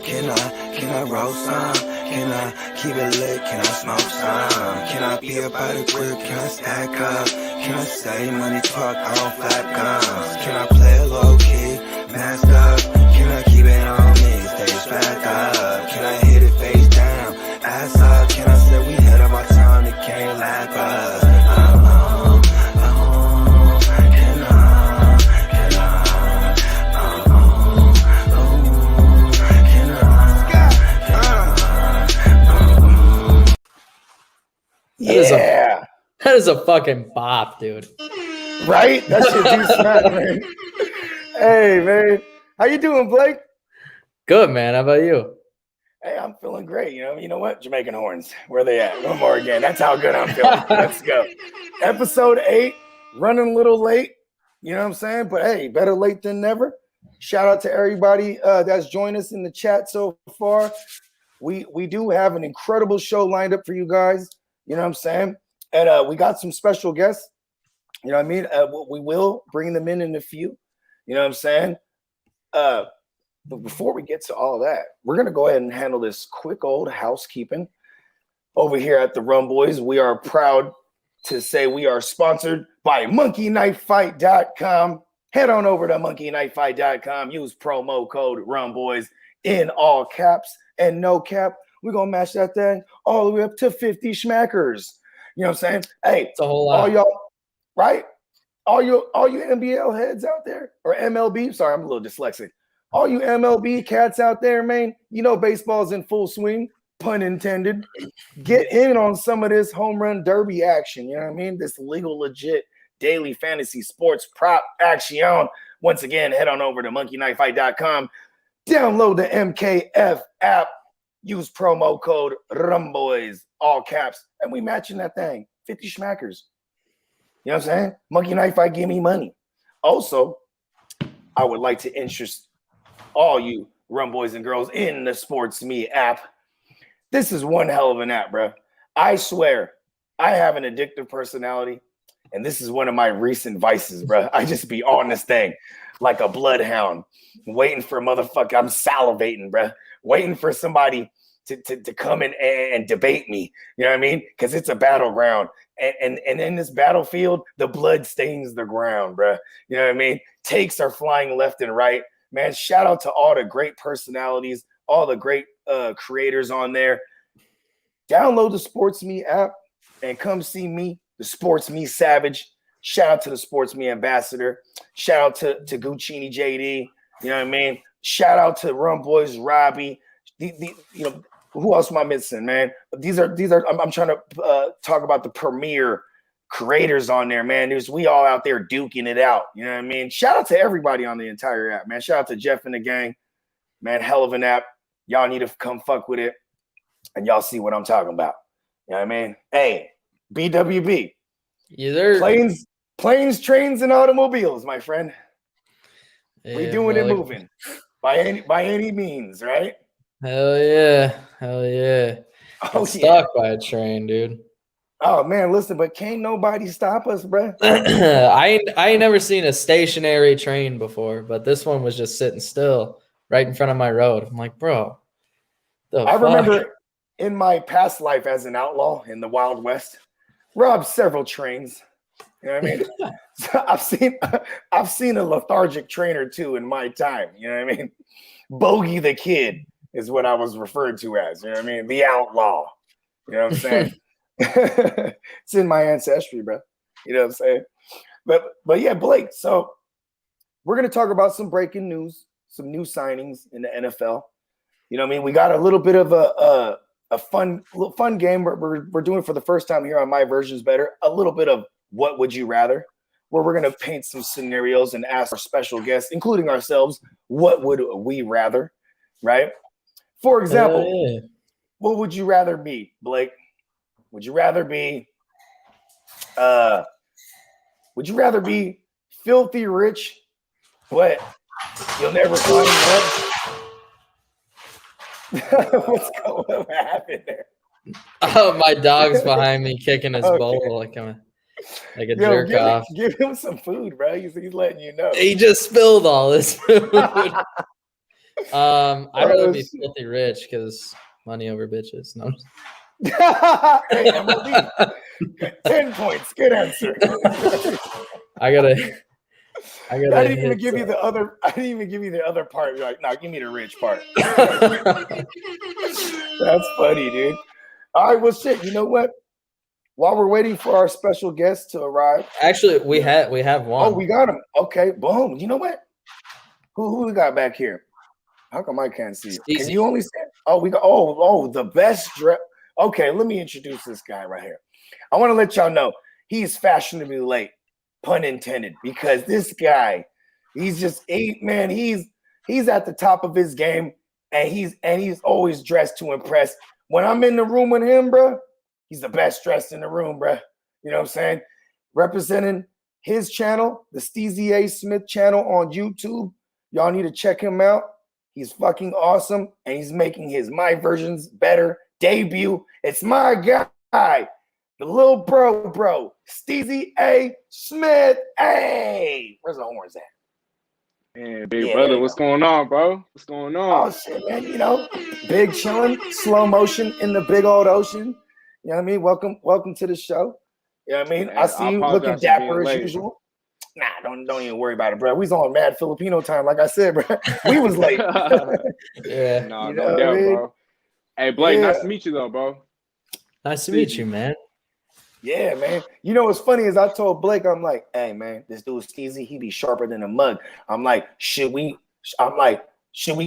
Can I roll some? Can I keep it lit? Can I smoke some? Can I be about a grip? Can I stack up? Can I say money talk? I don't flap guns. Can I play a low key? Mask up? Can I keep it on me? Stage back up? Can I hit it face down? Ass up? Can I say we hit up our time? They can't laugh us. Yeah. That is a fucking bop, dude. Right? That shit do smack, man. Hey, man. How you doing, Blake? Good, man. How about you? Hey, I'm feeling great. You know what? Jamaican horns. Where they at? One more again. That's how good I'm feeling. Let's go. Episode 8, running a little late. You know what I'm saying? But hey, better late than never. Shout out to everybody that's joined us in the chat so far. We do have an incredible show lined up for you guys. You know what I'm saying? And we got some special guests. You know what I mean? We will bring them in a few. You know what I'm saying? But before we get to all that, we're going to go ahead and handle this quick old housekeeping. Over here at the Rum Boys, we are proud to say we are sponsored by monkeyknifefight.com. Head on over to monkeyknifefight.com. Use promo code RUMBOYS in all caps and no cap. We're going to match that thing all the way up to 50 schmackers. You know what I'm saying? Hey, it's a whole lot. All y'all, right? All you NBL heads out there, or MLB. Sorry, I'm a little dyslexic. All you MLB cats out there, man, you know baseball's in full swing, pun intended. Get in on some of this home run derby action. You know what I mean? This legal, legit daily fantasy sports prop action. Once again, head on over to monkeyknifefight.com. Download the MKF app. Use promo code RUMBOYS, all caps, and we matching that thing. 50 schmackers. You know what I'm saying? Monkey Knife Fight, give me money. Also, I would like to interest all you Rum Boys and girls in the SportsMe app. This is one hell of an app, bro. I swear, I have an addictive personality, and this is one of my recent vices, bro. I just be on this thing like a bloodhound, waiting for motherfucker. I'm salivating, bro. Waiting for somebody to come in and debate me. You know what I mean? Because it's a battleground. And in this battlefield, the blood stains the ground, bro. You know what I mean? Takes are flying left and right. Man, shout out to all the great personalities, all the great creators on there. Download the SportsMe app and come see me, the SportsMe Savage. Shout out to the SportsMe Ambassador. Shout out to Guccini JD. You know what I mean? Shout out to Rum Boys Robbie. You know, who else am I missing, man? These are. I'm trying to talk about the premier creators on there, man. We all out there duking it out. You know what I mean? Shout out to everybody on the entire app, man. Shout out to Jeff and the gang, man. Hell of an app. Y'all need to come fuck with it, and y'all see what I'm talking about. You know what I mean? Hey, BWB. Either planes, trains, and automobiles, my friend. Yeah, we doing it moving by any means, right? Hell yeah. I'm stuck by a train, dude. Oh man, listen, but can't nobody stop us, bro. I ain't never seen a stationary train before, but this one was just sitting still right in front of my road. I'm like, bro. I remember in my past life as an outlaw in the Wild West, robbed several trains. You know what I mean? So I've seen a lethargic train or two in my time. You know what I mean? Bogey the Kid is what I was referred to as. You know what I mean? The outlaw. You know what I'm saying? It's in my ancestry, bro. You know what I'm saying? But yeah, Blake. So we're gonna talk about some breaking news, some new signings in the NFL. You know what I mean? We got a little bit of a fun game we're doing for the first time here on My Version's Better. A little bit of What Would You Rather, where we're going to paint some scenarios and ask our special guests, including ourselves, what would we rather, right? For example, What would you rather be, Blake? Would you rather be filthy rich, but you'll never find love? What happened there? Oh, my dog's behind me kicking his bowl like a jerk off. Give him some food, bro. He's letting you know. He just spilled all this food. I'd rather be filthy rich because money over bitches. No. Hey, MLB. 10 points. Good answer. I gotta. I didn't even give you the other. I didn't even give you the other part. You're like, no, give me the rich part. That's funny, dude. All right, well, shit. You know what? While we're waiting for our special guest to arrive, actually, we have one. Oh, we got him. Okay, boom. You know what? Who we got back here? How come I can't see you? Can you only see? Oh, we got. Oh, the best dress. Okay, let me introduce this guy right here. I want to let y'all know he's fashionably late, pun intended, because this guy, he's just man. He's at the top of his game, and he's always dressed to impress. When I'm in the room with him, bro, he's the best dressed in the room, bro. You know what I'm saying? Representing his channel, the Steezy A. Smith channel on YouTube. Y'all need to check him out. He's fucking awesome, and he's making his My Versions Better debut. It's my guy, the little bro, Steezy A. Smith. Hey, where's the horns at? Man, big brother, what's going on, bro? What's going on? Oh shit, man! You know, big chilling, slow motion in the big old ocean. You know what I mean? Welcome to the show. You know what I mean? Man, I see you looking dapper as usual. Nah, don't even worry about it, bro. We was on mad Filipino time, like I said, bro. We was late. Yeah, no doubt, bro. Hey, Blake, nice to meet you, though, bro. Nice to meet you, man. Yeah, man. You know what's funny is I told Blake, I'm like, hey, man, this dude Steezy, he be sharper than a mug. I'm like, should we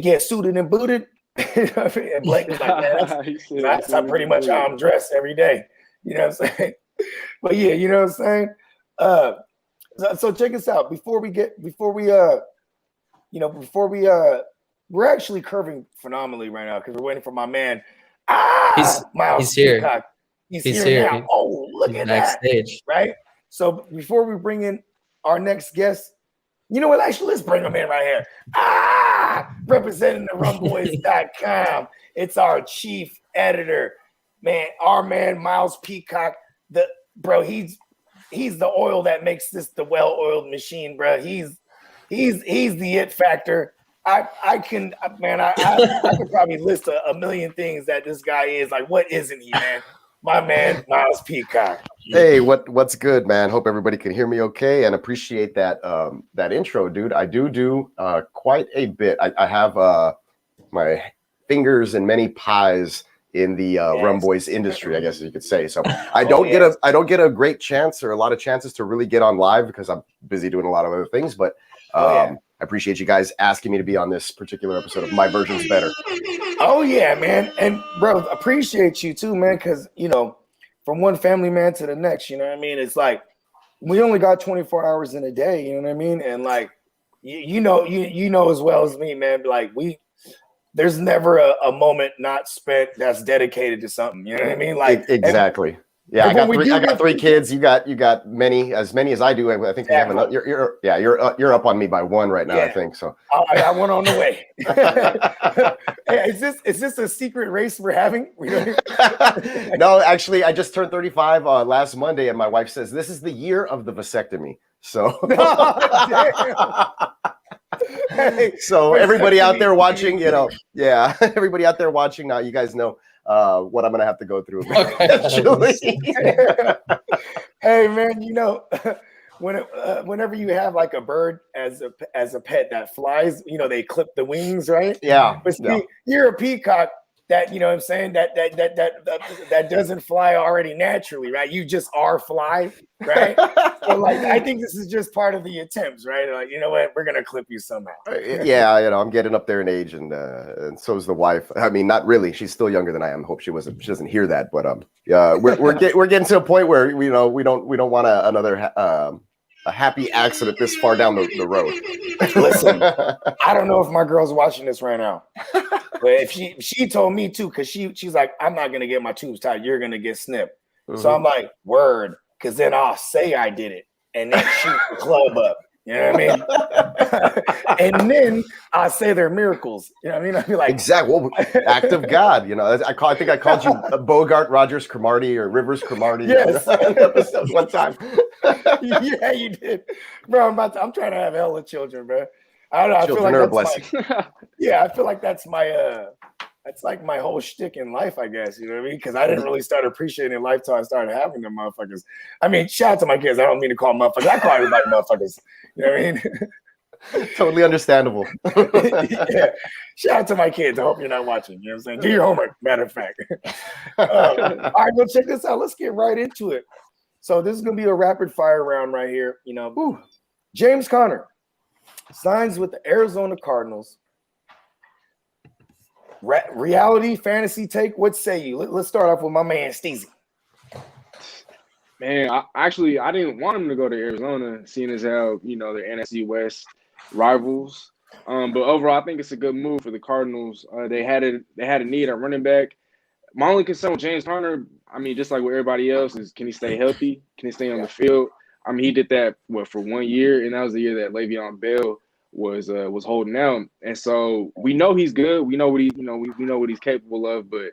get suited and booted? And Blake was like, man, that's how pretty much I'm dressed every day. You know what I'm saying? But yeah, you know what I'm saying? So check us out. We're actually curving phenomenally right now because we're waiting for my man. Miles he's here. Peacock. He's here now. Oh, look at backstage. That. Right? So before we bring in our next guest, you know what? Actually, let's bring him in right here. Representing the rumboys.com. It's our chief editor, man, our man Miles Peacock. He's the oil that makes this the well-oiled machine, bro. He's the it factor. I could probably list a million things that this guy is. Like, what isn't he, man? My man, Miles Peacock. Hey, what's good, man? Hope everybody can hear me okay and appreciate that that intro, dude. I do quite a bit. I have my fingers in many pies in the Rum Boys industry, I guess you could say. So I don't get a great chance or a lot of chances to really get on live because I'm busy doing a lot of other things. But I appreciate you guys asking me to be on this particular episode of My Versions Better. Oh yeah, man. And bro, appreciate you too, man, because you know, from one family man to the next, you know what I mean? It's like we only got 24 hours in a day, you know what I mean? And like you know as well as me, man, like there's never a moment not spent that's dedicated to something, you know what I mean? Like exactly. Yeah, I got three kids. You got as many as I do. I think we have another. You're up on me by one right now. Yeah. I think so. I got one on the way. Hey, is this a secret race we're having? No, actually, I just turned 35 last Monday, and my wife says this is the year of the vasectomy. So, so everybody out there watching, everybody out there watching now, you guys know what I'm gonna have to go through eventually. Hey man, you know, whenever you have like a bird as a pet that flies, you know, they clip the wings, right? Yeah. But see, you're a peacock that, you know what I'm saying, that doesn't fly already naturally, right? You just are fly, right? So like I think this is just part of the attempts, right? Like, you know what, we're gonna clip you somehow. Yeah, you know, I'm getting up there in age, and so is the wife. I mean, not really. She's still younger than I am. Hope she doesn't hear that, but we're getting to a point where we don't want another a happy accident this far down the road. Listen, I don't know if my girl's watching this right now, but if she told me too, because she's like, I'm not gonna get my tubes tied. You're gonna get snipped. Mm-hmm. So I'm like, word, because then I'll say I did it and then shoot the club up. You know what I mean? And then I say they're miracles. You know what I mean? I'd be like, exactly. Well, act of God. You know, I think I called you Bogart, Rogers, Cromartie, or Rivers, Cromartie. Yes, one time. Yeah, you did, bro. I'm trying to have hella children, bro. I don't know. I feel Children like are a that's blessing. I feel like that's like my whole shtick in life, I guess. You know what I mean? Because I didn't really start appreciating life till I started having them motherfuckers. I mean, shout out to my kids. I don't mean to call them motherfuckers. I call everybody motherfuckers. You know what I mean? Totally understandable. Yeah. Shout out to my kids. I hope you're not watching. You know what I'm saying? Do your homework, matter of fact. All right, well, check this out. Let's get right into it. So this is going to be a rapid fire round right here. You know, James Conner signs with the Arizona Cardinals. Reality, fantasy take, what say you? Let's start off with my man, Steezy. Man, I didn't want him to go to Arizona, seeing as how, you know, the NFC West rivals. But overall, I think it's a good move for the Cardinals. They had a need at running back. My only concern with James Conner, I mean, just like with everybody else, is can he stay healthy? Can he stay on the field? I mean, he did that for 1 year, and that was the year that Le'Veon Bell was holding out. And so we know he's good. We know what we know what he's capable of. But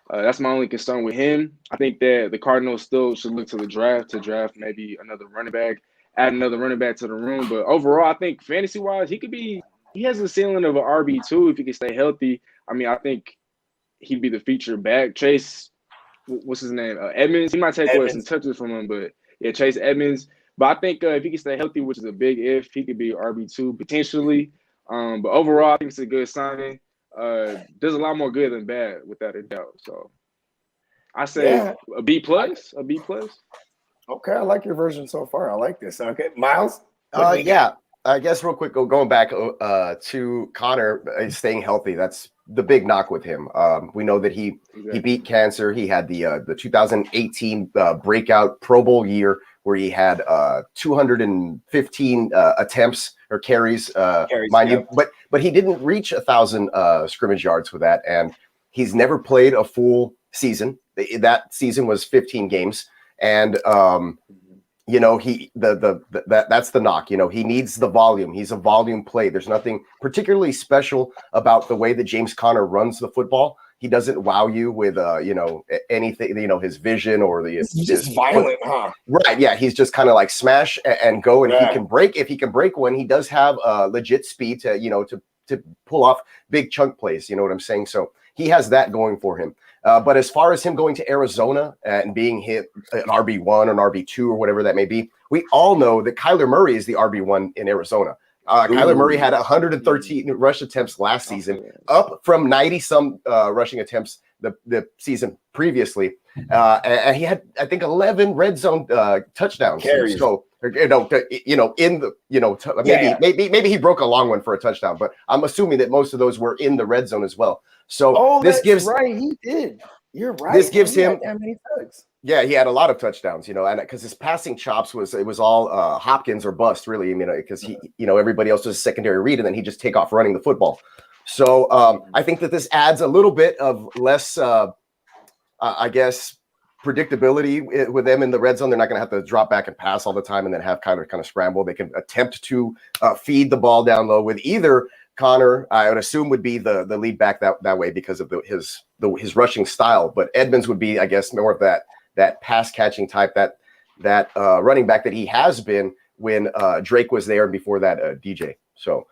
that's my only concern with him. I think that the Cardinals still should look to the draft to draft maybe another running back, add another running back to the room. But overall, I think fantasy wise, he has a ceiling of an RB2 if he can stay healthy. I mean, I think he'd be the feature back. Chase, what's his name? Edmonds. He might take some touches from him, but yeah, Chase Edmonds. But I think if he can stay healthy, which is a big if, he could be RB2 potentially. But overall, I think it's a good signing. There's a lot more good than bad, without a doubt. So I say a B plus. Okay, I like your version so far. I like this. Okay, Miles. Yeah, I guess real quick, going back to Connor staying healthy. That's the big knock with him. We know that he beat cancer. He had the 2018 breakout Pro Bowl year where he had 215 attempts or carries, mind you, but he didn't reach 1,000 scrimmage yards with that, and he's never played a full season. That season was 15 games, and you know, that's the knock. You know, he needs the volume. He's a volume play. There's nothing particularly special about the way that James Conner runs the football. He doesn't wow you with you know, anything, you know, his vision or he's just violent, huh? Right. Yeah. He's just kind of like smash and go. And if he can break one, he does have legit speed to, you know, to pull off big chunk plays. You know what I'm saying? So he has that going for him. But as far as him going to Arizona and being hit an RB1 or an RB2 or whatever that may be, we all know that Kyler Murray is the RB1 in Arizona. Kyler Murray had 113 rush attempps last season, up from 90-some rushing attempps the season previously. And he had, I think, 11 red zone touchdowns. Carries. So, maybe he broke a long one for a touchdown, but I'm assuming that most of those were in the red zone as well. So right, he did. You're right. This gives him that many tugs. Yeah, he had a lot of touchdowns, you know, and because his passing chops was all Hopkins or bust, really. I mean, because he, you know, everybody else was a secondary read, and then he just take off running the football. So I think that this adds a little bit of less, I guess, predictability with them in the red zone. They're not going to have to drop back and pass all the time and then have kind of scramble. They can attempt to feed the ball down low with either Connor, I would assume, would be the lead back that way because of his rushing style. But Edmonds would be, I guess, more of that pass catching type, that running back that he has been when Drake was there, and before that DJ. So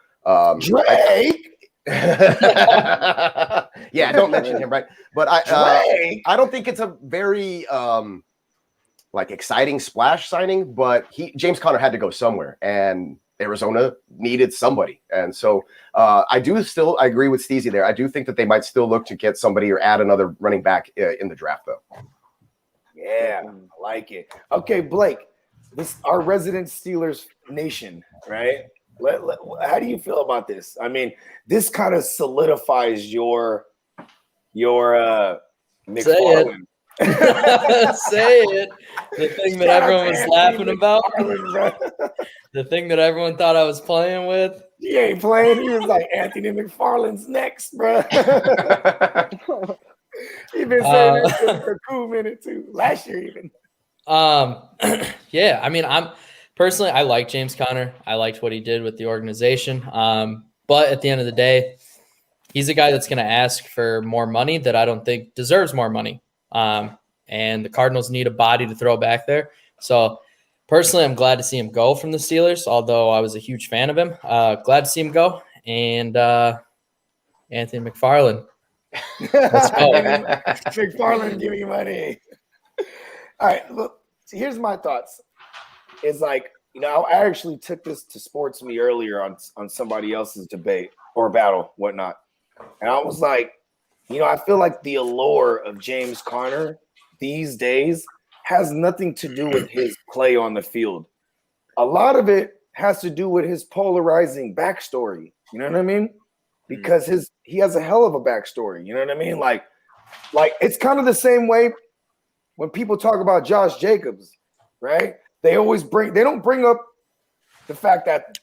Drake. Yeah, don't mention him, right? But I don't think it's a very like exciting splash signing, but James Conner had to go somewhere, and Arizona needed somebody. And so I agree with Steezy there. I do think that they might still look to get somebody or add another running back in the draft, though. Yeah, I like it. Okay, Blake, our resident Steelers nation, right? How do you feel about this? I mean, this kind of solidifies your McFarland. Say it. The thing that everyone was laughing about. The thing that everyone thought I was playing with. He ain't playing. He was like, Anthony McFarland's next, bro. He been saying this for a cool minute too. Last year even. Yeah, I mean, I like James Conner. I liked what he did with the organization. But at the end of the day, he's a guy that's going to ask for more money that I don't think deserves more money. And the Cardinals need a body to throw back there. So Personally, I'm glad to see him go from the Steelers, although I was a huge fan of him. Glad to see him go. And Anthony McFarland. Let's go. McFarland, give me money. All right, look, so here's my thoughts. It's like, I actually took this to SportsMe earlier on somebody else's debate or battle, whatnot. And I was like, I feel like the allure of James Conner these days has nothing to do with his play on the field. A lot of it has to do with his polarizing backstory. You know what I mean? Because he has a hell of a backstory. You know what I mean? Like it's kind of the same way when people talk about Josh Jacobs, right? They don't bring up the fact that,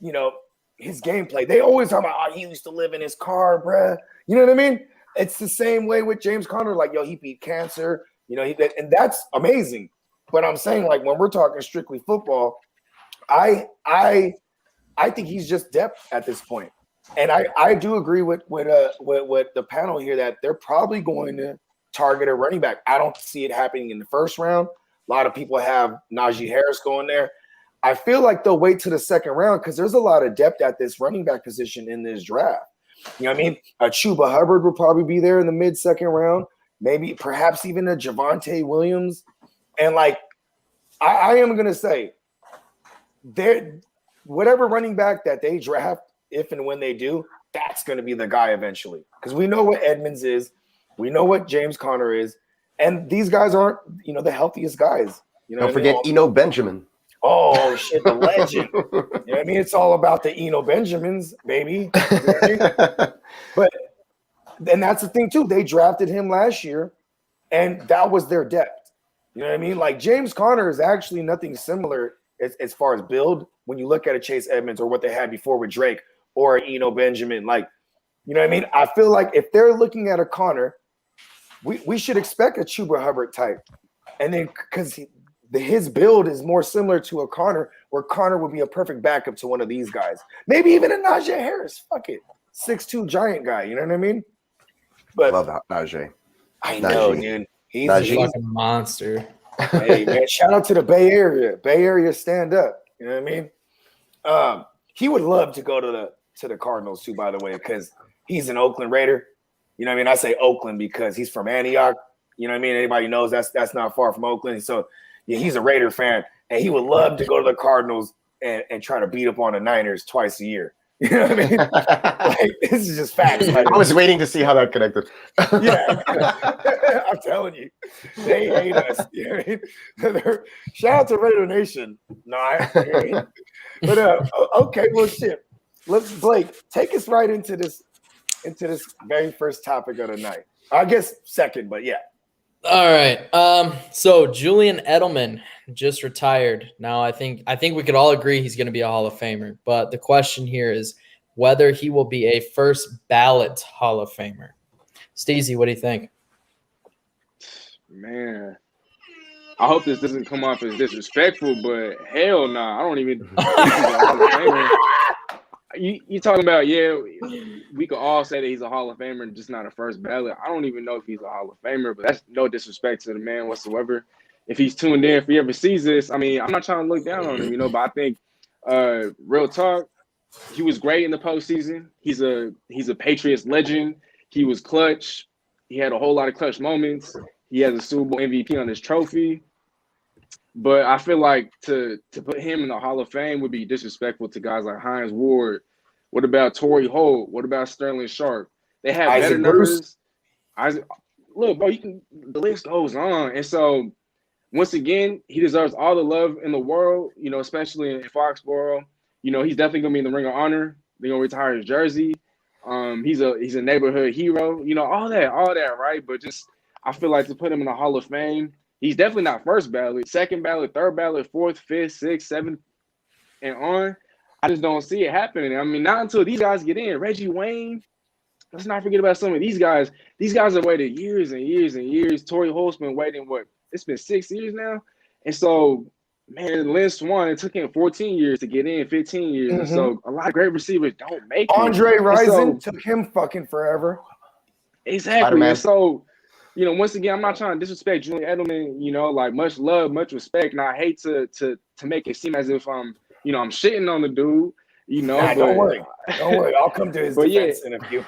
his gameplay. They always talk about, he used to live in his car, bruh. You know what I mean? It's the same way with James Conner. Like, he beat cancer. And that's amazing. But I'm saying, like, when we're talking strictly football, I think he's just depth at this point. And I do agree with the panel here that they're probably going to target a running back. I don't see it happening in the first round. A lot of people have Najee Harris going there. I feel like they'll wait to the second round because there's a lot of depth at this running back position in this draft. You know what I mean? A Chuba Hubbard will probably be there in the mid-second round. Maybe perhaps even a Javonte Williams. And like, I am going to say, whatever running back that they draft, if and when they do, that's going to be the guy eventually. Because we know what Edmonds is. We know what James Conner is. And these guys aren't, the healthiest guys. Don't forget Eno Benjamin. Oh, shit, the legend. You know what I mean? It's all about the Eno Benjamins, baby. You know what I mean? But and that's the thing, too. They drafted him last year, and that was their depth. You know what I mean? Like, James Conner is actually nothing similar as far as build when you look at a Chase Edmonds or what they had before with Drake or Eno Benjamin. Like, you know what I mean? I feel like if they're looking at a Conner, we should expect a Chuba Hubbard type. And then because his build is more similar to a Conner, where Conner would be a perfect backup to one of these guys. Maybe even a Najee Harris. Fuck it. 6'2" giant guy. You know what I mean? But love Najee. I know, dude. He's a fucking monster. Hey, man, shout out to the Bay Area. Bay Area stand up. You know what I mean? He would love to go to the Cardinals too, by the way, because he's an Oakland Raider. You know what I mean? I say Oakland because he's from Antioch. You know what I mean? Anybody knows that's not far from Oakland. So yeah, he's a Raider fan, and he would love to go to the Cardinals and try to beat up on the Niners twice a year. You know what I mean? Like, this is just facts. Like, I was waiting to see how that connected. Yeah, I'm telling you, they hate us. You know what I mean? Shout out to Raider Nation. No, but okay, well, shit. Let's Blake take us right into this very first topic of the night. I guess second, but yeah. All right. So Julian Edelman just retired. Now I think we could all agree he's going to be a Hall of Famer, but the question here is whether he will be a first ballot Hall of Famer. Steezy, what do you think? Man, I hope this doesn't come off as disrespectful, but hell nah, I don't even think he's a Hall of Famer. You talking about, yeah, we could all say that he's a Hall of Famer and just not a first ballot. I don't even know if he's a Hall of Famer, but that's no disrespect to the man whatsoever. If he's tuned in, if he ever sees this, I mean, I'm not trying to look down on him, but I think real talk, he was great in the postseason. He's a Patriots legend. He was clutch. He had a whole lot of clutch moments. He has a Super Bowl MVP on his trophy. But I feel like to put him in the Hall of Fame would be disrespectful to guys like Hines Ward. What about Torrey Holt? What about Sterling Sharp? They have better numbers. Look, bro, the list goes on. And so, once again, he deserves all the love in the world, especially in Foxborough. He's definitely going to be in the Ring of Honor. They're going to retire his jersey. He's a neighborhood hero. All that, right? But just I feel like to put him in the Hall of Fame, he's definitely not first ballot, second ballot, third ballot, fourth, fifth, sixth, seventh, and on. I just don't see it happening. I mean, not until these guys get in. Reggie Wayne, let's not forget about some of these guys. These guys have waited years and years and years. Torrey Holt's been waiting, it's been 6 years now. And so, man, Lynn Swann, it took him 14 years to get in, 15 years. Mm-hmm. And so a lot of great receivers don't make it. Andre Rison took him fucking forever. Exactly. And so once again, I'm not trying to disrespect Julian Edelman. Like much love, much respect, and I hate to make it seem as if I'm shitting on the dude. Nah, But don't worry. I'll come to his but defense in a few.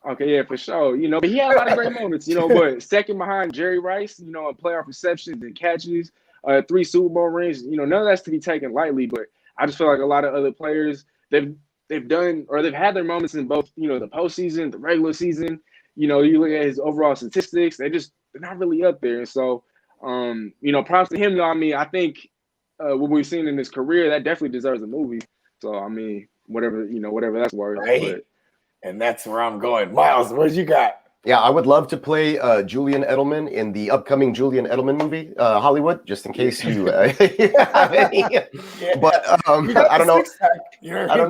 okay, yeah, for sure. But he had a lot of great moments. But second behind Jerry Rice, in playoff receptions and catches, 3 Super Bowl rings. None of that's to be taken lightly. But I just feel like a lot of other players they've done or they've had their moments in both the postseason, the regular season. You look at his overall statistics; they're not really up there. And so, props to him. Though I think what we've seen in his career that definitely deserves a movie. So whatever that's worth. Right. But, and that's where I'm going. Miles, what you got? Yeah, I would love to play Julian Edelman in the upcoming Julian Edelman movie, Hollywood, just in case you have any. But I don't know. I don't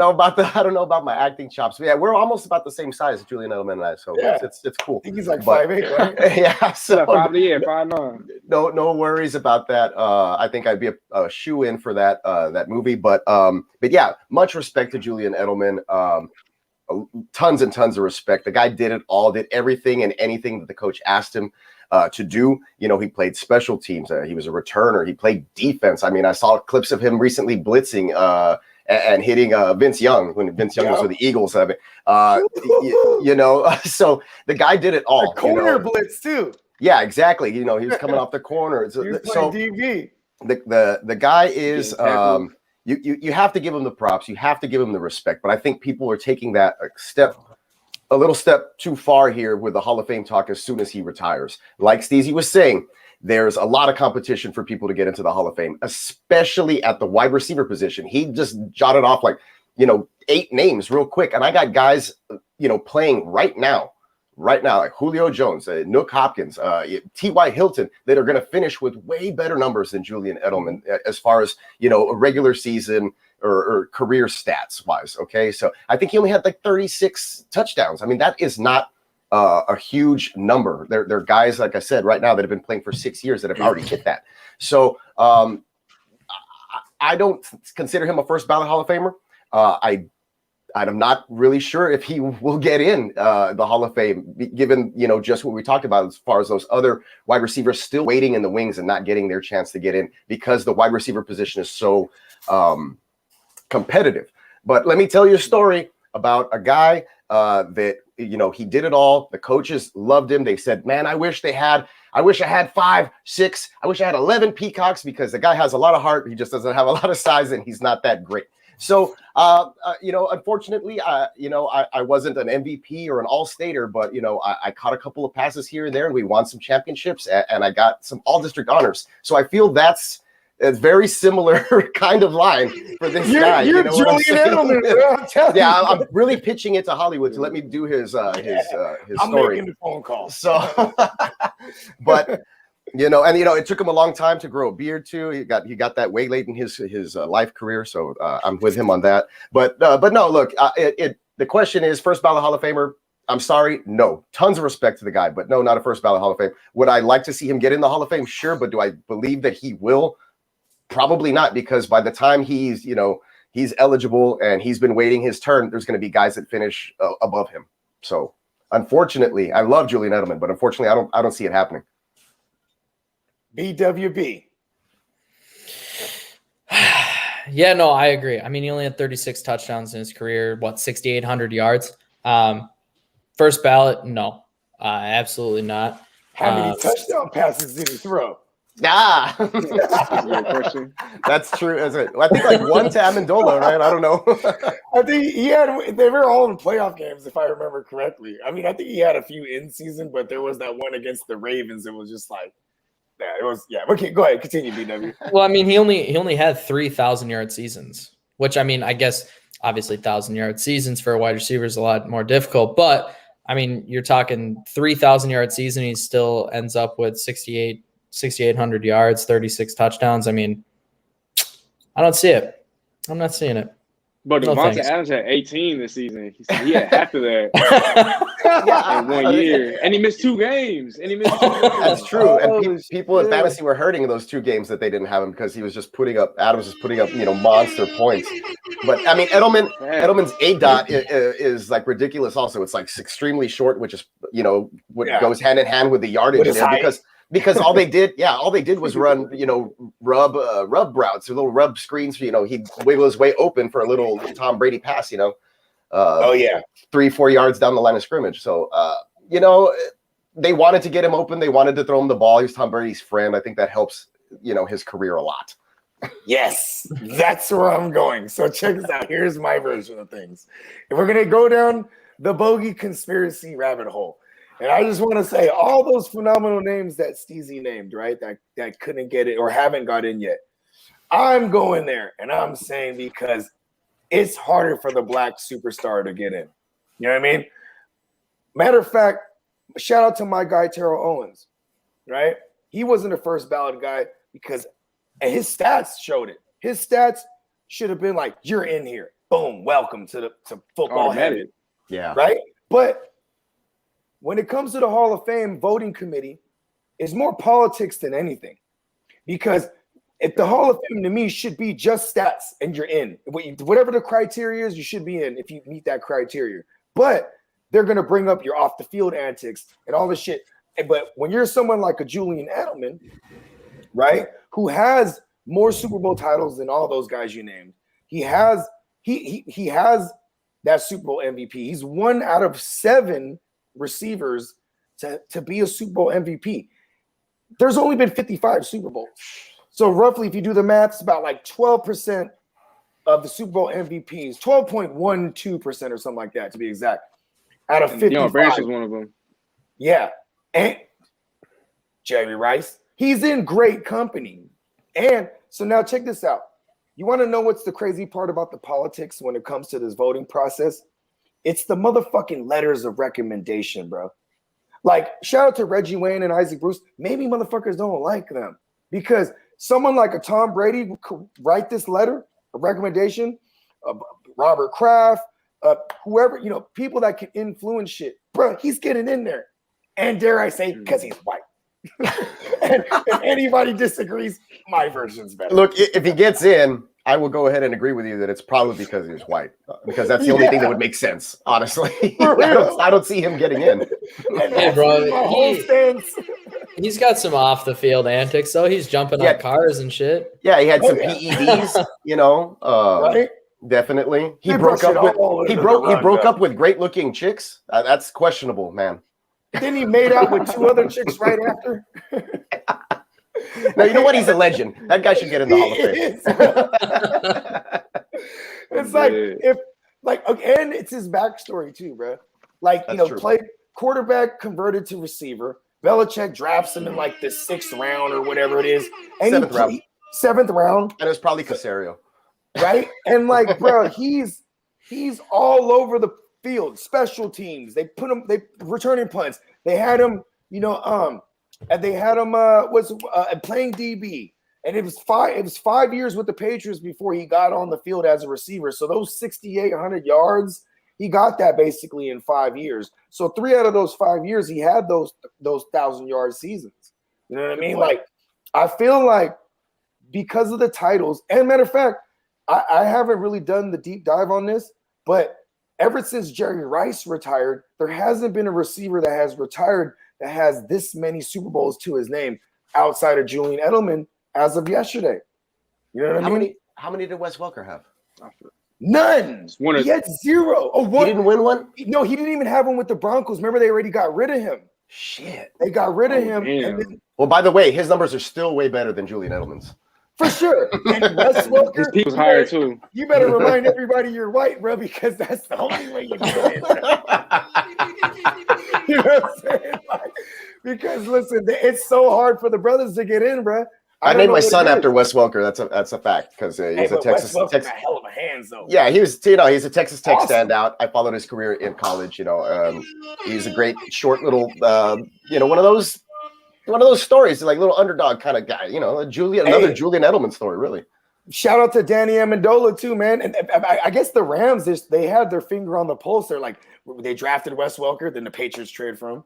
know about my acting chops. But yeah, we're almost about the same size as Julian Edelman and I, so it's cool. I think he's like 5'8", right? Yeah, so 5'9". No worries about that. I think I'd be a shoe in for that movie. But yeah, much respect to Julian Edelman. Tons and tons of respect. The guy did it all, did everything and anything that the coach asked him to do. He played special teams. He was a returner. He played defense. I mean, I saw clips of him recently blitzing and hitting Vince Young when Vince Young was with the Eagles. I mean, so the guy did it all. A corner blitz too. Yeah, exactly. He was coming off the corner. He was playing DB. The guy is you have to give him the props, you have to give him the respect, but I think people are taking that a little step too far here with the Hall of Fame talk as soon as he retires. Like Steezy was saying, there's a lot of competition for people to get into the Hall of Fame, especially at the wide receiver position. He just jotted off 8 names real quick, and I got guys playing right now, like Julio Jones, Nook Hopkins, T.Y. Hilton, that are going to finish with way better numbers than Julian Edelman as far as, a regular season or career stats wise. Okay. So I think he only had 36 touchdowns. I mean, that is not a huge number. There are guys, like I said, right now that have been playing for 6 years that have already hit that. So I don't consider him a first ballot Hall of Famer. I'm not really sure if he will get in the Hall of Fame, given, just what we talked about as far as those other wide receivers still waiting in the wings and not getting their chance to get in because the wide receiver position is so competitive. But let me tell you a story about a guy that, he did it all. The coaches loved him. They said, man, I wish I had 5, 6, I wish I had 11 peacocks because the guy has a lot of heart. He just doesn't have a lot of size and he's not that great. So, unfortunately, I wasn't an MVP or an all-stater, but, I caught a couple of passes here and there and we won some championships and I got some all-district honors. So I feel that's a very similar kind of line for this guy. You're Julian Edelman, bro. I'm telling you. I'm really pitching it to Hollywood to let me do his I'm story. making the phone call. So, but... it took him a long time to grow a beard too. He got that way late in his life career. So I'm with him on that. But no, look, the question is first ballot Hall of Famer. I'm sorry, no. Tons of respect to the guy, but no, not a first ballot Hall of Fame. Would I like to see him get in the Hall of Fame? Sure, but do I believe that he will? Probably not, because by the time he's eligible and he's been waiting his turn, there's going to be guys that finish above him. So unfortunately, I love Julian Edelman, but unfortunately, I don't see it happening. BWB. Yeah, no, I agree. I mean, he only had 36 touchdowns in his career, 6,800 yards. First ballot, no, absolutely not. How many touchdown passes did he throw? That's true. I think one to Amendola, right? I don't know. I think they were all in playoff games, if I remember correctly. I mean, I think he had a few in season, but there was that one against the Ravens. It was just okay, go ahead, continue, BW. Well, I mean, he only had 3,000-yard seasons, which, I mean, I guess obviously 1,000-yard seasons for a wide receiver is a lot more difficult, but I mean, you're talking 3,000-yard season, he still ends up with 6,800 yards, 36 touchdowns. I mean, I don't see it. I'm not seeing it. But No Devontae thanks. Adams had 18 this season. He had half of that in 1 year, and he missed 2 games. That's true. And Holy people in shit. fantasy were hurting those 2 games that they didn't have him because he was just putting up. Adams was putting up, monster points. But I mean, Edelman's ADOT is like ridiculous. Also, it's like extremely short, which is what goes hand in hand with the yardage there because all they did was run rub routes or little rub screens. He'd wiggle his way open for a little Tom Brady pass. 3-4 yards down the line of scrimmage. So they wanted to get him open. They wanted to throw him the ball. He's Tom Brady's friend. I think that helps his career a lot. Yes, that's where I'm going. So check this out. Here's my version of things. If we're gonna go down the bogey conspiracy rabbit hole, and I just want to say all those phenomenal names that Steezy named, right? That couldn't get it or haven't got in yet. I'm going there, and I'm saying because it's harder for the black superstar to get in. You know what I mean? Matter of fact, shout out to my guy Terrell Owens, right? He wasn't a first ballot guy because his stats showed it. His stats should have been like, "You're in here, boom, welcome to football heaven." Yeah, right. But when it comes to the Hall of Fame voting committee, it's more politics than anything. Because if the Hall of Fame to me should be just stats and you're in. Whatever the criteria is, you should be in if you meet that criteria. But they're going to bring up your off the field antics and all this shit. But when you're someone like a Julian Edelman, right, who has more Super Bowl titles than all those guys you named, he has that Super Bowl MVP. He's 1 out of 7 receivers to be a Super Bowl MVP. There's only been 55 Super Bowls. So roughly, if you do the math, it's about like 12% of the Super Bowl MVPs, 12.12% or something like that, to be exact, out of 55. Branch was one of them. Yeah. And Jerry Rice, he's in great company. And so now check this out. You want to know what's the crazy part about the politics when it comes to this voting process? It's the motherfucking letters of recommendation, bro. Like, shout out to Reggie Wayne and Isaac Bruce. Maybe motherfuckers don't like them because someone like a Tom Brady could write this letter, a recommendation, Robert Kraft, whoever, people that can influence shit. Bro, he's getting in there. And dare I say, because he's white. And if anybody disagrees, my version's better. Look, if he gets in, I will go ahead and agree with you that it's probably because he was white, because that's the only thing that would make sense, honestly. I don't see him getting in. Hey, bro, he's got some off the field antics, though. He's jumping on cars and shit. Yeah, he had some PEDs, right? Definitely. He broke up with great looking chicks. That's questionable, man. Then he made out with 2 other chicks right after. Now, you know what? He's a legend. That guy should get in the Hall of Fame. It's and it's his backstory too, bro. Like, That's true. Played quarterback, converted to receiver. Belichick drafts him in like the 6th round or whatever it is. And 7th round. And it was probably Casario. Right? And like, bro, he's all over the field, special teams. They returning punts. They had him, and they had him playing DB. And it was 5 years with the Patriots before he got on the field as a receiver. So those 6,800 yards, he got that basically in 5 years. So 3 out of those 5 years, he had those 1,000-yard seasons. You know what I mean? Like, I feel like because of the titles, and matter of fact, I haven't really done the deep dive on this, but ever since Jerry Rice retired, there hasn't been a receiver that has retired that has this many Super Bowls to his name outside of Julian Edelman as of yesterday. You know what I mean? How many did Wes Welker have? None. He had 0. Oh, what? He didn't win one? No, he didn't even have one with the Broncos. Remember, they already got rid of him. Shit. They got rid of him. And then, well, by the way, his numbers are still way better than Julian Edelman's. For sure. And Wes Welker. His people's higher, too. You better remind everybody you're white, bro, because that's the only way you get it. You know what I'm saying? Like, because, listen, it's so hard for the brothers to get in, bro. I named my son after Wes Welker. That's a fact because he's a Texas. Wes Welker's a hell of a hands, though. Yeah, he's a Texas Tech standout. I followed his career in college. He's a great short little, one of those stories, like little underdog kind of guy. Another Julian Edelman story, really. Shout out to Danny Amendola too, man. And I guess the Rams, they had their finger on the pulse. They're like, they drafted Wes Welker, then the Patriots traded for him.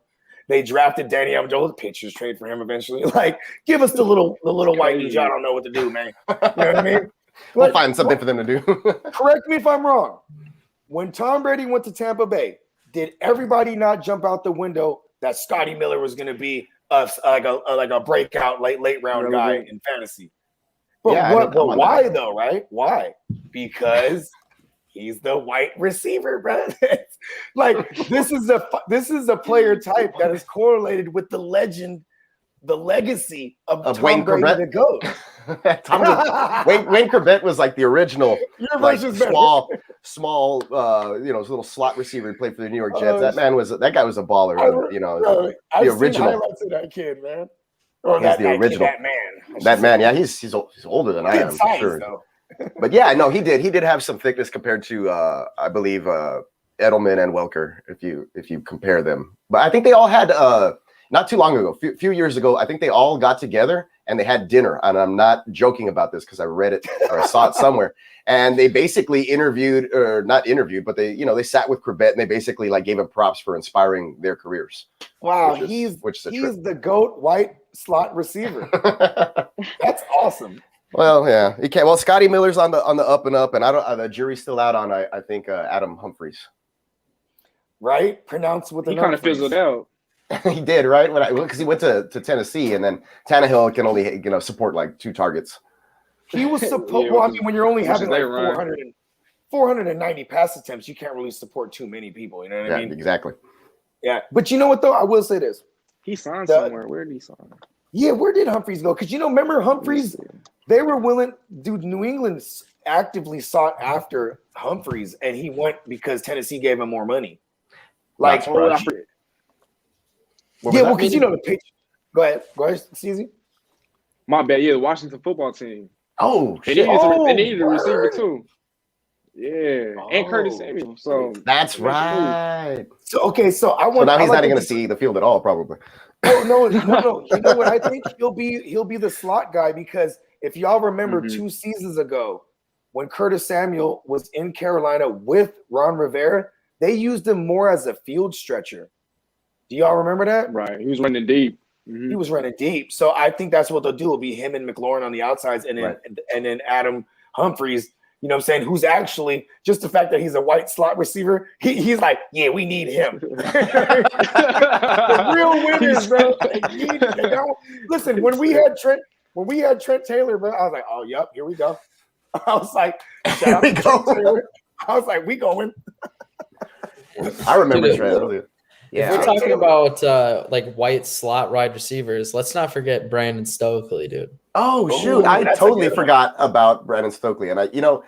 They drafted Danny Amendola, the Patriots trade for him eventually. Like, give us the little white ninja. I don't know what to do, man. You know what I mean? We'll find something for them to do. Correct me if I'm wrong. When Tom Brady went to Tampa Bay, did everybody not jump out the window that Scotty Miller was going to be like a breakout late round guy in fantasy? But Yeah, but why though, right? Why? Because he's the white receiver, bro. Like this is a player type that is correlated with the legend, the legacy of Tom Wayne Brady Corbett. the GOAT. Wayne Corbett was like the original, Your like version's better. small, little slot receiver who played for the New York Jets. That guy was a baller. Bro, I've the seen original. highlights of that kid, man. Or He's the original. That man. Yeah, he's older than I am, for size, sure. though. But yeah, no, he did have some thickness compared to I believe Edelman and Welker, if you compare them. But I think they all had not too long ago, few years ago, I think they all got together and they had dinner. And I'm not joking about this because I read it or I saw it somewhere. And they basically not interviewed, but they sat with Corbett and they basically like gave him props for inspiring their careers. Wow, he's the GOAT white slot receiver. That's awesome. Well, yeah, he can't. Well, Scotty Miller's on the up and up, and the jury's still out on I think Adam Humphries. Right, pronounced with he kind of fizzled out. He did, right? Because he went to Tennessee, and then Tannehill can only support like 2 targets. He was supposed. Well, I mean, when you're only having like 490 pass attempts, you can't really support too many people. You know what I mean? Exactly. Yeah, but you know what though? I will say this: he signed somewhere. Where did he sign? Yeah, where did Humphries go? Because remember Humphries? They were willing. Dude, New England actively sought after Humphries, and he went because Tennessee gave him more money. Like, yeah, well, because the Patriots. Go ahead, CZ. My bad. Yeah, the Washington football team. Oh, they needed a receiver too. Yeah, and Curtis Samuel. So that's right. So okay, so I want. So now he's not going to see the field at all, probably. No. You know what I think? He'll be the slot guy because if y'all remember 2 seasons ago when Curtis Samuel was in Carolina with Ron Rivera, they used him more as a field stretcher. Do y'all remember that? Right. He was running deep. Mm-hmm. He was running deep. So I think that's what they'll do. It'll be him and McLaurin on the outsides and then Adam Humphries, you know what I'm saying, who's actually just the fact that he's a white slot receiver. He's like, yeah, we need him. The real winners, bro. Listen, when we had Trent Taylor, bro, I was like, oh, yep, here we go. I was like, here we go. I was like, we going. I remember Trent. Yeah, if we're talking about like white slot wide receivers, let's not forget Brandon Stokely, dude. Oh shoot, I totally forgot about Brandon Stokely, and I can't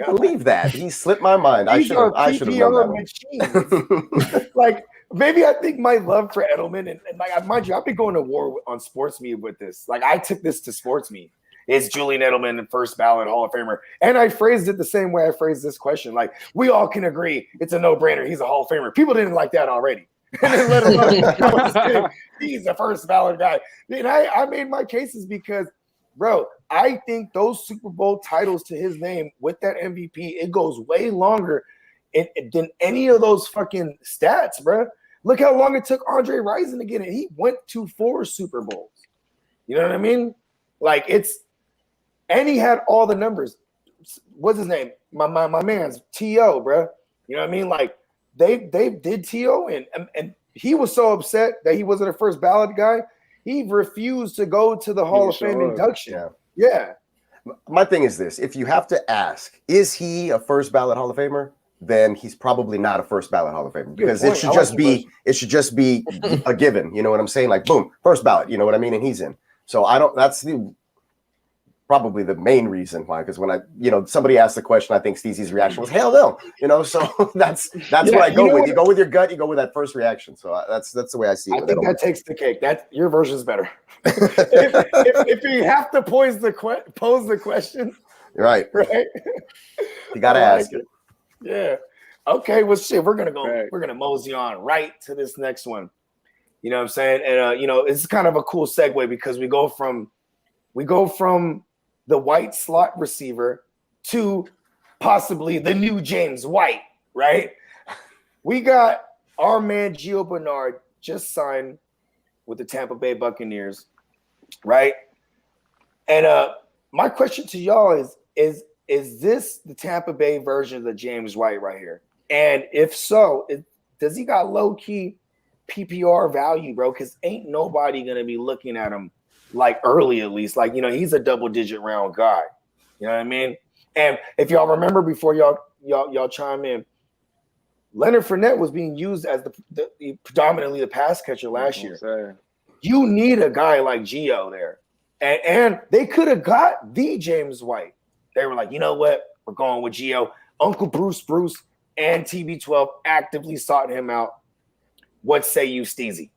believe that he slipped my mind. I should have known that. Like maybe I think my love for Edelman and like mind you, I've been going to war on SportsMe with this. Like I took this to SportsMe. Is Julian Edelman the first ballot Hall of Famer? And I phrased it the same way I phrased this question. Like, we all can agree it's a no-brainer. He's a Hall of Famer. People didn't like that already. And then let alone he's the first ballot guy. And I made my cases because, bro, I think those Super Bowl titles to his name with that MVP, it goes way longer than any of those fucking stats, bro. Look how long it took Andre Rison to get it. He went to 4 Super Bowls. You know what I mean? Like, and he had all the numbers. What's his name? My man's T.O., bro. You know what I mean? Like they did T.O. and he was so upset that he wasn't a first ballot guy. He refused to go to the Hall of Fame induction. Yeah. My thing is this: if you have to ask, is he a first ballot Hall of Famer? Then he's probably not a first ballot Hall of Famer because it should just be a given. You know what I'm saying? Like boom, first ballot. You know what I mean? And he's in. So that's probably the main reason why, because when somebody asked the question, I think Steezy's reaction was hell no, so that's what I go with. You go with your gut, you go with that first reaction. So that's the way I see it. I think that takes the cake. That your version's better. if you have to pose the question, right, you gotta ask it. Yeah. Okay. Well, shit, we're gonna mosey on right to this next one. You know what I'm saying? And it's kind of a cool segue because we go from the white slot receiver to possibly the new James White, right? We got our man Gio Bernard just signed with the Tampa Bay Buccaneers, right? And my question to y'all is this the Tampa Bay version of the James White right here? And if so, does he got low-key PPR value, bro? Because ain't nobody going to be looking at him like early, at least. Like, he's a double-digit round guy. You know what I mean? And if y'all remember before y'all chime in, Leonard Fournette was being used as the predominantly the pass catcher last year. You need a guy like Gio there. And they could have got the James White. They were like, you know what? We're going with Gio. Uncle Bruce and TB12 actively sought him out. What say you, Steezy?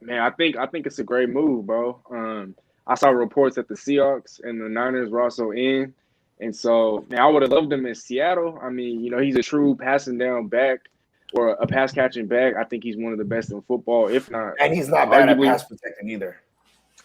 Man, I think it's a great move, bro. I saw reports that the Seahawks and the Niners were also in. And so, man, I would have loved him in Seattle. I mean, he's a true passing down back or a pass catching back. I think he's one of the best in football, if not. And he's not bad at pass protecting either.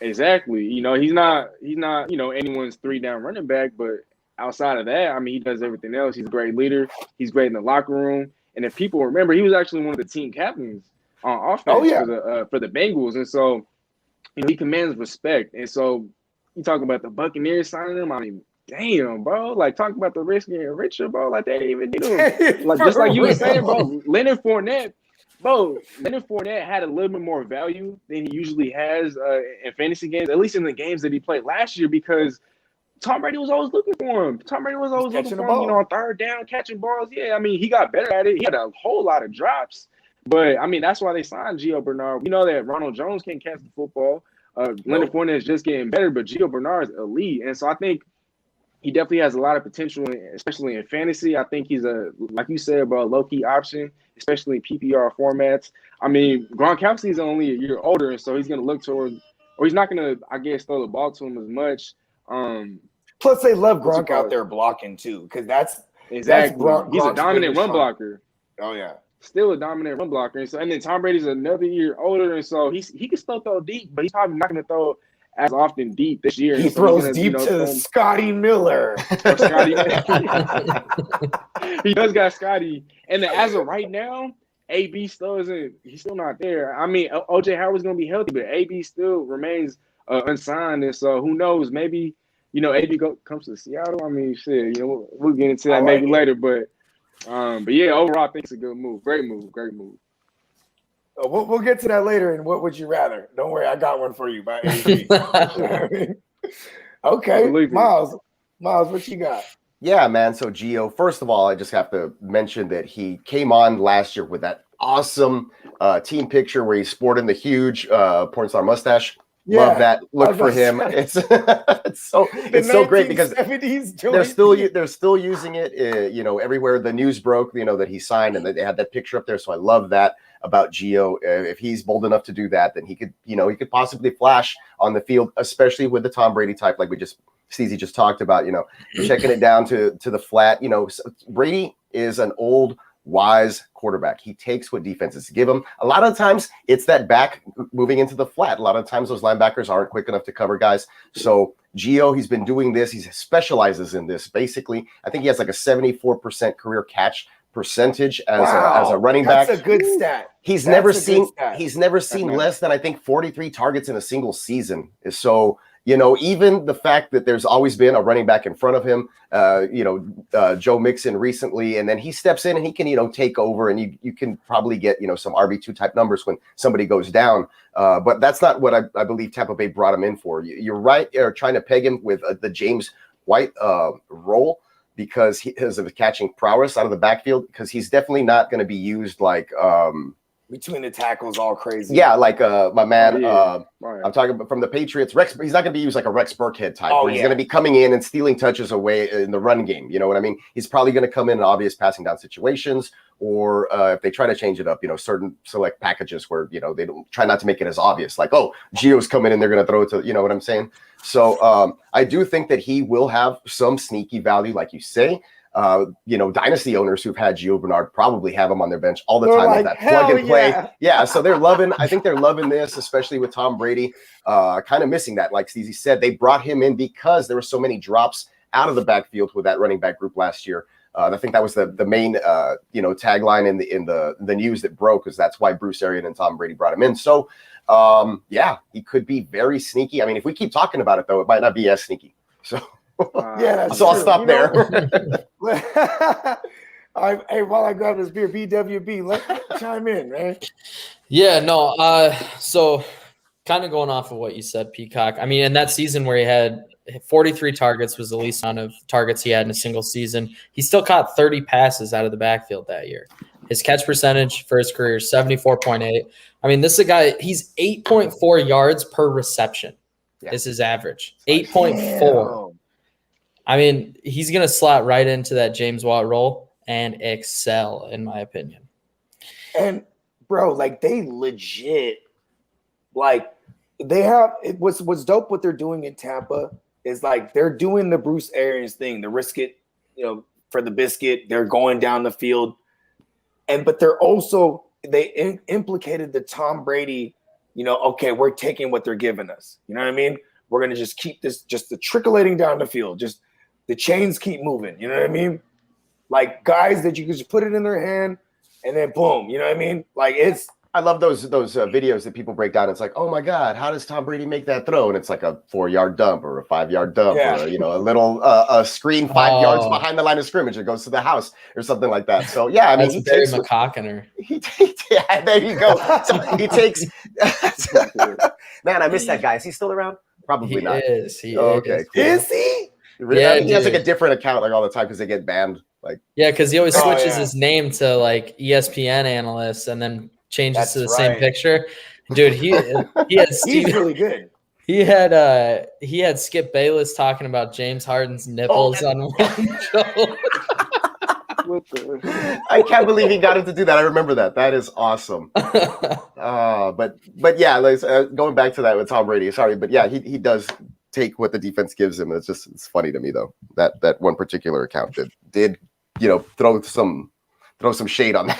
Exactly. He's not anyone's 3-down running back, but outside of that, I mean, he does everything else. He's a great leader. He's great in the locker room. And if people remember, he was actually one of the team captains on offense for the Bengals. And so, he commands respect. And so, you talk about the Buccaneers signing him. I mean, damn, bro. Like, talk about the rich getting richer, bro. Like, they didn't even need him. Like, just like you were saying, bro. Leonard Fournette had a little bit more value than he usually has in fantasy games, at least in the games that he played last year, because Tom Brady was always looking for him. Tom Brady was always looking for him, on third down, catching balls. Yeah, I mean, he got better at it. He had a whole lot of drops. But, I mean, that's why they signed Gio Bernard. We know that Ronald Jones can't catch the football. Leonard Fournette is just getting better, but Gio Bernard is elite. And so I think he definitely has a lot of potential, especially in fantasy. I think he's like you said, bro, a low-key option, especially in PPR formats. I mean, Gronkowski is only a year older, and so he's going to look toward, or he's not going to, I guess, throw the ball to him as much. Plus, they love Gronk out there blocking too, because that's exactly. He's a dominant run shot. Blocker. Oh yeah, still a dominant run blocker, and then Tom Brady's another year older, and so he can still throw deep, but he's probably not going to throw as often deep this year. He throws deep to Scotty Miller. He does got Scotty. And then as of right now, AB still isn't – he's still not there. I mean, O.J. Howard's going to be healthy, but AB still remains unsigned. And so who knows, maybe, AB comes to Seattle. I mean, shit, we'll get into that maybe later. But yeah, overall, I think it's a good move. Great move. We'll get to that later. And what would you rather? Don't worry, I got one for you by AB. Okay, Miles, what you got? Yeah, man. So Gio, first of all, I just have to mention that he came on last year with that awesome team picture where he's sporting the huge porn star mustache. Yeah, love that look for him. It's so great because they're still using it. Everywhere the news broke, that he signed and that they had that picture up there. So I love that about Gio. If he's bold enough to do that, then he could possibly flash on the field, especially with the Tom Brady type, like Steezy just talked about. Checking it down to the flat. Brady is an old, wise quarterback. He takes what defenses give him. A lot of times it's that back moving into the flat. A lot of times those linebackers aren't quick enough to cover guys. So Gio, he's been doing this. He specializes in this. Basically, I think he has like a 74% career catch percentage as a running back. That's a good stat. He's never seen less than I think 43 targets in a single season. So even the fact that there's always been a running back in front of him, Joe Mixon recently, and then he steps in and he can, take over, and you can probably get, some RB2 type numbers when somebody goes down. But that's not what I believe Tampa Bay brought him in for. You're right. You're trying to peg him with the James White role because of his catching prowess out of the backfield, because he's definitely not going to be used like between the tackles all crazy. Yeah, like my man, I'm talking about from the Patriots, Rex. He's not going to be used like a Rex Burkhead type. Where he's going to be coming in and stealing touches away in the run game. You know what I mean? He's probably going to come in obvious passing down situations, or if they try to change it up, certain select packages where, they don't try not to make it as obvious. Like, oh, Gio's coming in, they're going to throw it to, you know what I'm saying? So I do think that he will have some sneaky value, like you say. Dynasty owners who've had Gio Bernard probably have him on their bench all the They're time like, with that plug and play. yeah. Yeah, so I think they're loving this, especially with Tom Brady. Kind of missing that. Like Steezy said, they brought him in because there were so many drops out of the backfield with that running back group last year. I think that was the main tagline in the news that broke, because that's why Bruce Arians and Tom Brady brought him in. So he could be very sneaky. I mean, if we keep talking about it though, it might not be as sneaky. So that's so I'll true. stop there. All right, hey, while I grab this beer, BWB, let chime in, man. Yeah, no. So kind of going off of what you said, Peacock. I mean, in that season where he had 43 targets was the least amount of targets he had in a single season. He still caught 30 passes out of the backfield that year. His catch percentage for his career is 74.8. I mean, this is a guy, he's 8.4 yards per reception. Yeah. Is his average. 8.4. I mean, he's going to slot right into that James Watt role and excel, in my opinion. And, bro, like, they legit, like, they have – what's dope what they're doing in Tampa is, like, they're doing the Bruce Arians thing, the risk it, for the biscuit. They're going down the field. But they're also – they implicated the Tom Brady, okay, we're taking what they're giving us. You know what I mean? We're going to just keep this – just the trickling down the field, just – the chains keep moving, you know what I mean? Like guys that you can just put it in their hand and then boom, you know what I mean? Like I love those videos that people break down. It's like, oh my God, how does Tom Brady make that throw? And it's like a 4-yard dump or a 5-yard dump or a little a screen 5 yards behind the line of scrimmage. It goes to the house or something like that. So yeah, I mean, he takes McCockiner. Yeah, there you go. So he takes. Man, I miss that guy. Is he still around? Probably not. He is. Cool. Is he? Yeah, he has like a different account like all the time because they get banned. Like because he always switches his name to like ESPN analyst and then changes to the same picture. Dude, he had he's really good. He had Skip Bayless talking about James Harden's nipples on one show. I can't believe he got him to do that. I remember that. That is awesome. But yeah, going back to that with Tom Brady. Sorry, but yeah, he does take what the defense gives him. It's funny to me though that one particular account that did throw some shade on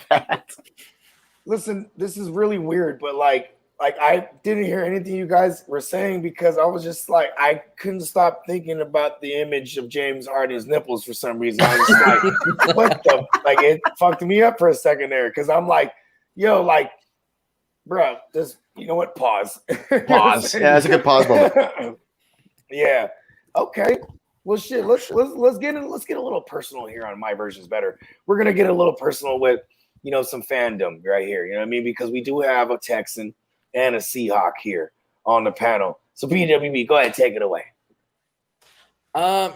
that. Listen, this is really weird, but like I didn't hear anything you guys were saying because I was just like I couldn't stop thinking about the image of James Harden's nipples for some reason. I was just like, what the like it fucked me up for a second there because I'm like, bro, just what? Pause. Pause. Yeah, that's a good pause moment. Yeah. Okay. Well, shit. Let's get a little personal here on My Version's Better. We're gonna get a little personal with some fandom right here. You know what I mean? Because we do have a Texan and a Seahawk here on the panel. So BWB, go ahead, take it away. So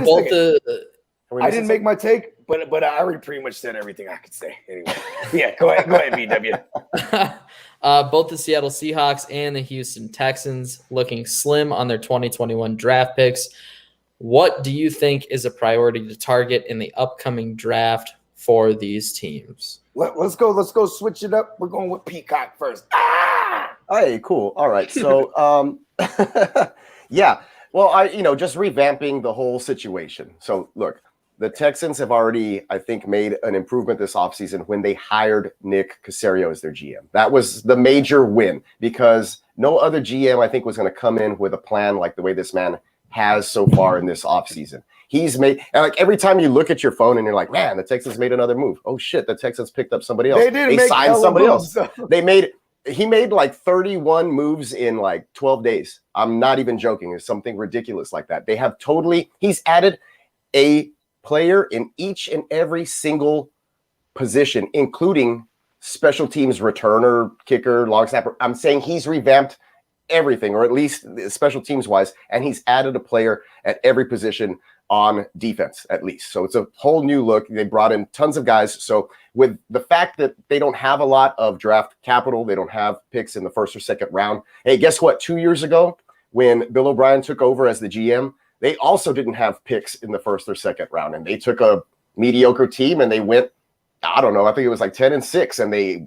both I didn't make my take, but I already pretty much said everything I could say. Anyway, yeah, go ahead, BW. Both the Seattle Seahawks and the Houston Texans looking slim on their 2021 draft picks. What do you think is a priority to target in the upcoming draft for these teams? Let's go switch it up. We're going with Peacock first. Hey, cool. All right. So yeah. Well, just revamping the whole situation. So look, the Texans have already, I think, made an improvement this offseason when they hired Nick Caserio as their GM. That was the major win because no other GM, I think, was going to come in with a plan like the way this man has so far in this offseason. He's made, like, every time you look at your phone and you're like, man, the Texans made another move. Oh, shit, the Texans picked up somebody else. They signed somebody else. He made like 31 moves in like 12 days. I'm not even joking. It's something ridiculous like that. He's added a player in each and every single position, including special teams returner, kicker, long snapper. I'm saying he's revamped everything, or at least special teams wise, and he's added a player at every position on defense, at least. So it's a whole new look. They brought in tons of guys. So with the fact that they don't have a lot of draft capital, they don't have picks in the first or second round. Hey, guess what? 2 years ago, when Bill O'Brien took over as the GM, they also didn't have picks in the first or second round, and they took a mediocre team and they went, I don't know, I think it was like 10-6, and they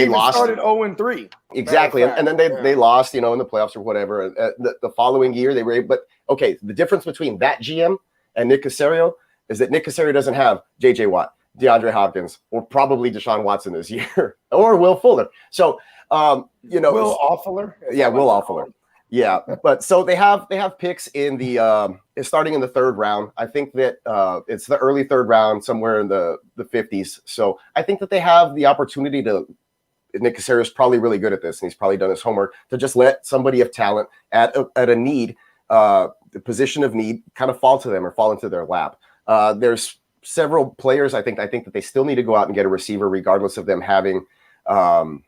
lost. Started 0-3. Exactly, and then they lost, in the playoffs or whatever. The following year they were able, but okay, the difference between that GM and Nick Caserio, is that Nick Caserio doesn't have J.J. Watt, DeAndre Hopkins, or probably Deshaun Watson this year, or Will Fuller. So, you know, Will Offuller. Yeah, Will Offuller. Yeah, but so they have picks in the starting in the third round. I think that it's the early third round, somewhere in the 50s. So I think that they have the opportunity to. Nick Caserio is probably really good at this, and he's probably done his homework to just let somebody of talent at a need, the position of need, kind of fall to them or fall into their lap. There's several players. I think that they still need to go out and get a receiver, regardless of them having Brandon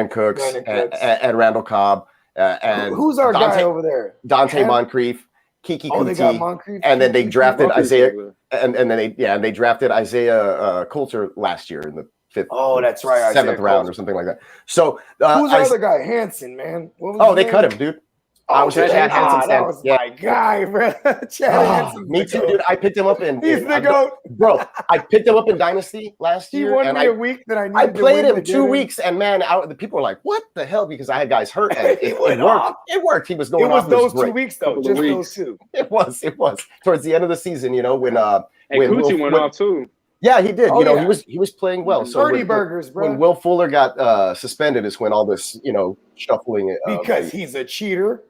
Cooks and Randall Cobb. And who's our guy over there? Dante Moncrief, Kiki Kuti, they got Moncrief, and then they drafted Isaiah, Moncrief. and then they drafted Isaiah Coulter last year in the fifth. Oh, that's right, seventh round or something like that. So who's the other guy? Hansen, man. What was they cut him, dude. Oh, Chad Hansen. That was my guy, bro. Hansen. Me too, dude. I picked him up in. He's the GOAT. Bro, I picked him up in Dynasty last year. He won me a week that I needed. I played him 2 weeks, and man, the people were like, "What the hell?" Because I had guys hurt, and it worked. It worked. He was going off. It was those 2 weeks, though. Just those two. It was. Towards the end of the season, you know, when Kuti went off too. Yeah, he did. He was playing well. So burgers, bro. When Will Fuller got suspended is when all this, shuffling. Because he's a cheater.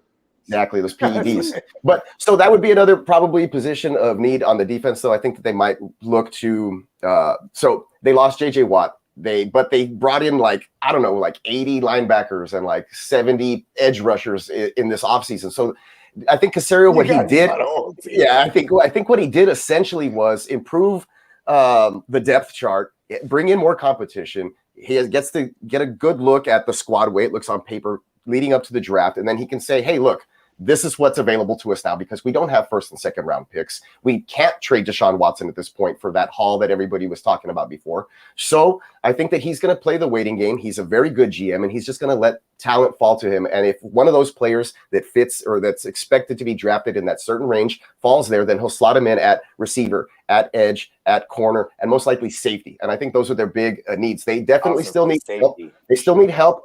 Exactly, those PEDs. But so that would be another probably position of need on the defense, though. I think that they might look to so they lost JJ Watt. But they brought in like 80 linebackers and like 70 edge rushers in this offseason. So I think Caserio, what he did, I think what he did essentially was improve the depth chart, bring in more competition. He gets to get a good look at the squad way it looks on paper leading up to the draft, and then he can say, hey, look, this is what's available to us now because we don't have first and second round picks. We can't trade Deshaun Watson at this point for that haul that everybody was talking about before. So I think that he's going to play the waiting game. He's a very good GM, and he's just going to let talent fall to him. And if one of those players that fits or that's expected to be drafted in that certain range falls there, then he'll slot him in at receiver, at edge, at corner, and most likely safety. And I think those are their big needs. They definitely still need help. They still need help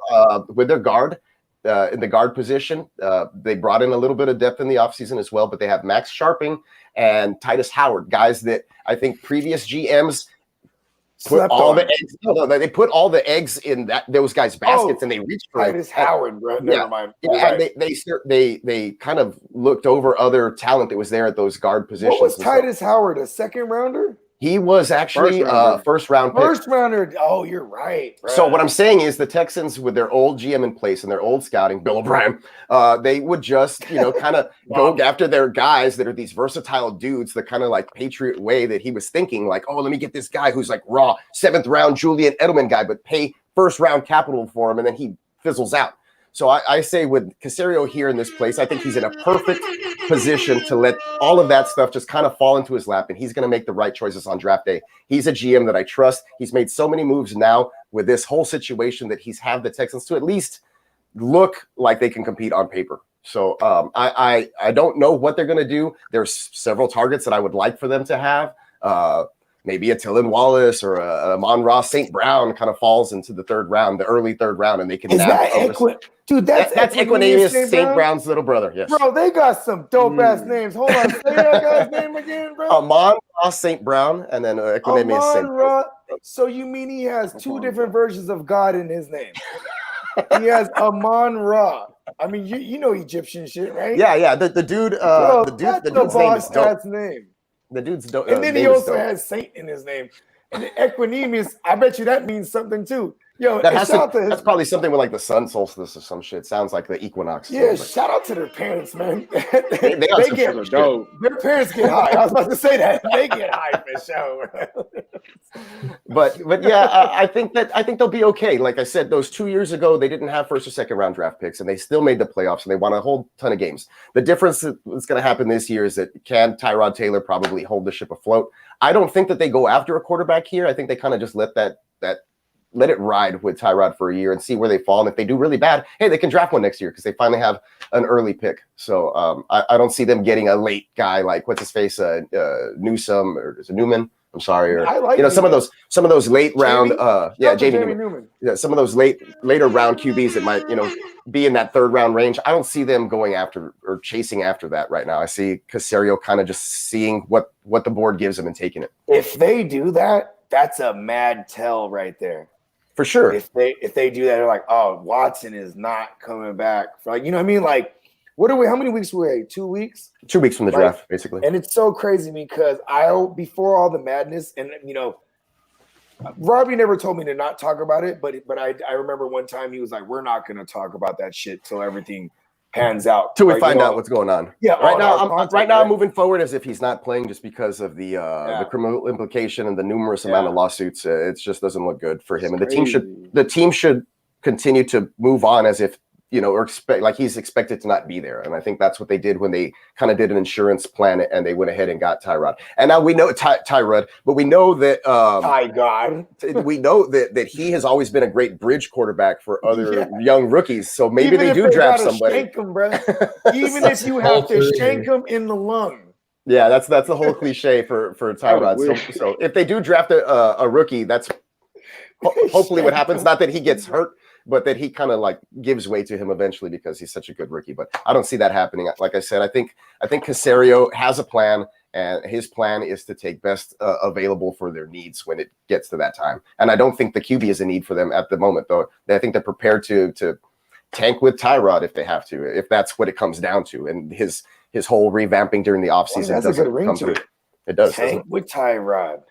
with their guard. In the guard position. They brought in a little bit of depth in the offseason as well, but they have Max Sharping and Titus Howard, guys that I think previous GMs put all the eggs. They put all the eggs in those guys' baskets, and they reached for Titus Howard, bro. Never mind. Yeah, and they kind of looked over other talent that was there at those guard positions. What was Titus Howard, a second rounder? He was actually first round pick. First rounder. Oh, you're right. Bro. So what I'm saying is the Texans, with their old GM in place and their old scouting, Bill O'Brien, they would just, kind of go after their guys that are these versatile dudes, the kind of like Patriot way that he was thinking, like, oh, let me get this guy who's like raw 7th round Julian Edelman guy, but pay first round capital for him, and then he fizzles out. So I say with Caserio here in this place, I think he's in a perfect position to let all of that stuff just kind of fall into his lap, and he's going to make the right choices on draft day. He's a GM that I trust. He's made so many moves now with this whole situation that he's had the Texans to at least look like they can compete on paper. So I don't know what they're going to do. There's several targets that I would like for them to have. Maybe a Tylan Wallace or a Amon-Ra St. Brown kind of falls into the third round, the early third round, and they can. Is that Dude, that's Equanimeous St. Brown's little brother. Yes, bro, they got some dope ass names. Hold on, say that guy's name again, bro. Amon-Ra St. Brown, and then Equanimeous St. Brown. So you mean he has two different versions of God in his name? He has Amon-Ra. I mean, you know Egyptian shit, right? Yeah. The dude, bro, the dude's name is dope. Name. The dude's dope. And then he also has Saint in his name. And Equanimeous, I bet you that means something too. Yo, that's probably something with like the sun solstice or some shit. Sounds like the equinox. Yeah, shout out to their parents, man. They get dope. Their parents get high. I was about to say that. They get high for sure. But yeah, I think they'll be okay. Like I said, those 2 years ago, they didn't have first or second round draft picks, and they still made the playoffs, and they won a whole ton of games. The difference that's going to happen this year is that can Tyrod Taylor probably hold the ship afloat? I don't think that they go after a quarterback here. I think they kind of just let it ride with Tyrod for a year and see where they fall. And if they do really bad, hey, they can draft one next year because they finally have an early pick. So I don't see them getting a late guy like what's his face, Newsome or is it Newman? I'm sorry, or I like some of those late round, Jamie Newman. Yeah, some of those later round QBs that might be in that third round range. I don't see them going after or chasing after that right now. I see Caserio kind of just seeing what the board gives him and taking it. If they do that, that's a mad tell right there. For sure. If they do that, they're like, oh, Watson is not coming back. For, like, you know what I mean? Like, what are we? How many weeks were we? 2 weeks? 2 weeks from the draft, basically. And it's so crazy because before all the madness, and Robbie never told me to not talk about it, but I remember one time he was like, we're not going to talk about that shit till everything pans out. Till we find out what's going on. Yeah. Right now, I'm moving forward as if he's not playing just because of the criminal implication and the numerous amount of lawsuits. It just doesn't look good for him. And the team should continue to move on as if, or expect like he's expected to not be there. And I think that's what they did when they kind of did an insurance plan and they went ahead and got Tyrod. And now we know Tyrod, but we know that we know that he has always been a great bridge quarterback for other young rookies. So maybe they do draft somebody. Shank him, bro. Even if you have to shank him in the lung. Yeah, that's the whole cliche for Tyrod. So if they do draft a rookie, that's hopefully what happens. Not that he gets hurt, but that he kind of like gives way to him eventually because he's such a good rookie. But I don't see that happening. Like I said, I think Caserio has a plan, and his plan is to take best available for their needs when it gets to that time. And I don't think the QB is a need for them at the moment, though. I think they're prepared to tank with Tyrod if they have to, if that's what it comes down to. And his whole revamping during the offseason doesn't come through. It does. Tank with Tyrod.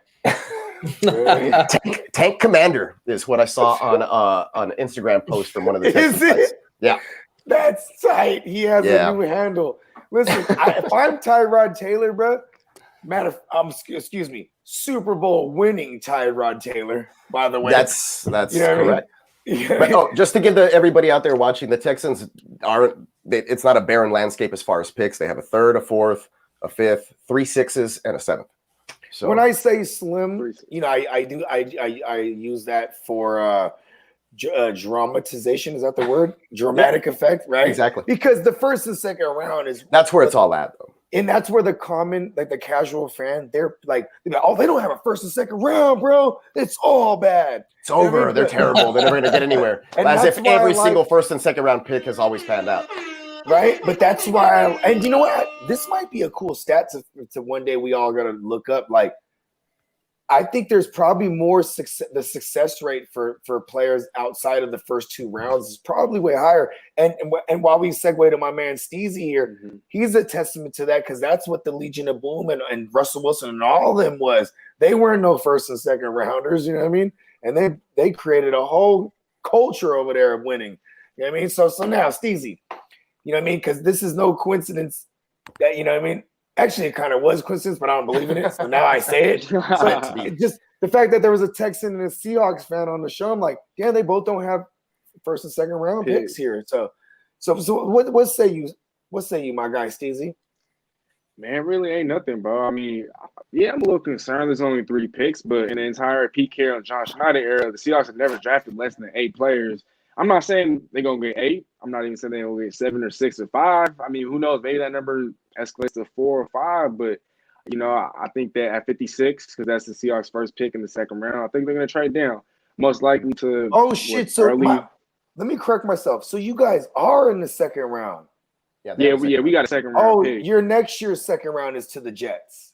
Tank Commander is what I saw on an Instagram post from one of the Texans. Is it? Yeah, that's tight. He has a new handle. Listen, if I'm Tyrod Taylor, bro, excuse me, Super Bowl winning Tyrod Taylor. By the way, that's correct. But just to give everybody out there watching, the Texans it's not a barren landscape as far as picks. They have a third, a fourth, a fifth, 3 6s, and a 7th. So when I say slim, I use that for dramatization. Is that the word? Dramatic effect, right? Exactly. Because the first and second round that's where it's all at, though. And that's where the common, like the casual fan, they're like, oh, they don't have a first and second round, bro. It's all bad. It's over. They're terrible. They're never going to get anywhere. As if every single first and second round pick has always panned out. Right, but that's why. And you know what? This might be a cool stat to one day we all gotta look up. Like, I think there's probably more success. The success rate for players outside of the first 2 rounds is probably way higher. And while we segue to my man Steezy here, he's a testament to that because that's what the Legion of Boom and Russell Wilson and all of them was. They weren't no first and second rounders. You know what I mean? And they created a whole culture over there of winning. You know what I mean? So now Steezy. You know what I mean? Because this is no coincidence that, you know what I mean? Actually, it kind of was coincidence, but I don't believe in it. So now I say it. So just the fact that there was a Texan and a Seahawks fan on the show, I'm like, yeah, they both don't have first and second round picks here. So what say you? What say you, my guy, Steezy? Man, really ain't nothing, bro. I mean, yeah, I'm a little concerned. There's only 3 picks, but in the entire Pete Carroll and John Schneider era, the Seahawks have never drafted less than 8 players. I'm not saying they're going to get 8. I'm not even saying they're going to get 7 or 6 or 5. I mean, who knows? Maybe that number escalates to 4 or 5. But, I think that at 56, because that's the Seahawks' first pick in the second round, I think they're going to trade down. Most likely to – oh, shit. So let me correct myself. So you guys are in the second round. We got a second round pick. Your next year's second round is to the Jets.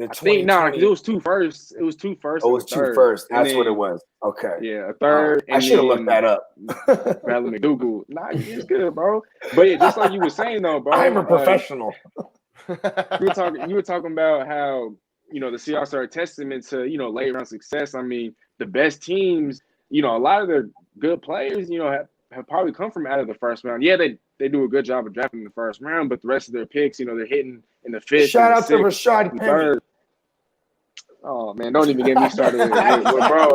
I think because it was 2 firsts. It was 2 firsts. Oh, it was 2 firsts. That's what it was. Okay. Yeah, a third. I should have looked that up. Rather than Google. Nah, it's good, bro. But yeah, just like you were saying though, bro. I'm a professional. You were talking about how the Seahawks are a testament to late round success. I mean, the best teams, a lot of their good players, have probably come from out of the first round. Yeah, they do a good job of drafting the first round, but the rest of their picks, they're hitting in the 5th. Shout out to Rashad Penny. Oh man, don't even get me started with bro.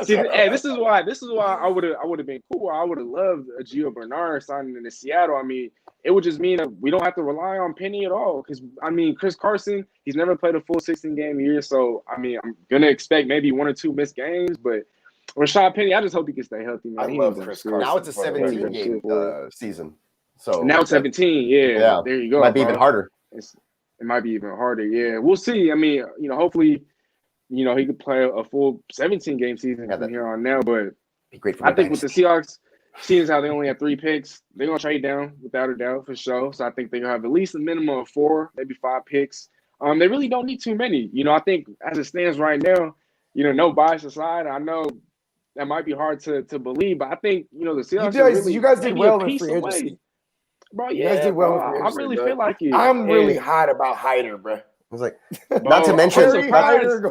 This is why I would have been cool. I would have loved a Gio Bernard signing in Seattle. I mean, it would just mean that we don't have to rely on Penny at all. Because I mean, Chris Carson, he's never played a full 16-game year, so I mean, I'm gonna expect maybe 1 or 2 missed games. But Rashad Penny, I just hope he can stay healthy, man. I love Chris Carson. Now it's a 17-game season, so now it's 17. Yeah, there you go. Might be even harder. it might be even harder. Yeah, we'll see. I mean, hopefully, he could play a full 17-game season from here on now. But be great for I think with the Seahawks, seeing as how they only have 3 picks, they're gonna trade down without a doubt for sure. So I think they're gonna have at least a minimum of 4, maybe 5 picks. They really don't need too many. I think as it stands right now, no bias aside, I know that might be hard to believe, but I think the Seahawks you guys did well a in piece free away. agency. Bro, You guys did well in free I agency, really bro. feel like it. I'm really hot about Hyder, bro. I was like, Bro, not to mention, I'm surprised.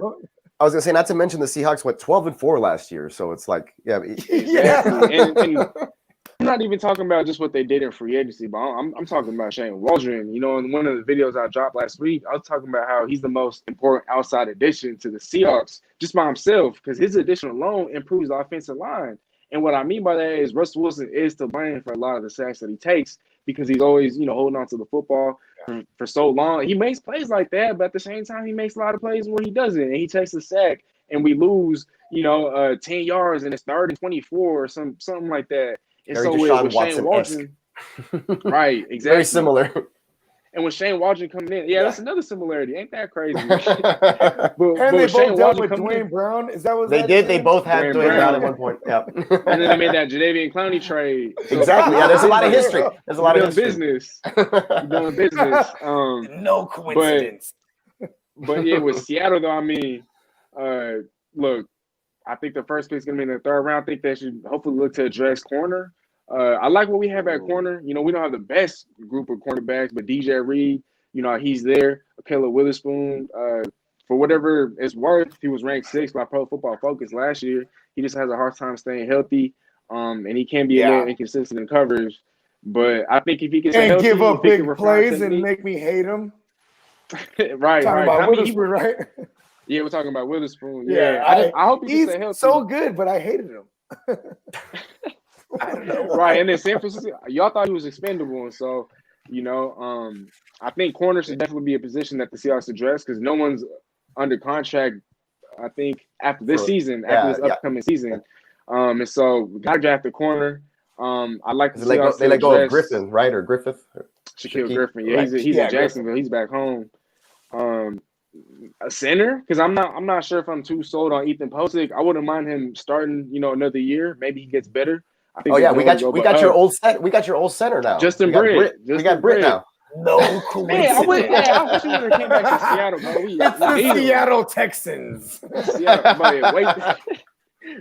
I was gonna say, not to mention the Seahawks went 12-4 last year, so it's like, yeah, Exactly. and I'm not even talking about just what they did in free agency, but I'm talking about Shane Waldron. In one of the videos I dropped last week, I was talking about how he's the most important outside addition to the Seahawks just by himself, because his addition alone improves the offensive line. And what I mean by that is Russell Wilson is to blame for a lot of the sacks that he takes, because he's always, holding on to the football for so long. He makes plays like that, but at the same time, he makes a lot of plays where he doesn't, and he takes a sack, and we lose, 10 yards, and it's 3rd and 24 or something like that. And Very so with Shane Waldron, right, exactly, very similar. And with Shane Waldron coming in, that's another similarity. Ain't that crazy? And but they Shane both dealt Waldron with coming Dwayne in, Brown. Is that what they did? They both had Dwayne Dwayne Brown Brown at one point. Yeah. and then they made that Jadeveon Clowney trade. So Exactly. Yeah, there's a lot of history. There's a lot of history. business. Doing business. No coincidence. But yeah, with Seattle though, I mean, look, I think the first pick is going to be in the 3rd round. I think they should hopefully look to address corner. I like what we have at corner. We don't have the best group of cornerbacks, but DJ Reed, he's there. Caleb Witherspoon, for whatever it's worth, he was ranked 6th by Pro Football Focus last year. He just has a hard time staying healthy, and he can be a little inconsistent in coverage. But I think if he can stay healthy, give up big plays technique, and make me hate him. right. About Witherspoon, right? Yeah, we're talking about Witherspoon. Yeah, I hope he can stay healthy. He's so good, but I hated him. I don't know. Right, and then San Francisco, y'all thought he was expendable, and so I think corner should definitely be a position that the Seahawks address, because no one's under contract. I think after this season, after this upcoming season, and so we got to draft the corner. I like the Seahawks. They let go of Griffin, right, or Griffith? Shaquille Griffin. Yeah, he's in Jacksonville. He's back home. A center, because I'm not sure if I'm too sold on Ethan Posick. I wouldn't mind him starting, another year. Maybe he gets better. I think we got your old center now. Justin Britt. We got Britt now. No coincidence. Man, I wish he would have came back to Seattle, bro. It's the Seattle Texans. Seattle, but wait,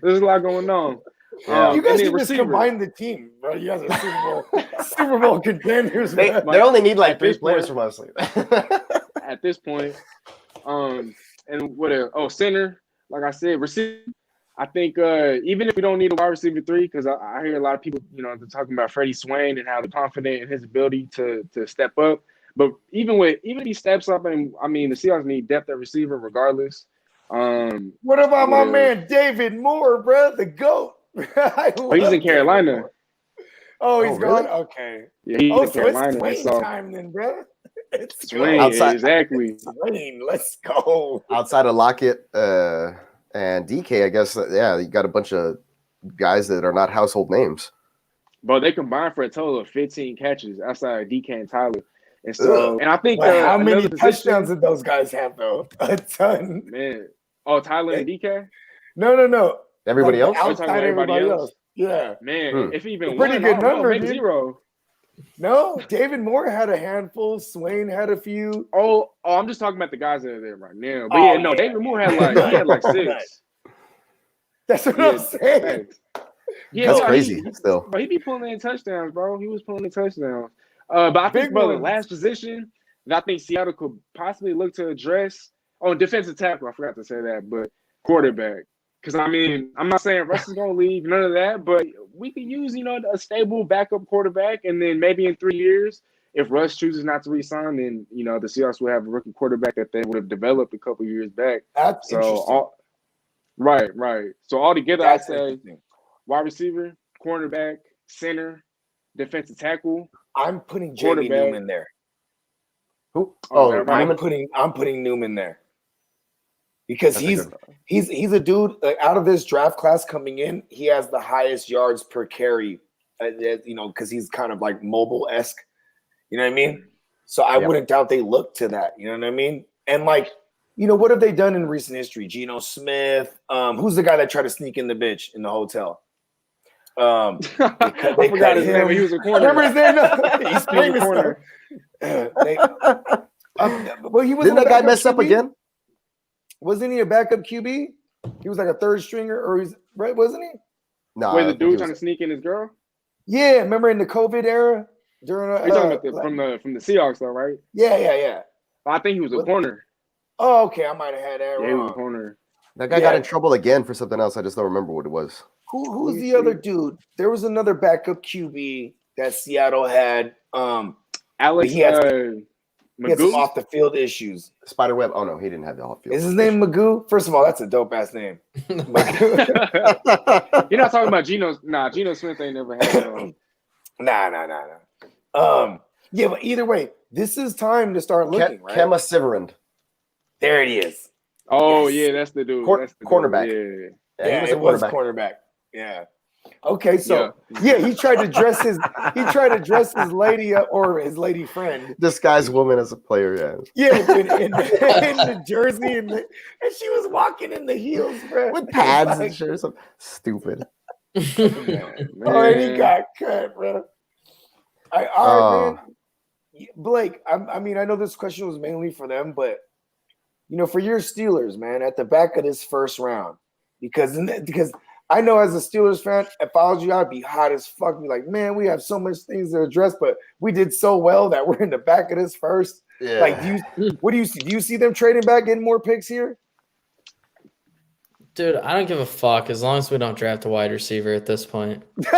there's a lot going on. You guys can just combine the team, bro. You guys are Super Bowl contenders. They only need like 3 players from us. At this point, and what center, like I said, receiver. I think even if we don't need a wide receiver 3, because I hear a lot of people, they're talking about Freddie Swain and how they're confident in his ability to step up. But even if he steps up, and I mean the Seahawks need depth at receiver regardless. What about my man David Moore, bro? The GOAT. He's in Carolina. Oh, he's gone? Really? Okay. Yeah, he's in Carolina. It's Swain time then, bro. It's Swain, exactly. Swain, let's go. Outside of Lockett and DK, I guess, you got a bunch of guys that are not household names. But they combined for a total of 15 catches outside of DK and Tyler. And so, and I think how many touchdowns did those guys have, though? A ton. Man. Oh, Tyler and DK? No. Everybody else? Outside everybody else. Yeah. Man, if even pretty good number, maybe 0. No, David Moore had a handful. Swain had a few. Oh, I'm just talking about the guys that are there right now. But David Moore had like 6. That's what I'm saying. Yeah, that's crazy. Still, but he be pulling in touchdowns, bro. He was pulling in touchdowns. But I think, the last position that I think Seattle could possibly look to address. Oh, defensive tackle. I forgot to say that, but quarterback. Because, I mean, I'm not saying Russ is going to leave, none of that, but we could use, a stable backup quarterback, and then maybe in 3 years, if Russ chooses not to re-sign, then, the Seahawks will have a rookie quarterback that they would have developed a couple years back. That's interesting. Right. So altogether, I'd say wide receiver, cornerback, center, defensive tackle. I'm putting Jamie Newman there. Who? I'm putting Newman there. Because he's a dude, like, out of this draft class coming in, he has the highest yards per carry, because he's kind of like mobile-esque. You know what I mean? So I wouldn't doubt they look to that. You know what I mean? And like, you know, what have they done in recent history? Geno Smith. Who's the guy that tried to sneak in the bitch in the hotel? I forgot his name, but he was a corner. I remember his name. No, he's a corner. Well, he was. Didn't that guy mess up again? Wasn't he a backup QB? He was like a third stringer, or he's right, wasn't he? No. Wait, the dude trying to sneak in his girl? Yeah, remember in the COVID era during. You're talking about from the Seahawks, though, right? Yeah. I think he was a corner. Oh, okay. I might have had that wrong. He was a corner. That guy got in trouble again for something else. I just don't remember what it was. Who's the other dude? There was another backup QB that Seattle had. Alex. He had some Magoo? off the field issues. Spiderweb. Oh no, he didn't have the off field. Is his name Magoo? First of all, that's a dope ass name. Magoo. You're not talking about Geno. Nah, Geno Smith ain't never had that. Nah. Yeah, but either way, this is time to start looking, right? Kema Siverand. There it is. Oh Yes. yeah, that's the dude. That's the Cornerback. Dude. Yeah, it was cornerback. Yeah. Okay, so he tried to dress his lady up or his lady friend. Disguised woman as a player, Yeah, in the jersey and she was walking in the heels, bro. with pads and shit or something. Stupid. Man. Oh, and he got cut, bro. All right, man. Blake, I mean, I know this question was mainly for them, but you know, for your Steelers, man, at the back of this first round, because I know as a Steelers fan, if I was you, I'd be hot as fuck. Be like, man, we have so much things to address, but we did so well that we're in the back of this first. Yeah. Like, what do you see? Do you see them trading back, getting more picks here? Dude, I don't give a fuck as long as we don't draft a wide receiver at this point. You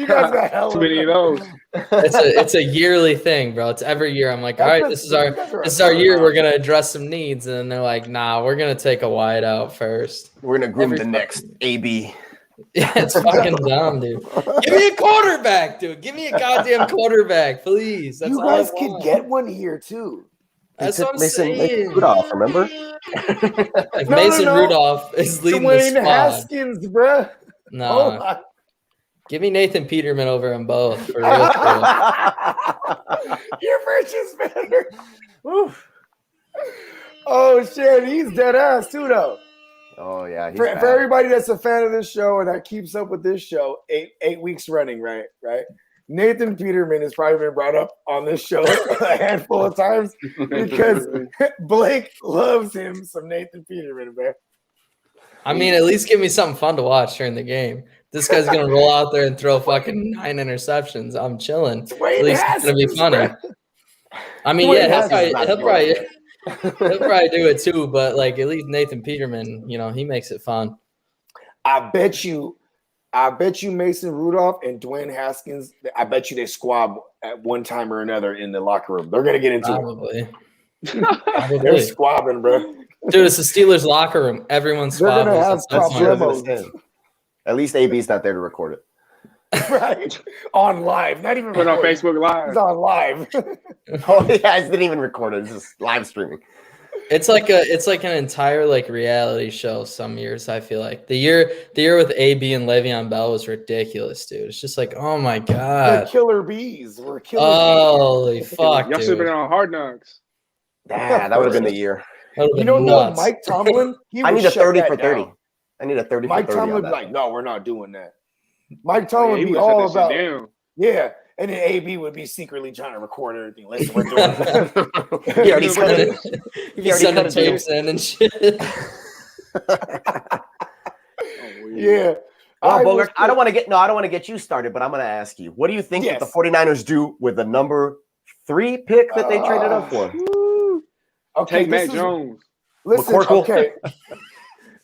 guys got hell Too many of those. It's a yearly thing, bro. It's every year. I'm like, all right, this is our year. We're gonna address some needs, and then they're like, nah, we're gonna take a wide out first. We're gonna groom the next AB. Yeah, it's fucking dumb, dude. Give me a quarterback, dude. Give me a goddamn quarterback, please. That's you all guys I could want. get one here too. That's what I'm Mason saying. Rudolph, remember? Like Mason Rudolph is leading the Dwayne squad. Haskins, bruh. No, give me Nathan Peterman over them both. For real, Your version's better. Oh shit, he's dead ass too, though. Oh yeah. For everybody that's a fan of this show and that keeps up with this show, eight weeks running, right? Nathan Peterman has probably been brought up on this show a handful of times because Blake loves him some Nathan Peterman, man. I mean, at least give me something fun to watch during the game. This guy's gonna roll out there and throw fucking 9 interceptions. I'm chilling. At least it's gonna be funny. I mean, he'll probably do it too. But like, at least Nathan Peterman, you know, he makes it fun. I bet you Mason Rudolph and Dwayne Haskins, I bet you they squab at one time or another in the locker room. They're gonna get into Probably. it. They're squabbing, bro. Dude, it's the Steelers locker room. Everyone's squabbing. They're gonna have problems. At least AB's not there to record it. Right. On live. Not even Put on Facebook Live. It's on live. Oh yeah, I didn't even record it. It's just live streaming. It's like an entire like reality show. Some years I feel like the year with AB and Le'Veon Bell was ridiculous, dude. It's just like, oh my god, We're killer bees. We're killer holy bees. fuck, Y'all should have been on Hard Knocks. Yeah, that would have been the year. You know what, Mike Tomlin? I need a 30 for 30. I need a 30 Mike for 30. Tomlin would be like, no, we're not doing that. Mike Tomlin would be all about and then AB would be secretly trying to record everything. Listen, we're doing that. He already cut it. He sending tapes in and shit. Yeah. Well, Bogart, I don't want to get you started, but I'm going to ask you, what do you think that the 49ers do with the number 3 pick that they traded up for? Okay, take Mac Jones. Listen, McCorkle. okay.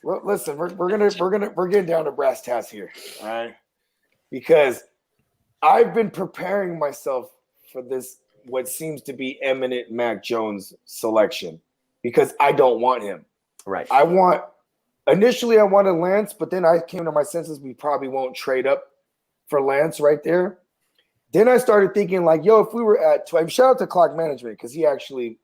Well, listen, we're getting down to brass tacks here, all right? Because I've been preparing myself for this, what seems to be imminent Mac Jones selection, because I don't want him. Right. Initially I wanted Lance, but then I came to my senses we probably won't trade up for Lance right there. Then I started thinking like, yo, if we were at 12, shout out to Clock Management, because he actually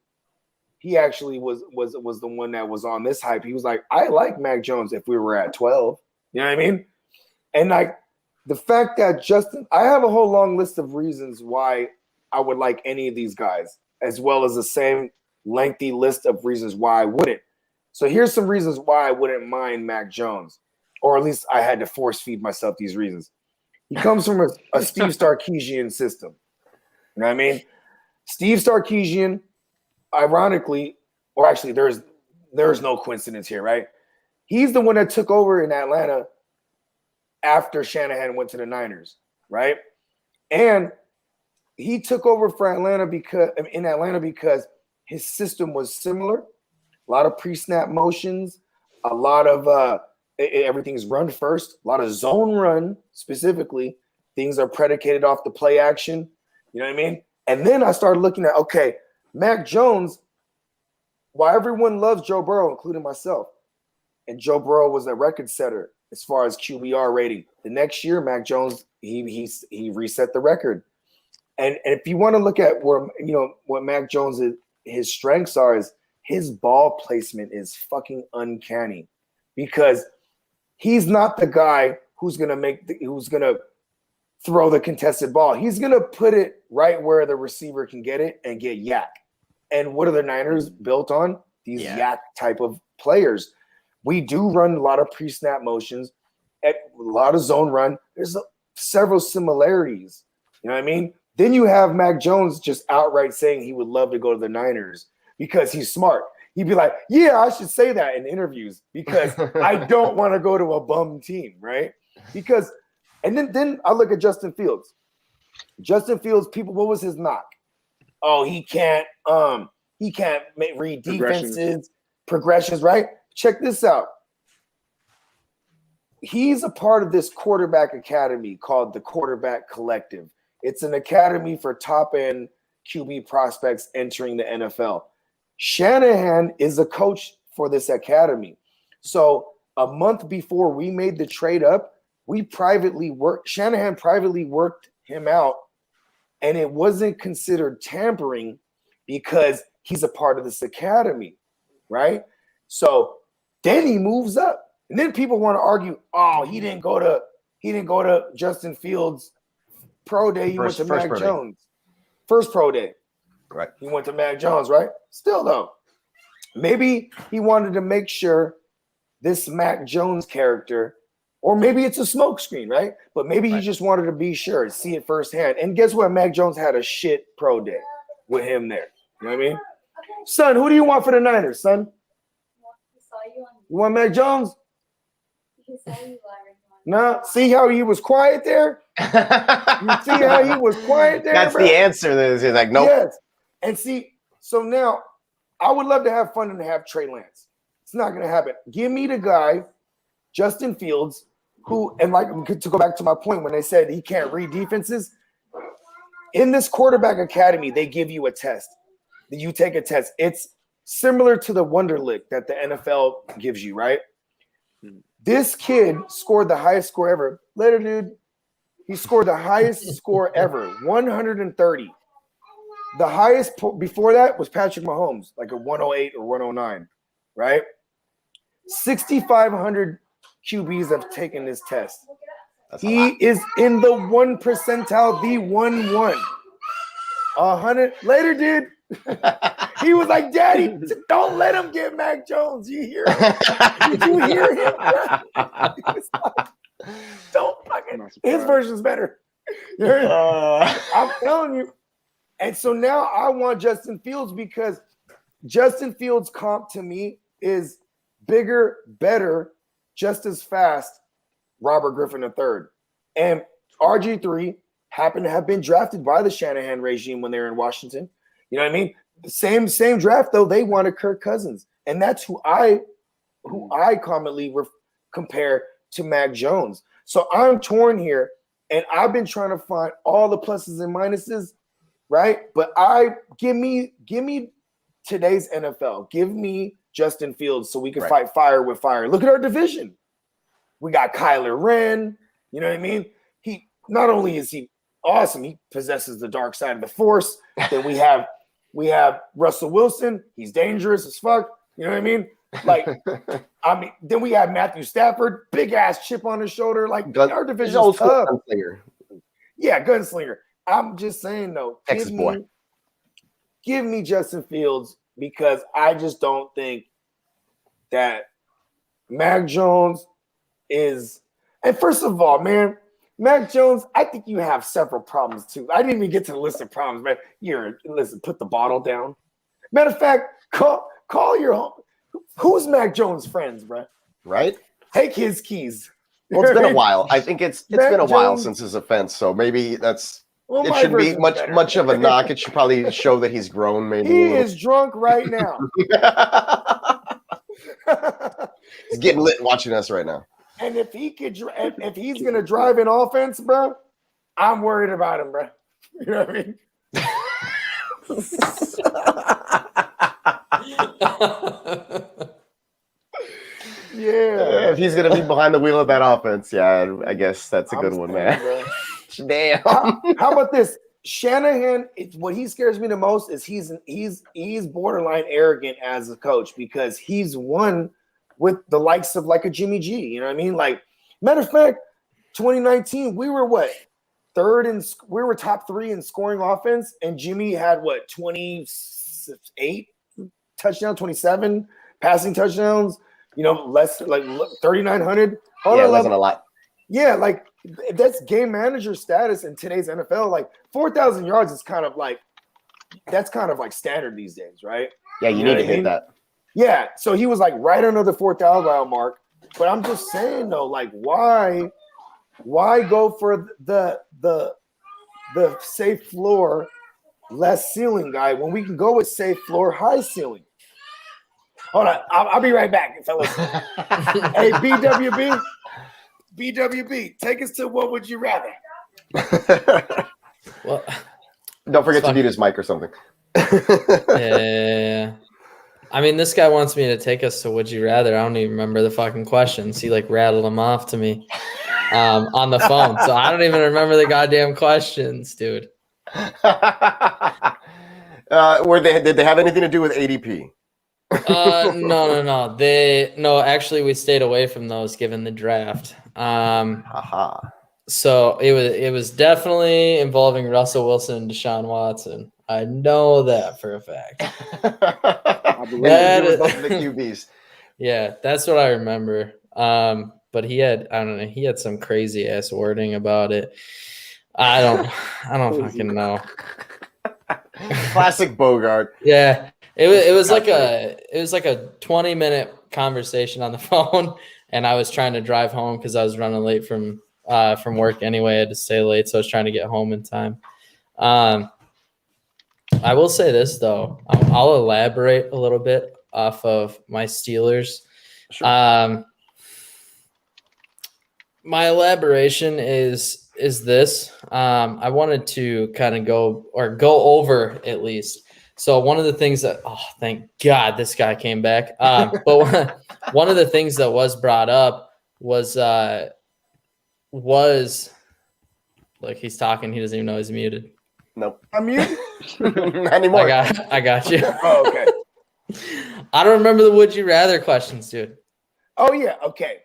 was the one that was on this hype. He was like, I like Mac Jones if we were at 12. You know what I mean? And like the fact that I have a whole long list of reasons why I would like any of these guys, as well as the same lengthy list of reasons why I wouldn't. So here's some reasons why I wouldn't mind Mac Jones, or at least I had to force feed myself these reasons. He comes from a Steve Sarkisian system. You know what I mean? Steve Sarkisian, ironically, or actually there's no coincidence here, right? He's the one that took over in Atlanta after Shanahan went to the Niners, right? And he took over for Atlanta because his system was similar. A lot of pre-snap motions, a lot of everything's run first, a lot of zone run specifically. Things are predicated off the play action. You know what I mean? And then I started looking at, okay, Mac Jones, why everyone loves Joe Burrow, including myself. And Joe Burrow was a record setter as far as QBR rating. The next year, Mac Jones, he reset the record. And if you want to look at where, you know, what Mac Jones his strengths are, is his ball placement is fucking uncanny, because he's not the guy who's gonna throw the contested ball. He's gonna put it right where the receiver can get it and get yak. And what are the Niners built on? These yak type of players. We do run a lot of pre-snap motions, a lot of zone run. There's several similarities. You know what I mean? Then you have Mac Jones just outright saying he would love to go to the Niners because he's smart. He'd be like, yeah, I should say that in interviews because I don't want to go to a bum team, right? Because, and then I look at Justin Fields. Justin Fields, people, what was his knock? Oh, he can't read defenses, progressions, right? Check this out. He's a part of this quarterback academy called the Quarterback Collective. It's an academy for top-end QB prospects entering the NFL. Shanahan is a coach for this academy. So a month before we made the trade up, Shanahan privately worked him out, and it wasn't considered tampering because he's a part of this academy, right? So then he moves up. And then people want to argue, oh, he didn't go to Justin Fields' pro day. He went to Mac Jones. First pro day. Right. He went to Mac Jones, right? Still, though, maybe he wanted to make sure this Mac Jones character, or maybe it's a smokescreen, right? But maybe he just wanted to be sure, see it firsthand. And guess what? Mac Jones had a shit pro day with him there. You know what I mean? Son, who do you want for the Niners, son? You want Mac Jones? No, see how he was quiet there? You see how he was quiet there? That's bro? the answer. He's like, nope. Yes. And see, so now I would love to have fun and have Trey Lance. It's not going to happen. Give me the guy, Justin Fields, who, and like to go back to my point when they said he can't read defenses. In this quarterback academy, they give you a test. You take a test. It's similar to the Wonderlic that the NFL gives you, right? This kid scored the highest score ever. Later, dude, he scored the highest score ever, 130. The highest before that was Patrick Mahomes, like a 108 or 109, right? 6,500 QBs have taken this test. He is in the 1 percentile, the 1-1. 100 later, dude. He was like, Daddy, don't let him get Mac Jones. You hear him? Did you hear him? Like, don't fucking. His version's better. I'm telling you. And so now I want Justin Fields because Justin Fields' comp to me is bigger, better, just as fast, Robert Griffin III. And RG3 happened to have been drafted by the Shanahan regime when they were in Washington. You know what I mean? The same draft, though, they wanted Kirk Cousins. And that's who I commonly compare to Mac Jones. So I'm torn here, and I've been trying to find all the pluses and minuses, right? But give me today's NFL. Give me Justin Fields so we can fight fire with fire. Look at our division. We got Kyler Wren. You know what I mean? He not only is he awesome, he possesses the dark side of the force. Then we have Russell Wilson. He's dangerous as fuck. You know what I mean? Like, then we have Matthew Stafford, big ass chip on his shoulder. Like, our division is tough. Gunslinger. Yeah, gunslinger. I'm just saying though, Texas boy. Give me Justin Fields because I just don't think that Mac Jones is. And first of all, man, Mac Jones, I think you have several problems too. I didn't even get to the list of problems, man. Listen, put the bottle down. Matter of fact, call your home. Who's Mac Jones' friends, bro? Right? Take his keys. Well, it's been a while. I think it's Mac been a while Jones- since his offense, so maybe that's Well, it my shouldn't be version's better. much of a knock. It should probably show that he's grown. Maybe He a little. is drunk right now. He's getting lit watching us right now. And if he's gonna drive an offense, bro, I'm worried about him, bro. You know what I mean? Yeah. If he's gonna be behind the wheel of that offense, yeah, I guess that's a good one, man. Damn. How about this? Shanahan, what he scares me the most is he's borderline arrogant as a coach because he's won with the likes of like a Jimmy G. You know what I mean? Like, matter of fact, 2019, we were what? We were top 3 in scoring offense, and Jimmy had what, 28 touchdowns, 27 passing touchdowns, less like 3,900. Yeah, it wasn't a lot. Yeah, like that's game manager status in today's NFL. Like 4,000 yards is kind of like standard these days, right? Yeah, you need to hit that. Yeah, so he was like right under the 4,000 mark. But I'm just saying though, like why go for the safe floor, less ceiling guy when we can go with safe floor, high ceiling? Hold on, I'll be right back, fellas. Hey, BWB, take us to what would you rather? Well, don't forget to mute his mic or something. yeah. I mean, this guy wants me to take us to would you rather. I don't even remember the fucking questions. He like rattled them off to me on the phone. So I don't even remember the goddamn questions, dude. Did they have anything to do with ADP? No. Actually, we stayed away from those given the draft. So it was definitely involving Russell Wilson and Deshaun Watson. I know that for a fact. I believe it was the QBs. Yeah, that's what I remember. But he had he had some crazy ass wording about it. I don't fucking know. Classic Bogart. Yeah. It was like a 20-minute conversation on the phone, and I was trying to drive home because I was running late from work anyway. I had to stay late, so I was trying to get home in time. I will say this though, I'll elaborate a little bit off of my Steelers. Sure. My elaboration is this. I wanted to kind of go over at least. So one of the things that, thank God this guy came back. But one of the things that was brought up was like he's talking. He doesn't even know he's muted. Nope. I'm muted? Not anymore. I got you. Oh, okay. I don't remember the would you rather questions, dude. Oh, yeah. Okay.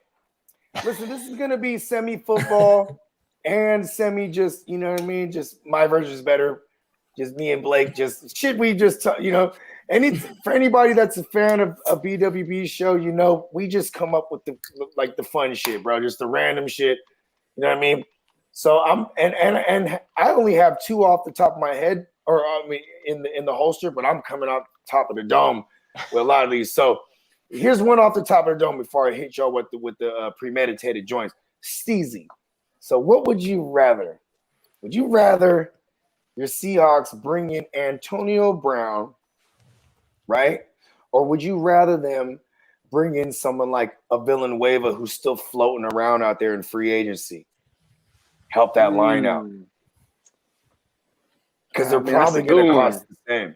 Listen, this is going to be semi-football and semi just, you know what I mean? Just my version is better. Just me and Blake. Just should we just, for anybody that's a fan of a BWB show, we just come up with the fun shit, bro. Just the random shit. You know what I mean? So I'm and I only have 2 off the top of my head, or I mean in the holster, but I'm coming off the top of the dome with a lot of these. So here's one off the top of the dome before I hit y'all with the premeditated joints. Steezy. So what would you rather? Would you rather your Seahawks bring in Antonio Brown, right? Or would you rather them bring in someone like a Villanueva who's still floating around out there in free agency? Help that line out. Because they're probably going to cost the same.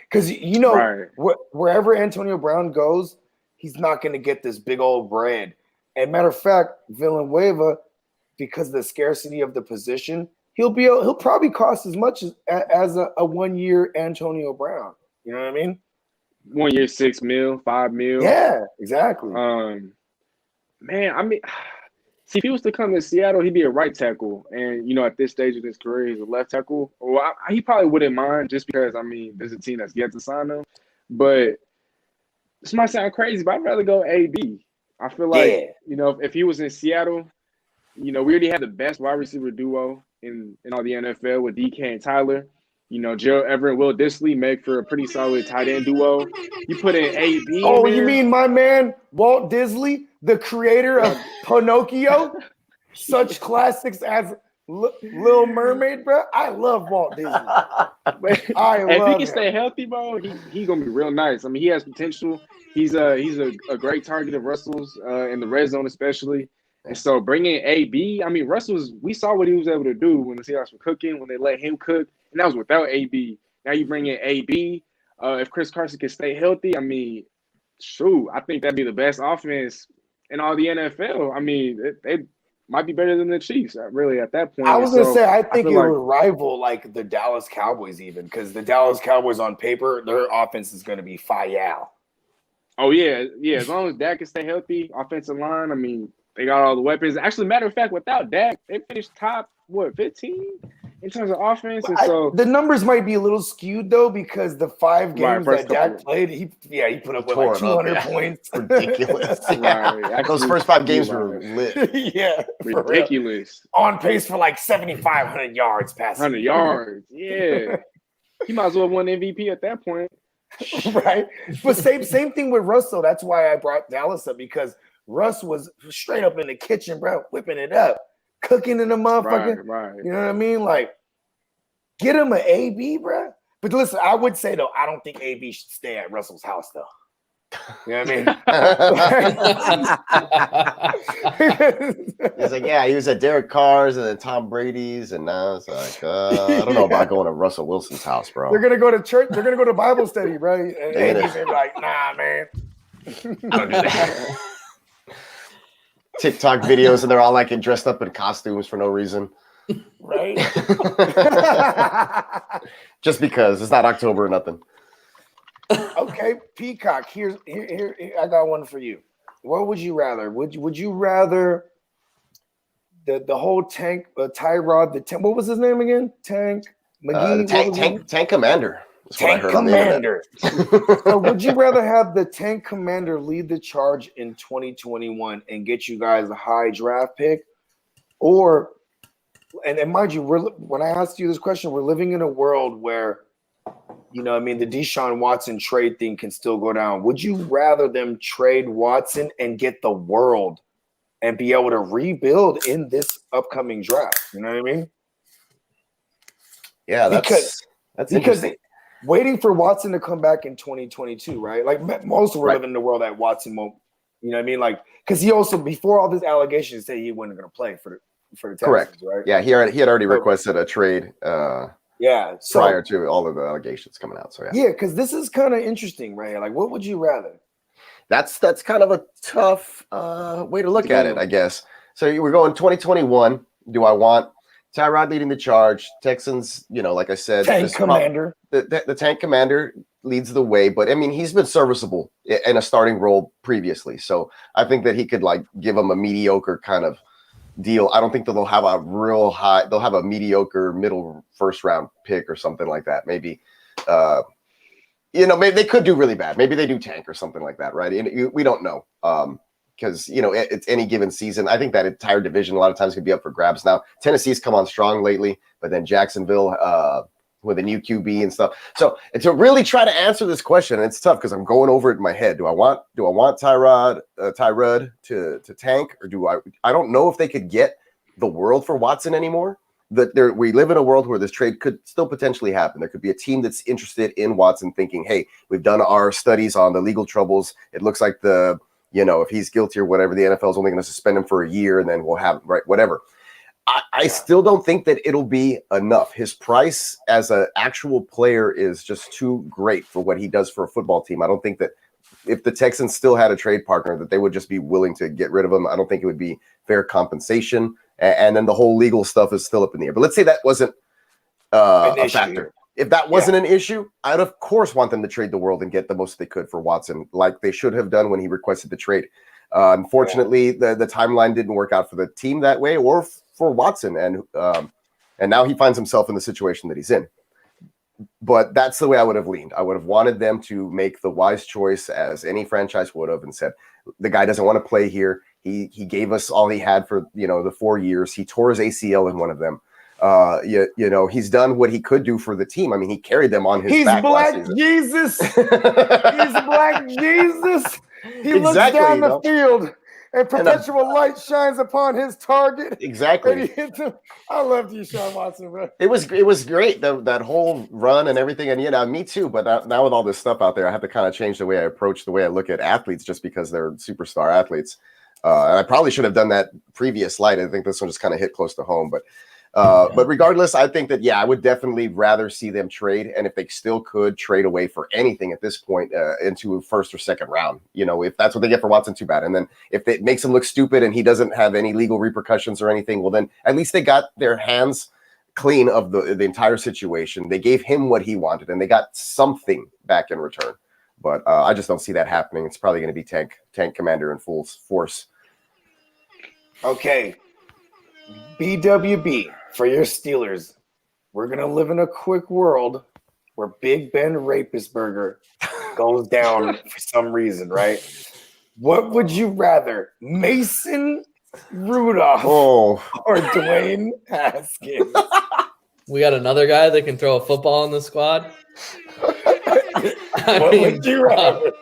Because, wherever Antonio Brown goes, he's not going to get this big old bread. And matter of fact, Villanueva, because of the scarcity of the position, he'll probably cost as much as a 1-year Antonio Brown. You know what I mean? 1 year, $6 million, $5 million. Yeah, exactly. Man, I mean, See, if he was to come to Seattle, he'd be a right tackle. And, you know, at this stage of his career, he's a left tackle. Well, he probably wouldn't mind just because, I mean, there's a team that's yet to sign him. But this might sound crazy, but I'd rather go AB. I feel like, you know, if he was in Seattle, you know, we already had the best wide receiver duo in all the NFL with DK and Tyler. You know, Gerald Everett and Will Dissly make for a pretty solid tight end duo. You put in AB. Oh, you mean my man Walt Disney, the creator of Pinocchio? Such classics as Little Mermaid, bro. I love Walt Disney. If he can stay healthy, bro, he gonna be real nice. I mean, he has potential. He's a great target of Russell's in the red zone, especially. And so bringing AB, I mean, we saw what he was able to do when the Seahawks were cooking, when they let him cook, and that was without AB. Now you bring in AB. If Chris Carson can stay healthy, I mean, shoot, I think that'd be the best offense in all the NFL. I mean, they might be better than the Chiefs, really, at that point. I was going to say, I think it would rival, like, the Dallas Cowboys even, because the Dallas Cowboys on paper, their offense is going to be fire. Oh, yeah. As long as Dak can stay healthy, offensive line, I mean, they got all the weapons. Actually, matter of fact, without Dak, they finished top, 15 in terms of offense? And so the numbers might be a little skewed, though, because the 5 games that Dak played, he put up with like 200 points. Ridiculous. Those first 5 games were lit. Yeah. Ridiculous. On pace for like 7,500 yards passing. 100 yards. Yeah. He might as well have won MVP at that point. Right. But same thing with Russell. That's why I brought Dallas up, because Russ was straight up in the kitchen, bro, whipping it up, cooking in the motherfucker. Right. You know what I mean? Like, get him an AB, bro. But listen, I would say, though, I don't think AB should stay at Russell's house, though. You know what I mean? He's like, yeah, he was at Derek Carr's and then Tom Brady's, and now it's like, I don't know about going to Russell Wilson's house, bro. They're gonna go to church. They're gonna go to Bible study, bro. And he's like, nah, man. I don't do that. TikTok videos, and they're all like dressed up in costumes for no reason. Right. Just because it's not October or nothing. Okay, Peacock. Here, I got one for you. What would you rather? Would you rather the whole Tank Tyrod, the Tank, what was his name again? Tank McGee. Tank Commander. Tank Commander. So would you rather have the Tank Commander lead the charge in 2021 and get you guys a high draft pick, or and mind you, when I asked you this question, we're living in a world where, you know, I mean, the Deshaun Watson trade thing can still go down. Would you rather them trade Watson and get the world and be able to rebuild in this upcoming draft? You know what I mean? Yeah, that's interesting. Waiting for Watson to come back in 2022, right? Like most were living in the world that Watson won't, you know what I mean? Like, because he also, before all these allegations, said he wasn't going to play for the Texans, correct, right? Yeah, he had already requested a trade. Prior to all of the allegations coming out. So yeah, because this is kind of interesting, right? Like, what would you rather? That's kind of a tough way to look at it, I guess. So we're going 2021. Do I want Tyrod leading the charge? Texans, you know, like I said, Tank Commander. The Tank Commander leads the way, but I mean, he's been serviceable in a starting role previously. So I think that he could like give him a mediocre kind of deal. I don't think that they'll have a real high. They'll have a mediocre middle first round pick or something like that. Maybe, you know, maybe they could do really bad. Maybe they do tank or something like that, right? And we don't know because you know it's any given season. I think that entire division a lot of times could be up for grabs. Now Tennessee's come on strong lately, but then Jacksonville with a new QB and stuff. So to really try to answer this question, and it's tough because I'm going over it in my head. Do I want Tyrod to tank, or do I don't know if they could get the world for Watson anymore. We live in a world where this trade could still potentially happen. There could be a team that's interested in Watson thinking, hey, we've done our studies on the legal troubles. It looks like if he's guilty or whatever, the NFL is only going to suspend him for a year and then we'll have whatever. I still don't think that it'll be enough. His price as an actual player is just too great for what he does for a football team. I don't think that if the Texans still had a trade partner that they would just be willing to get rid of him. I don't think it would be fair compensation. And then the whole legal stuff is still up in the air. But let's say that wasn't a factor. If that wasn't an issue, I'd of course want them to trade the world and get the most they could for Watson, like they should have done when he requested the trade. Unfortunately, the timeline didn't work out for the team that way or for Watson. And now he finds himself in the situation that he's in. But that's the way I would have leaned. I would have wanted them to make the wise choice, as any franchise would have, and said, the guy doesn't want to play here. He gave us all he had for, the 4 years. He tore his ACL in one of them. He's done what he could do for the team. I mean, he carried them on his back Black last season. Jesus. He's Black Jesus. He looks down the field and perpetual light shines upon his target. Exactly. And he hits him. I love Deshaun Watson, bro. It was great, that whole run and everything. And me too. But now with all this stuff out there, I have to kind of change the way I approach, the way I look at athletes, just because they're superstar athletes. And I probably should have done that previous slide. I think this one just kind of hit close to home. But regardless, I think that, I would definitely rather see them trade. And if they still could trade away for anything at this point into a first or second round, if that's what they get for Watson, too bad. And then if it makes him look stupid and he doesn't have any legal repercussions or anything, well, then at least they got their hands clean of the entire situation. They gave him what he wanted and they got something back in return. But I just don't see that happening. It's probably going to be tank commander in full force. Okay. BWB for your Steelers. We're going to live in a quick world where Big Ben Rapisburger goes down for some reason, right? What would you rather, Mason Rudolph or Dwayne Haskins? We got another guy that can throw a football in the squad. What would you rather?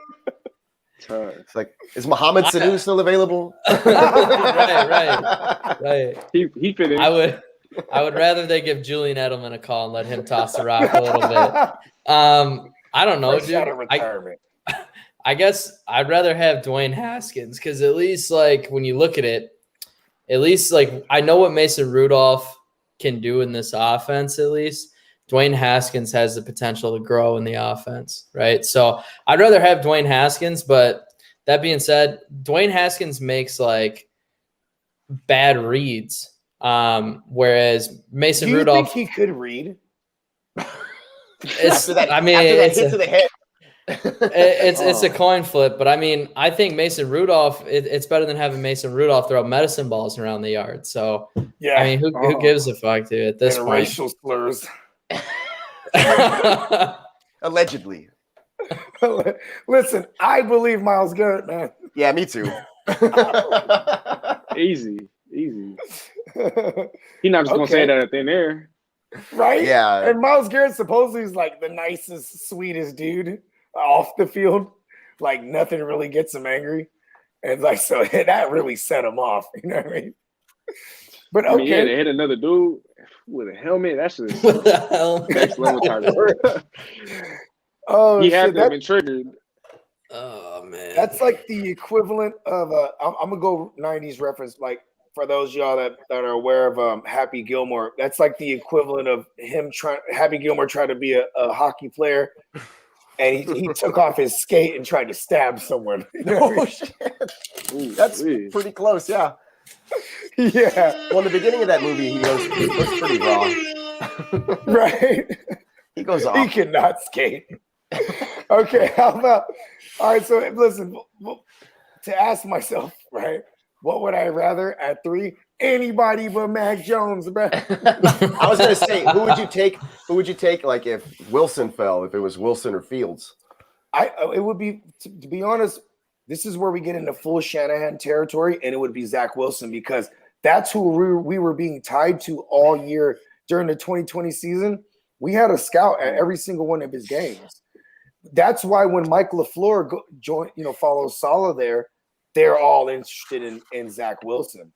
It's like, is Mohamed Sanu still available? Right. He fit in. I would rather they give Julian Edelman a call and let him toss the rock a little bit. I don't know, dude. I guess I'd rather have Dwayne Haskins because at least, like, when you look at it, at least, like, I know what Mason Rudolph can do in this offense, at least. Dwayne Haskins has the potential to grow in the offense, right? So I'd rather have Dwayne Haskins, but that being said, Dwayne Haskins makes, like, bad reads, whereas Mason Rudolph. Do you think he could read? It's a coin flip, but I mean, I think Mason Rudolph. It's better than having Mason Rudolph throw medicine balls around the yard. So yeah, I mean, who gives a fuck, dude? At this point, racial slurs. Allegedly. Listen, I believe Myles Garrett, man. Yeah, me too. Easy. He's not just gonna say that at thin air. Right? Yeah. And Myles Garrett supposedly is like the nicest, sweetest dude off the field. Like nothing really gets him angry. And like, so that really set him off. You know what I mean? But okay. I mean, yeah, they hit another dude with a helmet. That's just next level target. Oh, he had to have been triggered. Oh man. That's like the equivalent of I'm gonna go 90s reference, like for those of y'all that are aware of Happy Gilmore. That's like the equivalent of Happy Gilmore trying to be a hockey player, and he took off his skate and tried to stab someone. You know what I mean? Shit. Ooh, that's pretty close, yeah. Yeah. Well, in the beginning of that movie, he looks pretty raw. Right. He goes off. He cannot skate. Okay, how about all right, so listen, to ask myself, right, what would I rather at 3? Anybody but Mac Jones, bro. I was gonna say, who would you take like if Wilson fell, if it was Wilson or Fields? It would be, to be honest, this is where we get into full Shanahan territory, and it would be Zach Wilson, because that's who we were being tied to all year during the 2020 season. We had a scout at every single one of his games. That's why when Mike LaFleur follows Saleh there, they're all interested in Zach Wilson.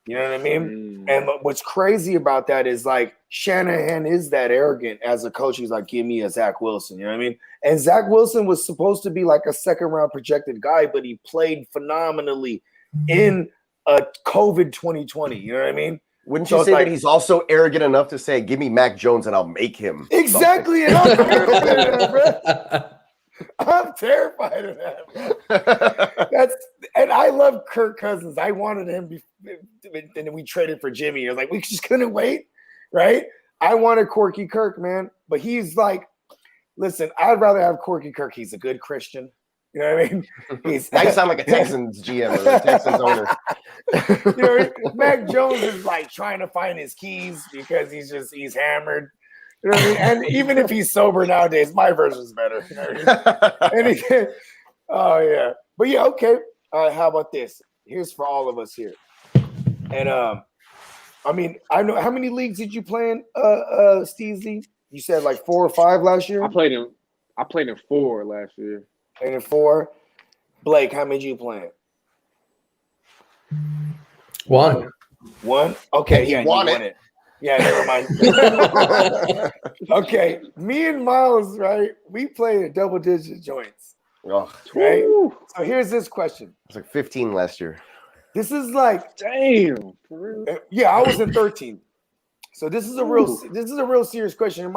You know what I mean? And what's crazy about that is, like, Shanahan is that arrogant as a coach. He's like, give me a Zach Wilson. You know what I mean? And Zach Wilson was supposed to be like a second-round projected guy, but he played phenomenally in a COVID 2020. You know what I mean? Wouldn't you say that he's also arrogant enough to say, give me Mac Jones and I'll make him? Exactly. And I'm terrified of that, bro. I'm terrified of that, bro. And I love Kirk Cousins. I wanted him, and then we traded for Jimmy. I was like, we just couldn't wait, right? I wanted Corky Kirk, man. But he's like, listen, I'd rather have Corky Kirk. He's a good Christian. You know what I mean? He's Now you sound like a Texans GM or a Texans owner. you know, Mac Jones is like trying to find his keys because he's hammered. You know what I mean? And even if he's sober nowadays, my version's better. You know what I mean? Oh yeah. But yeah, okay. All right, how about this? Here's for all of us here. And I mean, I know how many leagues did you play in, Steezy? You said like 4 or 5 last year? I played in 4 last year. And in 4. Blake, how many did you play in? 1. 1? Okay, And yeah, you won won it. it. Yeah, never mind. Okay, me and Miles, right? We played at double-digit joints, Oh, right? Woo. So here's this question. it was like 15 last year. This is like, Damn. For real? yeah, I was in 13. So this is a real serious question.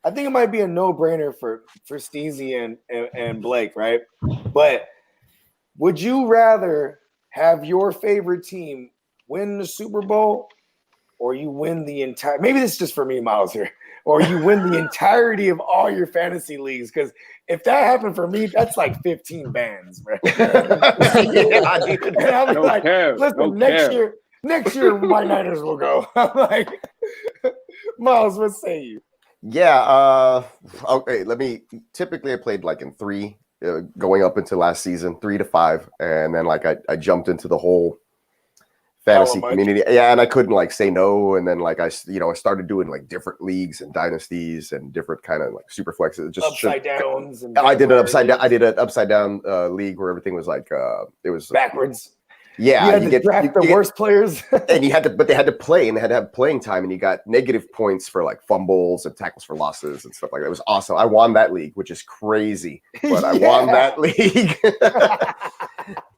I think it might be a no-brainer for Steezy and Blake, right? But would you rather have your favorite team win the Super Bowl, or you win the entire? Maybe this is just for me, Miles here. Or you win the entirety of all your fantasy leagues? Because if that happened for me, that's like 15 bands, right? Yeah, dude. And I'm No like, cap, listen, no cap. next year my Niners will go. I'm like, Miles, what say you? Yeah. Okay. Typically I played like in 3, going up into last season, 3 to 5. And then like I jumped into the whole fantasy community. Yeah. And I couldn't like say no. And then like I started doing like different leagues and dynasties and different kind of like super flexes. Just Upside downs. I did an upside down league where everything was like, it was backwards. Yeah, you had to draft the worst players, and but they had to play, and they had to have playing time, and you got negative points for like fumbles and tackles for losses and stuff like that. It was awesome. I won that league, which is crazy, but I won that league.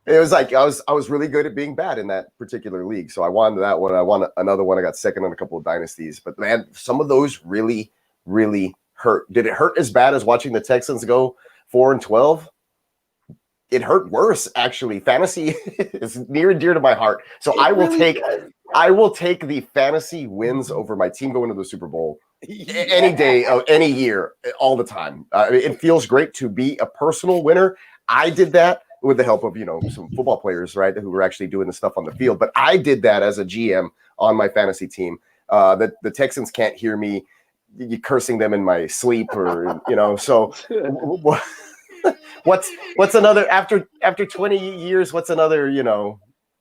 It was like I was really good at being bad in that particular league, so I won that one. I won another one. I got second on a couple of dynasties, but man, some of those really, really hurt. Did it hurt as bad as watching the Texans go 4-12? It hurt worse, actually. Fantasy is near and dear to my heart. So I will take the fantasy wins over my team going to the Super Bowl any day of any year, all the time. It feels great to be a personal winner. I did that with the help of, some football players, right, who were actually doing the stuff on the field. But I did that as a GM on my fantasy team. The Texans can't hear me cursing them in my sleep or, so what's another after 20 years, what's another,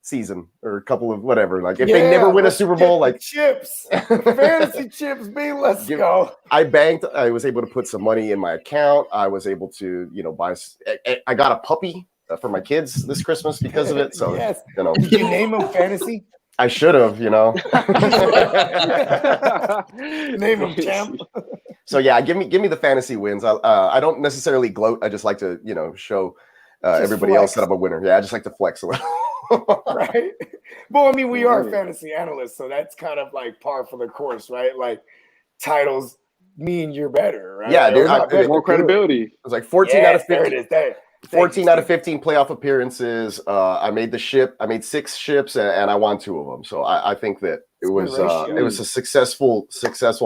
season or a couple of whatever, like if they never win a Super Bowl, like chips, fantasy chips, let's go. I banked. I was able to put some money in my account. I was able to, I got a puppy for my kids this Christmas because of it. So, yes. Did you name him Fantasy? I should have, Name him Champ. So yeah, give me the fantasy wins. I don't necessarily gloat. I just like to, show everybody else that I'm a winner. Yeah, I just like to flex a little. Right. Well, I mean, we are fantasy analysts, so that's kind of like par for the course, right? Like titles mean you're better, right? Yeah, dude, more credibility. It was like 14 out of 15. There it is. 14 out of 15 playoff appearances. I made the ship. I made 6 ships, and I won 2 of them. So I think that it was a successful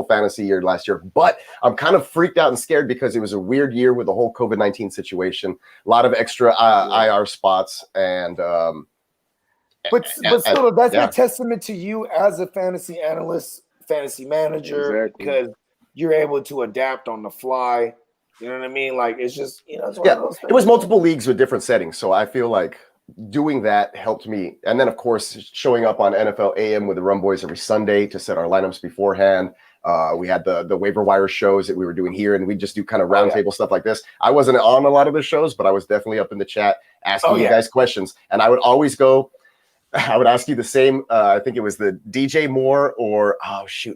fantasy year last year. But I'm kind of freaked out and scared because it was a weird year with the whole COVID-19 situation. A lot of extra IR spots, and but still, that's a testament to you as a fantasy analyst, fantasy manager, because you're able to adapt on the fly. You know what I mean? Like, it's just, it's one of those things. It was multiple leagues with different settings. So I feel like doing that helped me. And then, of course, showing up on NFL AM with the Rum Boys every Sunday to set our lineups beforehand. We had the waiver wire shows that we were doing here, and we just do kind of roundtable stuff like this. I wasn't on a lot of the shows, but I was definitely up in the chat asking you guys questions. And I would always I would ask you the same. I think it was the DJ Moore or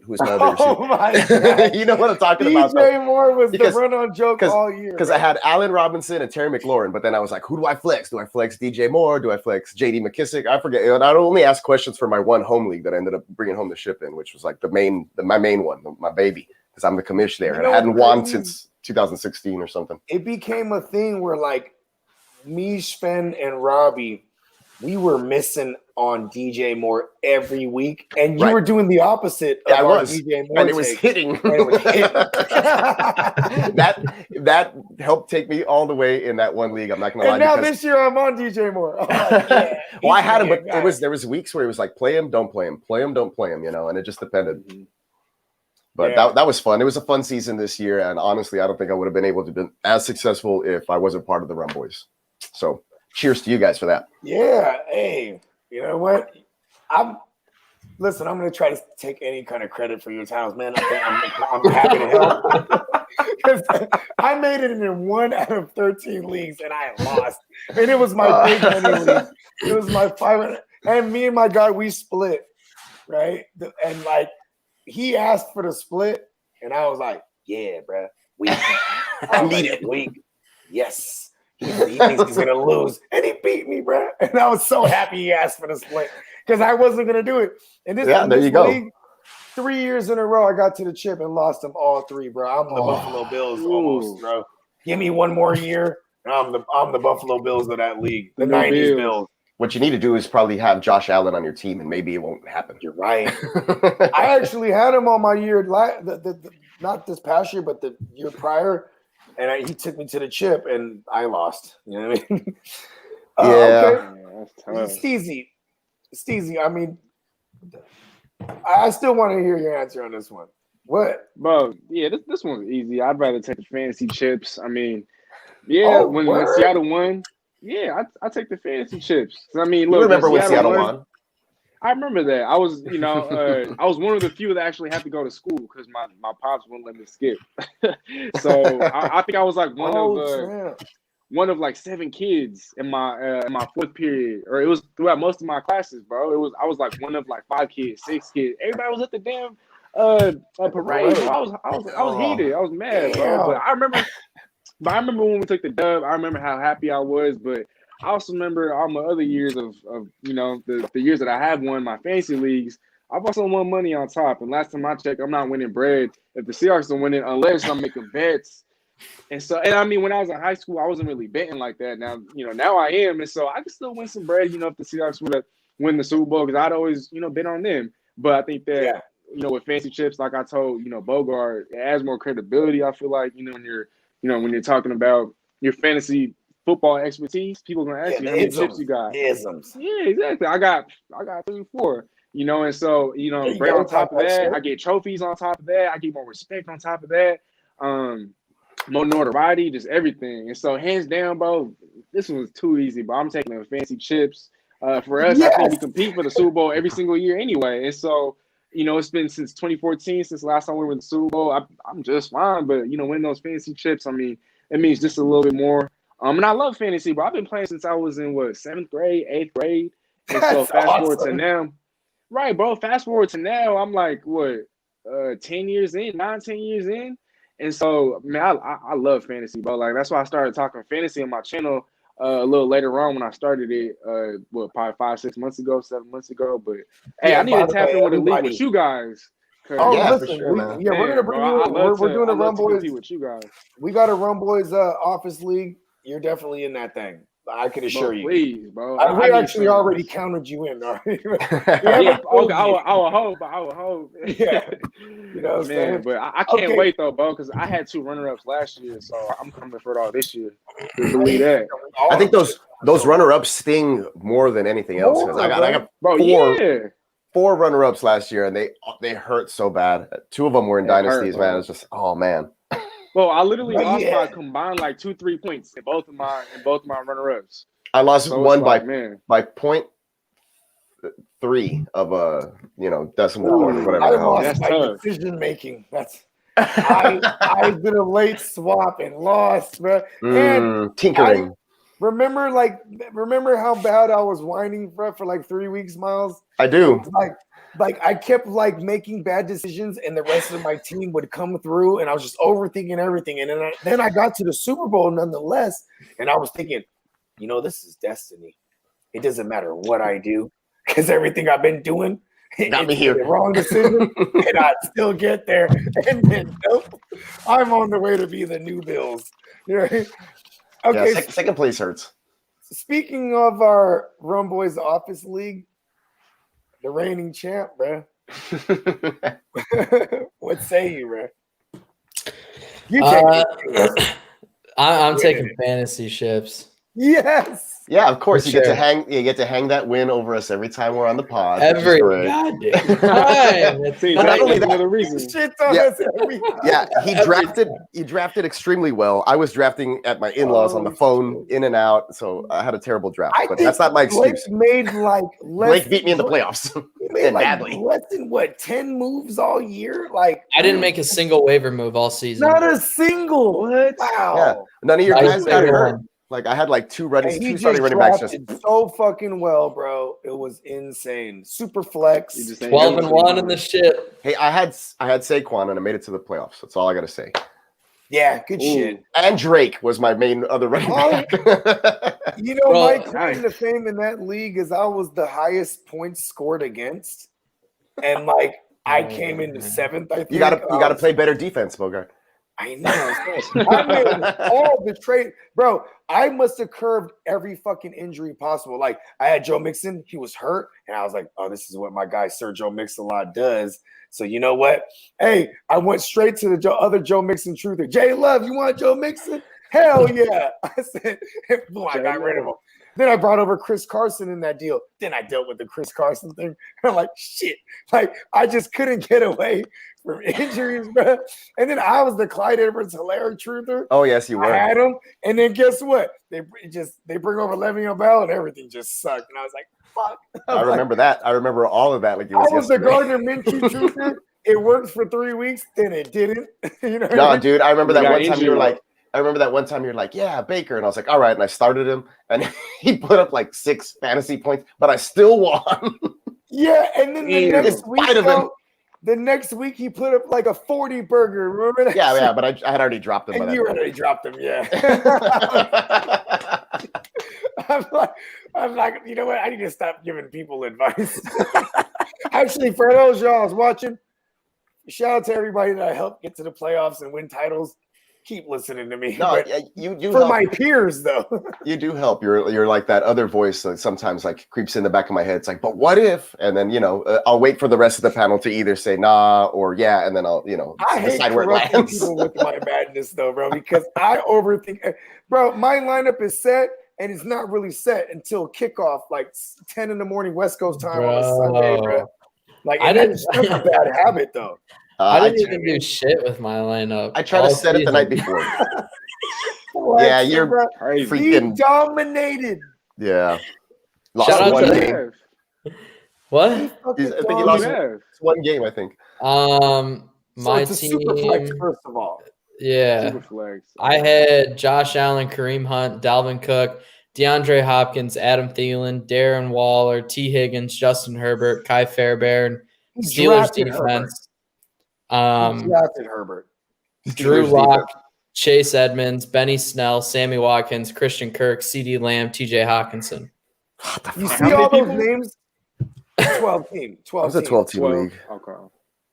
who's my other? Oh my God. You know what I'm talking about? DJ Moore was the run-on joke all year. Because I had Allen Robinson and Terry McLaurin, but then I was like, who do I flex? Do I flex DJ Moore? Do I flex JD McKissick? I forget. And I'd only ask questions for my one home league that I ended up bringing home the ship in, which was like my main one, my baby, because I'm the commish there, and I hadn't won since 2016 or something. It became a thing where like me, Sven, and Robbie, we were missing on DJ Moore every week, and you Right. were doing the opposite of I our was. DJ Moore And it was take, hitting. and it was hitting. that helped take me all the way in that one league. I'm not gonna lie. And now because this year I'm on DJ Moore. I'm like, yeah, well, I he's had him, gonna but get a guy. there was weeks where it was like play him, don't play him, play him, don't play him, and it just depended. Mhm. But Yeah. that was fun. It was a fun season this year, and honestly, I don't think I would have been able to be as successful if I wasn't part of the Rum Boys. So, cheers to you guys for that. Yeah, hey, you know what? I'm going to try to take any kind of credit for your titles, man. I'm happy to help. Because I made it in 1 out of 13 leagues and I lost. And it was my big money league. It was my 500. And me and my guy, we split, right? And like, he asked for the split, and I was like, yeah, bro. I need it. Weak. Yes. He thinks he's gonna lose, and he beat me, bro. And I was so happy he asked for the split because I wasn't gonna do it. And this, Yeah, there you go. league, 3 years in a row, I got to the chip and lost them all three, bro. I'm the Buffalo Bills almost, bro. Give me one more year, and I'm the Buffalo Bills of that league, the '90s Bills. What you need to do is probably have Josh Allen on your team, and maybe it won't happen. You're right. I actually had him on my year, not this past year, but the year prior. And he took me to the chip, and I lost. You know what I mean? Yeah. Okay. That's tough. Steezy. I mean, I still want to hear your answer on this one. What? Bro, yeah, this one's easy. I'd rather take the fantasy chips. I mean, yeah, when Seattle won, yeah, I take the fantasy chips. I mean, look, You remember when Seattle won? I remember that. I was, I was one of the few that actually had to go to school because my pops wouldn't let me skip. So I think I was like one of like 7 kids in my fourth period, or it was throughout most of my classes, bro. I was like one of like 5 kids, 6 kids. Everybody was at the damn parade. Bro. I was heated. I was mad, bro. But I remember when we took the dub. I remember how happy I was, but I also remember all my other years of the years that I have won my fantasy leagues. I've also won money on top. And last time I checked, I'm not winning bread if the Seahawks are winning unless I'm making bets. And I mean, when I was in high school, I wasn't really betting like that. Now I am, and so I can still win some bread. If the Seahawks would win the Super Bowl, because I'd always bet on them. But I think that with fancy chips, like I told Bogart, it adds more credibility. I feel like when you're talking about your fantasy football expertise, people are gonna ask you how many chips you got. Isms. Yeah, exactly. I got 3 or 4. And so bread on top of that, I get trophies on top of that. I get more respect on top of that. More notoriety, just everything. And so hands down, bro, this one was too easy. But I'm taking the fancy chips. For us, I think we compete for the Super Bowl every single year anyway. And so it's been since 2014 since the last time we were in the Super Bowl. I'm just fine, but winning those fancy chips, I mean, it means just a little bit more. And I love fantasy, bro. I've been playing since I was in 7th grade, 8th grade. And so fast forward to now. Right, bro. Fast forward to now, I'm like, 10 years in, 9-10 years in. And so, man, I love fantasy, bro. Like, that's why I started talking fantasy on my channel a little later on when I started it, probably 5-6 months ago, 7 months ago. But, hey, I need to tap in with a league with you guys. Oh, yeah, listen, for sure, man. We're going to bring you in. We're doing a Rum Boys with you guys. We got a Rum Boys office league. You're definitely in that thing. I can assure you. Please, bro. We actually already counted you in. Already. Yeah, okay, I will hope. Yeah. You know what I'm saying? But I can't wait, though, bro, because I had 2 runner-ups last year, so I'm coming for it all this year. Believe that. I think those runner-ups sting more than anything else. I got 4 runner-ups last year, and they hurt so bad. 2 of them were in dynasties, man. It's just, oh, man. Well, I literally lost by combined like 2-3 points in both of my runner-ups. I lost one by .3 of a decimal point or whatever. I lost That's by tough. decision making. I did a late swap and lost, man. And tinkering. Remember how bad I was whining for like 3 weeks, Miles? I do. Like I kept like making bad decisions, and the rest of my team would come through, and I was just overthinking everything. And then I got to the Super Bowl nonetheless, and I was thinking, this is destiny. It doesn't matter what I do, because everything I've been doing got me here. The wrong decision, and I still get there. And then nope, I'm on the way to be the new Bills. Okay, yeah, second place hurts. Speaking of our Rum Boys Office League, The reigning champ, bro. What say you, bro? You take it. I'm taking fantasy ships. Yes. Yeah, of course. For You get to sure. hang. You get to hang that win over us every time we're on the pod. Every which is great. goddamn time. See, But not only that's that- another reason. Shit on Yeah. us every Yeah, he Every drafted extremely well. I was drafting at my in-laws on the phone, in and out, so I had a terrible draft. I But think that's not my Blake excuse. made like less. Blake beat me in the playoffs, He made and like badly. less than what 10 moves all year. Like I didn't make a single waiver move all season. not a single. What? Wow. Yeah, none of your Not a guys got single hurt. one. Like I had like two And he starting just running backs. Just drafted so fucking well, bro. It was insane. Super flex. You just ain't 12-1 in the ship. hey, I had Saquon and I made it to the playoffs. That's all I got to say. Yeah, good Ooh. shit. And Drake was my main other running back. You know, Bro, my claim to fame in that league is I was the highest points scored against. And like I came into seventh, I think. you gotta play better defense, Bogart. I know. I made all the trade, bro. I must have curved every fucking injury possible. Like I had Joe Mixon, he was hurt, and I was like, "Oh, this is what my guy Sir Joe Mix-a-Lot does." So you know what? Hey, I went straight to the other Joe Mixon truther. Jay Love, you want Joe Mixon? Hell yeah! I said, boom, I got rid of him. Then I brought over Chris Carson in that deal. Then I dealt with the Chris Carson thing. I'm like, shit. Like I just couldn't get away from injuries, bro. And then I was the Clyde Edwards-Helaire truther. Oh yes, you I were. had him, and then guess what? They bring over Le'Veon Bell, and everything just sucked. And I was like, "Fuck!" I remember that. I remember all of that. Like it I was was the yesterday. Gardner Minshew truther. It worked for 3 weeks, then it didn't. You know? What I No, mean? dude, I remember You that got one time you injured. were like, yeah, Baker. And I was like, all right. And I started him and he put up like 6 fantasy points, but I still won. Yeah, and then the Damn. next week, spite of him. the next week he put up like a 40 burger. Remember that? yeah, shit? but I had already dropped him. by And that you point. already dropped him, yeah. I'm like, you know what? I need to stop giving people advice. Actually, for those y'all was watching, shout out to everybody that I helped get to the playoffs and win titles. Keep listening to me. No, But you do for help. my peers, though. You do help. You're like that other voice that sometimes like creeps in the back of my head. It's like, but what if? And then I'll wait for the rest of the panel to either say nah or yeah, and then I'll I hate decide where it corrupting lands. people with my madness, though, bro, because I overthink. Bro, my lineup is set, and it's not really set until kickoff, like 10 in the morning West Coast time on a Sunday, bro. Like, I and didn't- that's a bad habit, though. I didn't even do shit with my lineup. I try all to set it the season. night before. What, Yeah, you're bro? Crazy. He freaking dominated. yeah. Lost Shout out one to- game. What? He fucking I think he What lost do you have? one game. I think. So My it's a super flex, team. first of all. Yeah. Super flex. I had Josh Allen, Kareem Hunt, Dalvin Cook, DeAndre Hopkins, Adam Thielen, Darren Waller, T. Higgins, Justin Herbert, Kai Fairbairn, He Steelers drafted defense, He drafted Herbert. Drew Steelers Lock, defense. Chase Edmonds, Benny Snell, Sammy Watkins, Christian Kirk, CD Lamb, TJ Hawkinson. You How see many all those people? names? 12 team. 12 It was a team. 12-team 12. league. Okay.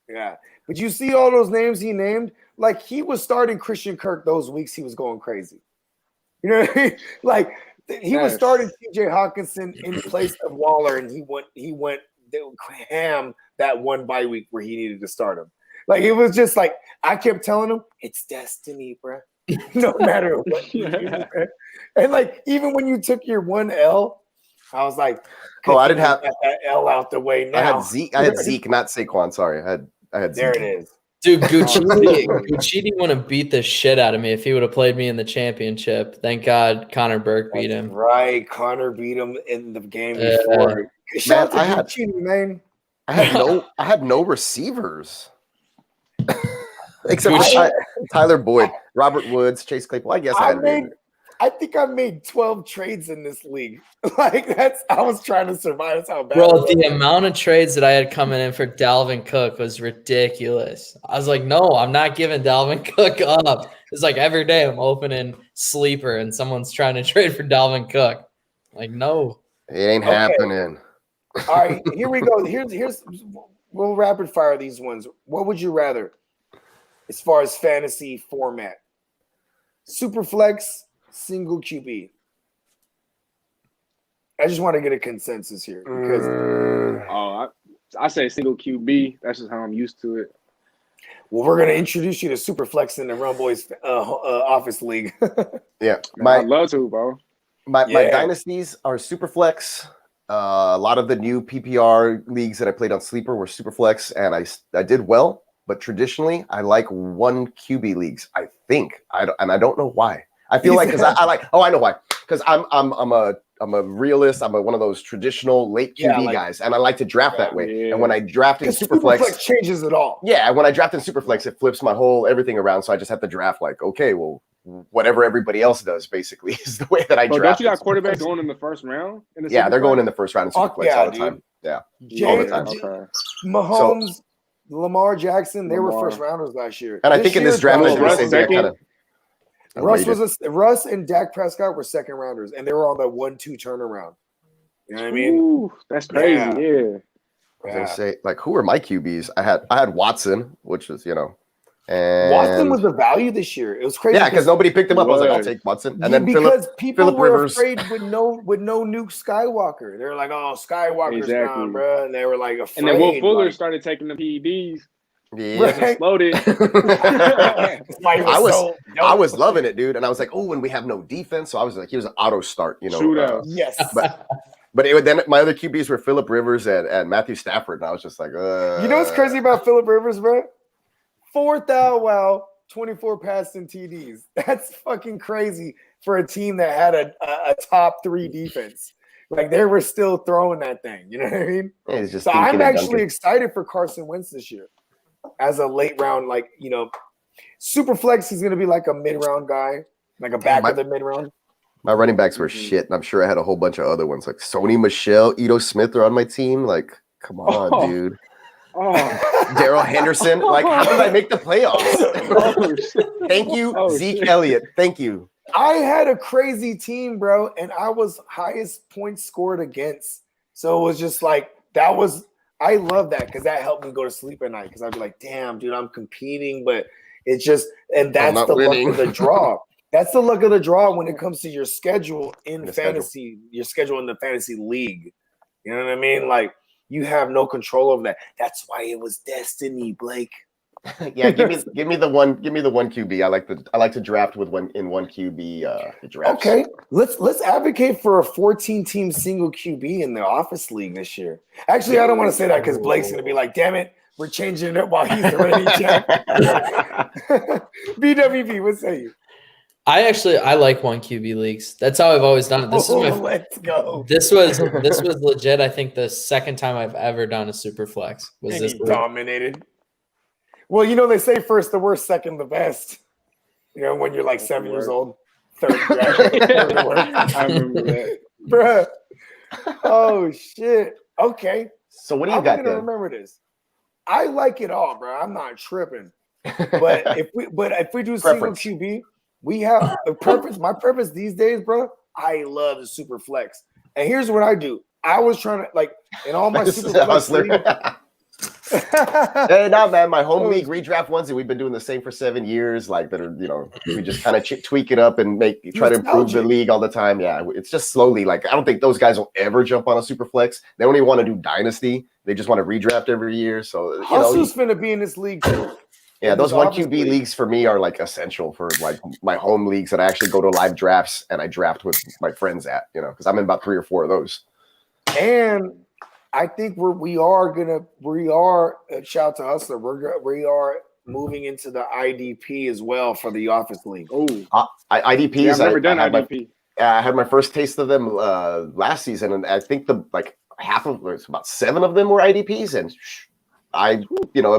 Yeah. But you see all those names he named? Like he was starting Christian Kirk those weeks he was going crazy. You know what I mean? Like he was Yes. starting TJ Hawkinson in place of Waller, and he went ham that one bye week where he needed to start him. Like it was just like I kept telling him, it's destiny, bro. No matter what you do, bro. And like even when you took your 1L, I was like, Oh, I didn't have got that L out the way now. I had Zeke, not Saquon. Sorry, I had There Zeke. it is. Dude, Gucci would have beat the shit out of me if he would have played me in the championship. Thank God Connor Burke beat That's him. right. Connor beat him in the game Yeah. before. Shout Man, out to Gucci, man. I had no receivers. Except for Gucci. Tyler Boyd, Robert Woods, Chase Claypool. I guess I think I made 12 trades in this league. Like I was trying to survive. That's how bad. Bro, it was. the amount of trades that I had coming in for Dalvin Cook was ridiculous. I was like, no, I'm not giving Dalvin Cook up. It's like every day I'm opening Sleeper and someone's trying to trade for Dalvin Cook. Like, no. it ain't Okay. happening. All right, here we go. Here's we'll rapid fire these ones. What would you rather as far as fantasy format? Super flex, single QB. I just want to get a consensus here because I say single QB. That's just how I'm used to it. well, we're gonna introduce you to Superflex in the Run Boys office league. Yeah, Man, I'd love to, bro. My dynasties are Superflex. A lot of the new PPR leagues that I played on Sleeper were Superflex, and I did well. But traditionally, I like one QB leagues. I think I don't know why. I feel like because I like. Oh, I know why. Because I'm a realist. I'm one of those traditional late QB guys, and I like to draft that way. Yeah. And when I draft in Superflex, changes it all. Yeah, when I draft in Superflex, it flips my whole everything around. So I just have to draft like, okay, well, whatever everybody else does, basically, is the way that I draft. Don't you got quarterbacks going in the first round? They're going in the first round in Superflex all the time. Yeah, all the time. Okay. Mahomes, Lamar Jackson, they were first rounders last year. And I think in this draft, Russ and Dak Prescott were second rounders, and they were on the 1-2 turnaround. You know what I mean? Ooh, that's crazy. Yeah. I was gonna say, like, who are my QBs? I had Watson, which was, and Watson was the value this year. It was crazy. Yeah, because nobody picked him up. I was like, I'll take Watson. And then because people Phillip were Rivers. afraid with no Nuke Skywalker. They were like, oh, Skywalker's gone, bro. And they were like afraid. And then Will Fuller started taking the PEDs. Yeah, right. Exploded. I was loving it, dude. And I was like, oh, and we have no defense. So I was like, he was an auto start, Shootout. Yes. But then my other QBs were Phillip Rivers and Matthew Stafford. And I was just like, You know what's crazy about Phillip Rivers, bro? 24 passing TDs. That's fucking crazy for a team that had a top 3 defense. Like, they were still throwing that thing. You know what I mean? Yeah, so I'm actually excited for Carson Wentz this year. As a late round, Superflex is going to be like a mid-round guy, like a back of the mid-round. My running backs were shit, and I'm sure I had a whole bunch of other ones. Like Sony Michel, Ito Smith are on my team. Like, come on, dude. Daryl Henderson. Like, how did I make the playoffs? Thank you, Zeke Elliott. Thank you. I had a crazy team, bro, and I was highest points scored against. So it was just like, I love that because that helped me go to sleep at night because I'd be like, damn, dude, I'm competing, but it's just, and that's the luck of the draw. That's the luck of the draw when it comes to your schedule in fantasy, your schedule in the fantasy league. You know what I mean? Like, you have no control over that. That's why it was destiny, Blake. Yeah, give me the one QB. I like to draft with one QB drafts. Okay, let's advocate for a 14-team single QB in the office league this year. Actually, I don't want to say that because Blake's gonna be like, "Damn it, we're changing it up while he's already checked." BWB, what say you? I like one QB leagues. That's how I've always done it. Let's go. This was legit. I think the second time I've ever done a super flex was this. Dominated. Well, they say first the worst, second the best. When you're like 7 years old, third the worst. I remember that, bruh. Oh shit. Okay. So what do you got? I'm gonna remember this. I like it all, bro. I'm not tripping. But if we do single QB, we have a purpose. My purpose these days, bro. I love the super flex. And here's what I do. I was trying to in all my super flex leagues. Hey, no, man, my home league redraft ones, and we've been doing the same for 7 years. Like that are, we just kind of tweak it up and try to improve the league all the time. Yeah, it's just slowly. Like, I don't think those guys will ever jump on a super flex. They only want to do dynasty. They just want to redraft every year. So Hustle's finna be in this league too. Yeah, those one QB leagues for me are like essential for like my home leagues that I actually go to live drafts and I draft with my friends at, because I'm in about 3 or 4 of those. And I think we are shout out to Hustler. We are moving into the IDP as well for the office league. Oh, IDPs. Yeah, I've never done IDP. I had my first taste of them last season, and I think about 7 of them were IDPs, and I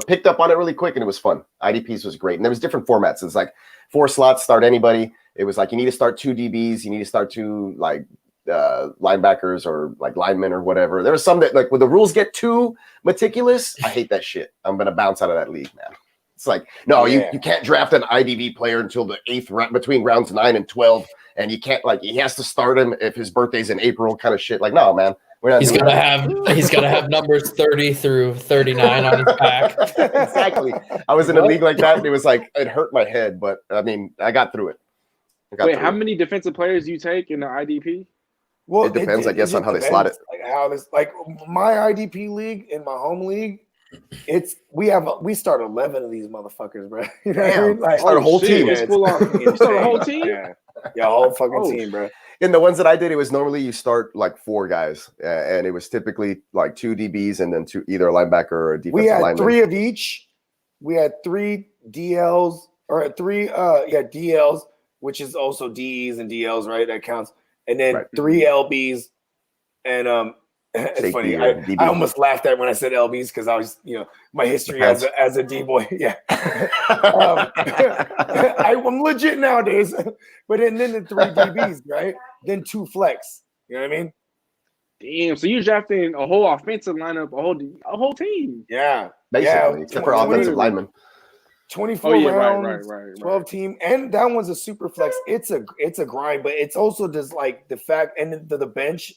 picked up on it really quick, and it was fun. IDPs was great, and there was different formats. It's like 4 slots, start anybody. It was like you need to start 2 DBs, you need to start 2 linebackers or like linemen or whatever. There was some that when the rules get too meticulous, I hate that shit. I'm gonna bounce out of that league, man. It's like, no, you can't draft an IDV player until the 8th round between rounds 9 and 12, and you can't he has to start him if his birthday's in April, kind of shit. Like, no, man. He's gotta have numbers 30 through 39 on his back. Exactly. I was in a league like that, and it was like it hurt my head, but I mean, I got through it. Wait, how many defensive players do you take in the IDP? Well, It depends, I guess, just on how they slot it. depends, like how this, like my IDP league in my home league, we start 11 of these motherfuckers, bro. You know what I mean? Like Start a whole team. It's full on. You start a whole team? Yeah, a whole fucking Oh. team, bro. In the ones that I did, it was normally you start like 4 guys, and it was typically like 2 DBs and then either a linebacker or a defensive We had lineman. 3 of each. We had 3 DLs or 3 DLs, which is also DEs and DLs, right? That counts. And then 3 LBs and it's Safety funny. or DB. I almost laughed at when I said LBs because I was, my history as a D boy. Yeah. I'm legit nowadays. But then the 3 DBs, right? Then 2 flex. You know what I mean? Damn. So you're drafting a whole offensive lineup, a whole team. Yeah. Basically, except for offensive linemen. 24 rounds, right. 12 team, and that one's a super flex. It's a grind, but it's also just like the fact, and the bench,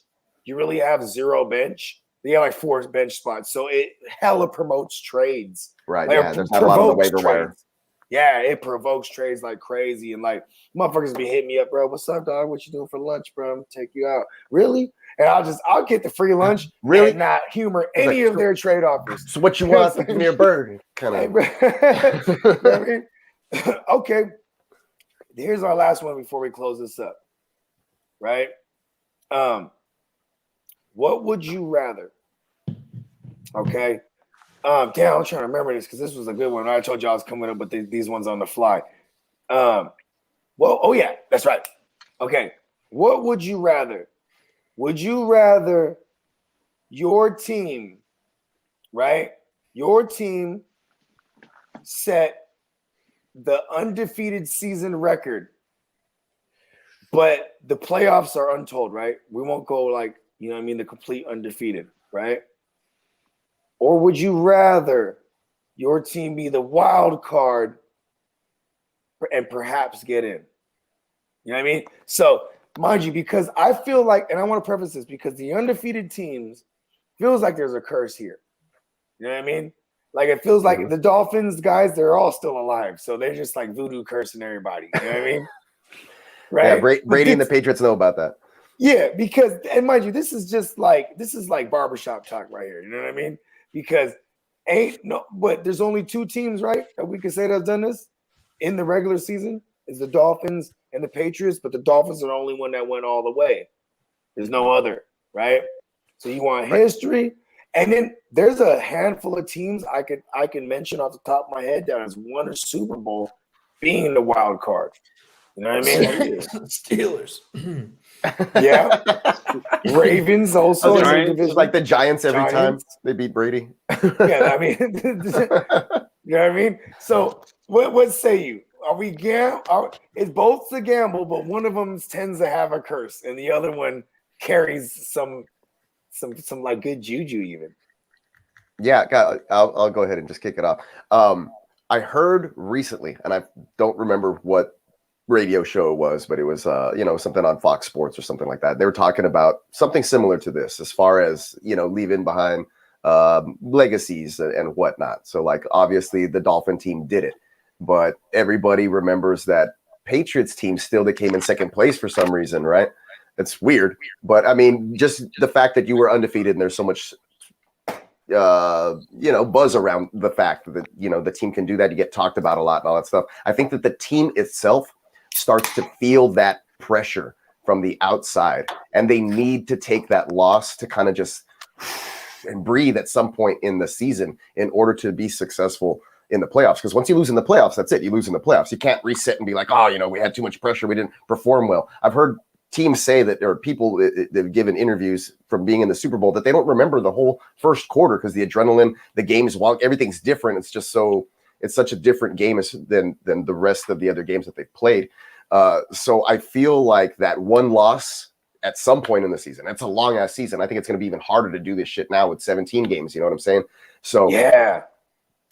you really have 0 bench. You have like 4 bench spots, so it hella promotes trades. Right, like, yeah, there's not a lot on the waiver wire. Yeah, it provokes trades like crazy, and like motherfuckers be hitting me up, bro. What's up, dog? What you doing for lunch, bro? I'm gonna take you out. Really? And I'll get the free lunch. Really? And not humor any of their trade offers. So what you want? Give me a burger. Kind of. You know what I mean? Okay. Here's our last one before we close this up. Right? What would you rather? Okay. Damn, I'm trying to remember this because this was a good one. I told you I was coming up with these ones on the fly. Oh yeah, that's right. Okay. What would you rather? Would you rather your team, right? Your team set the undefeated season record, but the playoffs are untold, right? We won't go like, the complete undefeated, right? Or would you rather your team be the wild card and perhaps get in? You know what I mean? So, mind you, because I feel like, and I want to preface this, because the undefeated teams feels like there's a curse here. You know what I mean? Like it feels like the Dolphins guys, they're all still alive. So they're just like voodoo cursing everybody. You know what I mean? Right? Yeah, Brady and the Patriots know about that. Yeah, because, and mind you, this is like barbershop talk right here. You know what I mean? Because but there's only 2 teams, right, that we can say that have done this in the regular season. Is the Dolphins and the Patriots, but the Dolphins are the only one that went all the way. There's no other, right? So you want history, and then there's a handful of teams I can mention off the top of my head that has won a Super Bowl being the wild card. You know what I mean? Steelers. Yeah. Ravens also. It's like the Giants every time they beat Brady. Yeah, I mean, you know what I mean? So what say you? Are we it's both a gamble, but one of them tends to have a curse, and the other one carries some like good juju even. Yeah, I'll go ahead and just kick it off. I heard recently, and I don't remember what radio show it was, but it was something on Fox Sports or something like that. They were talking about something similar to this, as far as leaving behind legacies and whatnot. So like obviously the Dolphin team did it, but everybody remembers that Patriots team still that came in second place for some reason, right? It's weird, but I mean, just the fact that you were undefeated and there's so much buzz around the fact that the team can do that. You get talked about a lot and all that stuff. I think that the team itself starts to feel that pressure from the outside, and they need to take that loss to kind of just and breathe at some point in the season in order to be successful in the playoffs. Because once you lose in the playoffs, that's it. You lose in the playoffs. You can't reset and be like, we had too much pressure. We didn't perform well. I've heard teams say that there are people that have given interviews from being in the Super Bowl that they don't remember the whole first quarter because the adrenaline, the games, while everything's different, it's such a different game than the rest of the other games that they've played. So I feel like that one loss at some point in the season, that's a long ass season. I think it's going to be even harder to do this shit now with 17 games. You know what I'm saying? So yeah.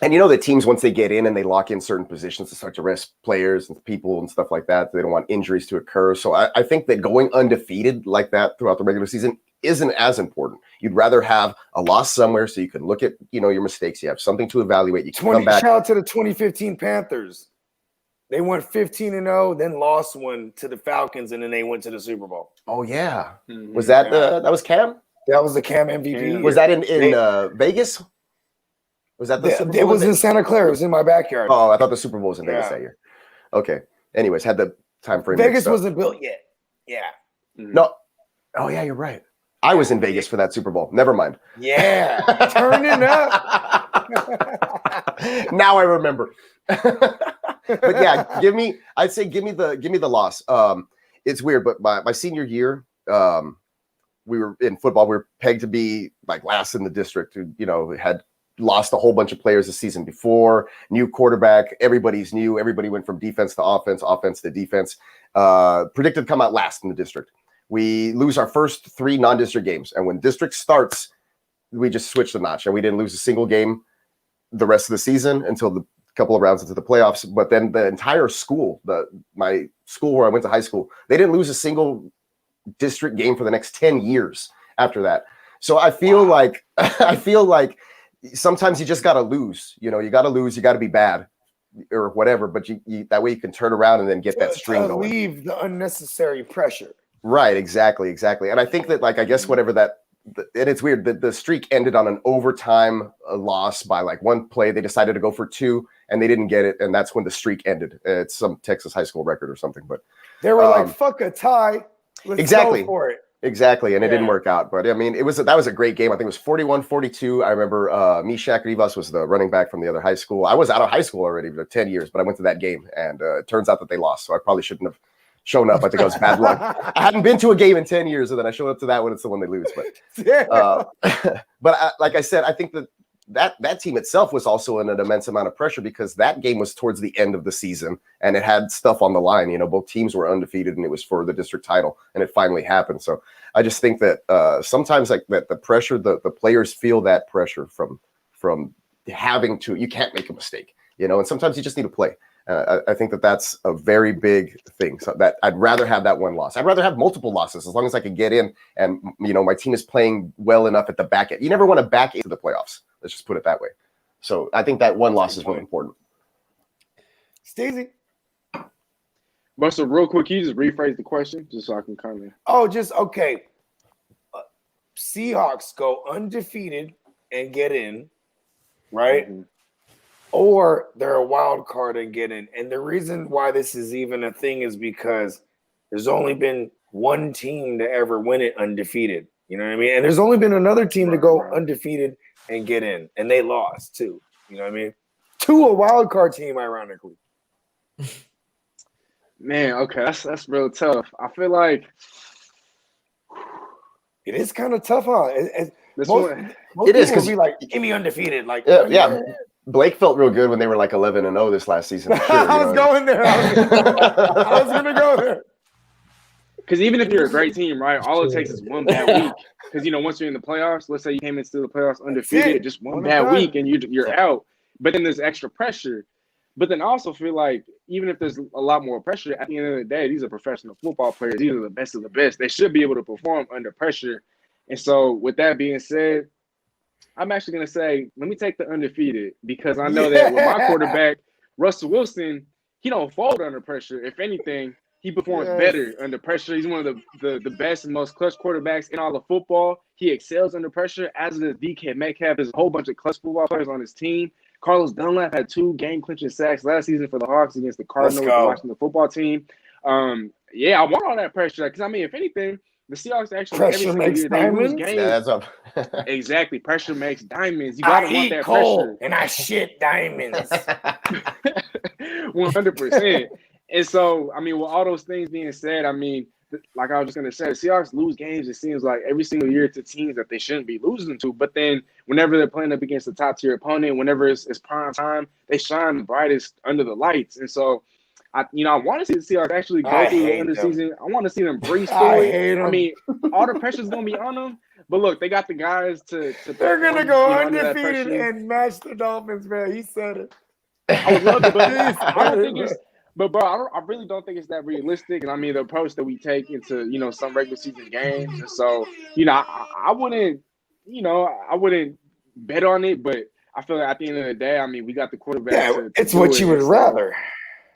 And the teams, once they get in and they lock in certain positions, to start to rest players and people and stuff like that. They don't want injuries to occur. So I think that going undefeated like that throughout the regular season isn't as important. You'd rather have a loss somewhere so you can look at, your mistakes. You have something to evaluate. You can come back. Shout out to the 2015 Panthers. They went 15-0, then lost one to the Falcons, and then they went to the Super Bowl. Oh yeah, Mhm. was that that was Cam? That was the Cam MVP. Cam. Was that in Vegas? Was that the Super Bowl? It was in Santa Clara. It was in my backyard. Oh, I thought the Super Bowl was in Vegas Yeah. that year. Okay. Anyways, had the time frame. Vegas mixed up. wasn't built yet. Yeah. No. Oh yeah, you're right. I was in Vegas for that Super Bowl. Never mind. Yeah. Turning up. Now I remember. But yeah, give me the loss. It's weird, but my senior year, we were in football. We were pegged to be like last in the district. You know, had lost a whole bunch of players the season before. New quarterback. Everybody's new. Everybody went from defense to offense, offense to defense. Predicted to come out last in the district. We lose our first 3 non-district games, and when district starts, we just switch the notch, and we didn't lose a single game the rest of the season until the couple of rounds into the playoffs. But then the entire school, my school where I went to high school, they didn't lose a single district game for the next 10 years after that. So I feel like sometimes you just got to lose. You know, you got to lose. You got to be bad or whatever. But you that way you can turn around and then get that string going. Leave the unnecessary pressure. Right. Exactly. And I think that, like, I guess whatever that. And it's weird that the streak ended on an overtime loss by like 1 play. They decided to go for 2 and they didn't get it. And that's when the streak ended. It's some Texas high school record or something, but they were like, fuck a tie. Let's go for it. Exactly. And it didn't work out, but I mean, that was a great game. I think it was 41-42. I remember Mishak Rivas was the running back from the other high school. I was out of high school already for 10 years, but I went to that game and it turns out that they lost. So I probably shouldn't have shown up. I think I was bad luck. I hadn't been to a game in 10 years, and then I showed up to that one. It's the one they lose. But like I said, I think that team itself was also in an immense amount of pressure because that game was towards the end of the season, and it had stuff on the line. You know, both teams were undefeated, and it was for the district title, and it finally happened. So I just think that sometimes like that the pressure, the players feel that pressure from having to. You can't make a mistake, you know, and sometimes you just need to play. I think that that's a very big thing. So that I'd rather have that one loss. I'd rather have multiple losses as long as I can get in and, you know, my team is playing well enough at the back end. You never want to back into the playoffs. Let's just put it that way. So I think that one loss is really important. Stacey. But so real quick, can you just rephrase the question just so I can kind of. Oh, just okay. Seahawks go undefeated and get in, right? Mm-hmm. Or they're a wild card and get in. And the reason why this is even a thing is because there's only been one team to ever win it undefeated. You know what I mean? And there's only been another team to go undefeated and get in. And they lost too. You know what I mean? To a wild card team, ironically. Man, okay, that's real tough. I feel like it is kind of tough, huh? Most it is because be like, give me undefeated. Like, yeah. Blake felt real good when they were like 11-0 this last season. Sure, I was going there. I was going to go there. Because even if you're a great team, right, all it takes is one bad week. Because, you know, once you're in the playoffs, let's say you came into the playoffs undefeated, just one bad week and you're out. But then there's extra pressure. But then I also feel like even if there's a lot more pressure, at the end of the day, these are professional football players. These are the best of the best. They should be able to perform under pressure. And so with that being said, I'm actually going to say, let me take the undefeated because I know that with my quarterback, Russell Wilson, he don't fold under pressure. If anything, he performs better under pressure. He's one of the best and most clutch quarterbacks in all of football. He excels under pressure, as does DK Metcalf. There's a whole bunch of clutch football players on his team. Carlos Dunlap had 2 game-clinching sacks last season for the Hawks against the Cardinals watching the football team. I want all that pressure because, I mean, if anything, the Seahawks actually pressure makes diamonds. Yeah, that's up. Exactly, pressure makes diamonds. You gotta want that coal pressure, and I shit diamonds. 100%. And so, I mean, with all those things being said, I mean, like I was just gonna say, the Seahawks lose games. It seems like every single year to teams that they shouldn't be losing to. But then, whenever they're playing up against a top tier opponent, whenever it's prime time, they shine the brightest under the lights. And so, I want to see the Seahawks actually go through the end of the season. I want to see them breeze through it. I mean, all the pressure's going to be on them. But look, they got the guys to they're going to go undefeated and match the Dolphins, man. He said it. I would love it, but I don't think it's – but, bro, I really don't think it's that realistic. And, I mean, the approach that we take into, some regular season games. And so, I wouldn't bet on it. But I feel like at the end of the day, I mean, we got the quarterback. Yeah, it's what you would rather.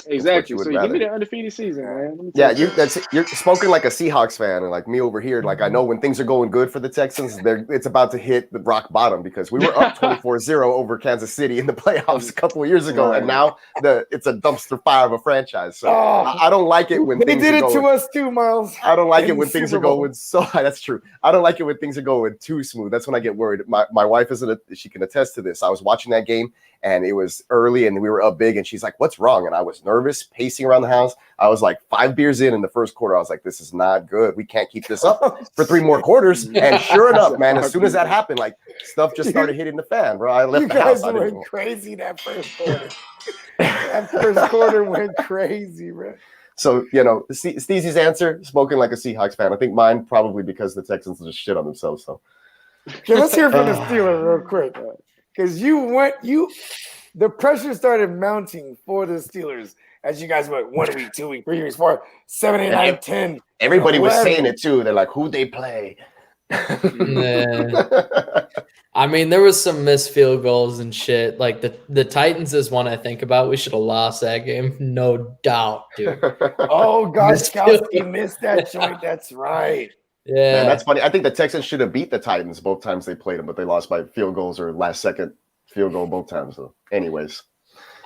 Exactly. would So give me rather. the undefeated season, man. Let me Yeah, tell you're spoken like a Seahawks fan, and like me over here. Like I know when things are going good for the Texans, it's about to hit the rock bottom because we were up 24-0 over Kansas City in the playoffs a couple of years ago, and now it's a dumpster fire of a franchise. So I don't like it when they things did are it going. to us too, Miles. I don't like in it when the things Super are Bowl. going so. That's true. I don't like it when things are going too smooth. That's when I get worried. My wife she can attest to this. I was watching that game and it was early and we were up big and she's like, "What's wrong?" And I was nervous, pacing around the house. I was like 5 beers in the first quarter. I was like, "This is not good. We can't keep this up for 3 more quarters." And sure enough, man, as soon as that happened, like stuff just started hitting the fan, bro. I left You the house. guys went crazy that first quarter. That first quarter went crazy, bro. So, Steezy's answer, spoken like a Seahawks fan. I think mine probably because the Texans just shit on themselves. So, okay, let's hear from the Steelers real quick, because the pressure started mounting for the Steelers as you guys went 1 week, 2 week, 3 weeks, 4, 7, 8, 9, 10. Everybody was 11. saying it too. They're like, "Who they play?" I mean, there was some missed field goals and shit. Like the Titans is one I think about. We should have lost that game, no doubt, dude. Oh, Gostkowski missed that joint. That's right. Yeah, Man, that's funny. I think the Texans should have beat the Titans both times they played them, but they lost by field goals or last second field goal both times. So, anyways,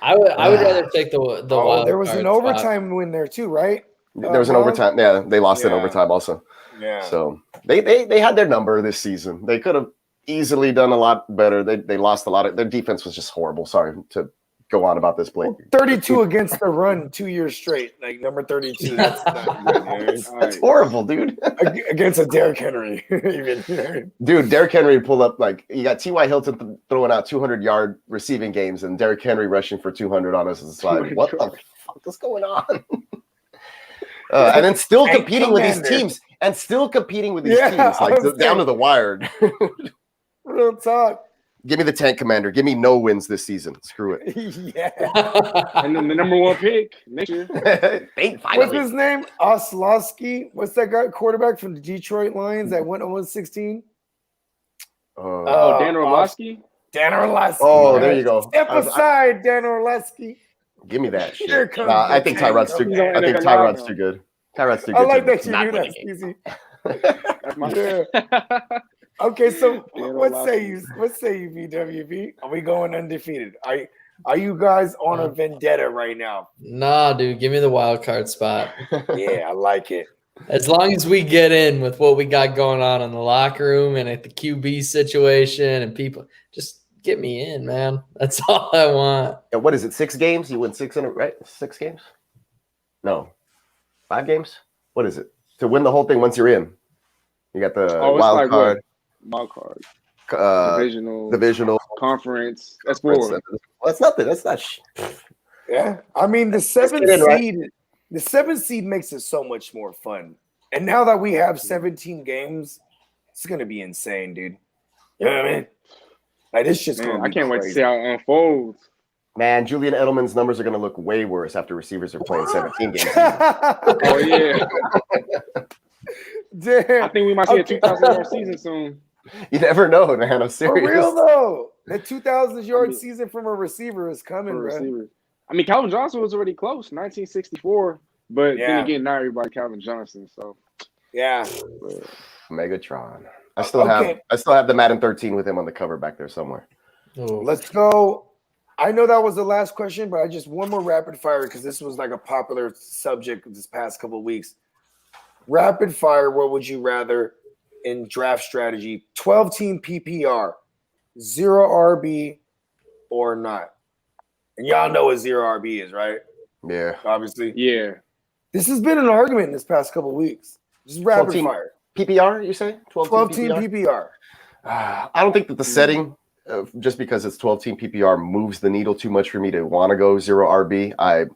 I would rather take the wild there was card an overtime win there too, right? there was an overtime. Yeah, they lost in overtime also. Yeah. So they had their number this season. They could have easily done a lot better. They lost a lot of their defense was just horrible. Sorry to go on about this, Blake. 32 against the run 2 years straight, like number 32. That's not good, that's horrible, dude. Against a Derrick Henry, even. Dude, Derrick Henry pulled up like you got T.Y. Hilton throwing out 200-yard receiving games, and Derrick Henry rushing for 200 on us side. What the fuck is going on? And then still competing with these teams, like down to the wire. Real talk. Give me the tank commander. Give me no wins this season. Screw it. Yeah. And then the number 1 pick next year. What's his name? Oslowski. What's that guy quarterback from the Detroit Lions that went 0-16? Dan Orlovsky? Dan Orlovsky. Oh, there you go. Step aside, Dan Orlovsky. Give me that shit. Here comes I think Tyrod's too good. I think Tyrod's too good. Tyrod's too good. I like that you knew that, easy. That's my Okay, so what say you, BWB? Are we going undefeated? Are you guys on a vendetta right now? Nah, dude, give me the wild card spot. Yeah, I like it. As long as we get in with what we got going on in the locker room and at the QB situation and people, just get me in, man. That's all I want. And what is it? 6 games? You win 6 in a right? 6 games? No, 5 games. What is it? To win the whole thing once you're in, you got the wild card. Wild card. Divisional. Conference. That's 4. That's nothing. That's not. Yeah, I mean the 7th seed. The 7th seed makes it so much more fun. And now that we have 17 games, it's gonna be insane, dude. You know what I mean? Like this shit's gonna be I can't wait to crazy. see how it unfolds. Man, Julian Edelman's numbers are going to look way worse after receivers are playing 17 games. Oh, yeah. Damn. I think we might see a 2,000-yard season soon. You never know, man. I'm serious. For real, though. The 2,000-yard season from a receiver is coming, bro. I mean, Calvin Johnson was already close, 1964. But then again, not everybody Calvin Johnson. So, yeah. Megatron. I still have the Madden 13 with him on the cover back there somewhere. Ooh. Let's go. I know that was the last question, but I just one more rapid fire because this was like a popular subject this past couple of weeks. Rapid fire, what would you rather in draft strategy? 12-team PPR, 0 RB or not? And y'all know what 0 RB is, right? Yeah. Obviously. Yeah. This has been an argument this past couple of weeks. This is rapid fire. PPR, you say? 12-team PPR. I don't think that the setting, just because it's 12-team PPR, moves the needle too much for me to want to go 0 RB.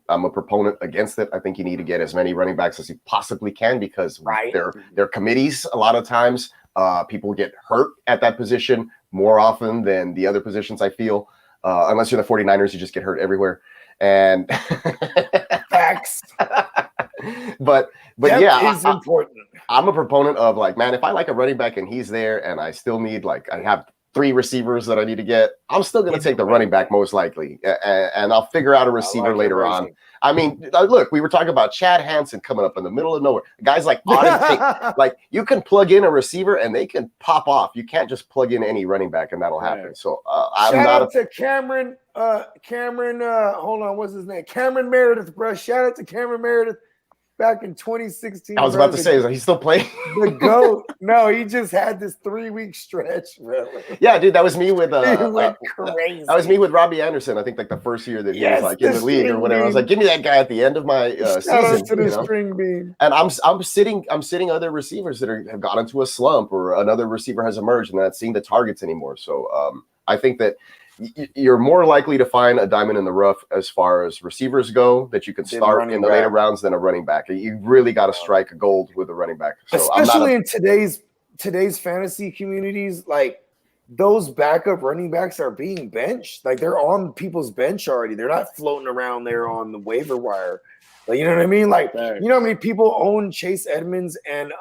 I'm a proponent against it. I think you need to get as many running backs as you possibly can because they're committees. A lot of times, people get hurt at that position more often than the other positions, I feel. Unless you're the 49ers, you just get hurt everywhere. And facts. But yeah, important. I'm a proponent of like, man, if I like a running back and he's there and I still need I have 3 receivers that I need to get, I'm still going to take the running back most likely, and I'll figure out a receiver later on. I mean, look, we were talking about Chad Hansen coming up in the middle of nowhere. Guys like Auden, like you can plug in a receiver and they can pop off. You can't just plug in any running back and that'll happen. So I'm shout not out to Cameron. Hold on, what's his name? Cameron Meredith, bro. Shout out to Cameron Meredith. Back in 2016. I was about to say, is he still playing? The GOAT. No, he just had this 3-week stretch, bro. Yeah, dude, that was me with crazy. That was me with Robbie Anderson. I think like the first year that he was like in the league or whatever. I was like, give me that guy at the end of my Shout season. out to the string bean. And I'm sitting other receivers that have got into a slump, or another receiver has emerged and not seeing the targets anymore. So I think that you're more likely to find a diamond in the rough as far as receivers go that you can start in the later rounds than a running back. You really got to strike a gold with a running back. So especially in today's fantasy communities, like those backup running backs are being benched. Like they're on people's bench already. They're not floating around there on the waiver wire. Like, you know what I mean? Like, you know how many people own Chase Edmonds and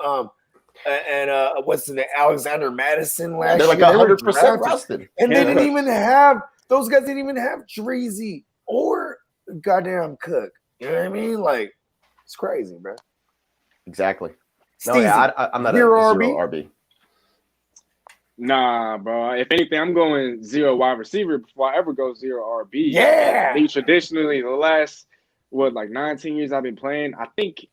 what's the name, Alexander Madison last year? They're like 100% rusted. And they didn't even have those guys didn't even have Dreezy or goddamn Cook. You know what I mean? Like, it's crazy, bro. Exactly. No, yeah, I'm not a zero RB. Nah, bro. If anything, I'm going 0 wide receiver before I ever go 0 RB. Yeah. Traditionally, the last 19 years I've been playing, I think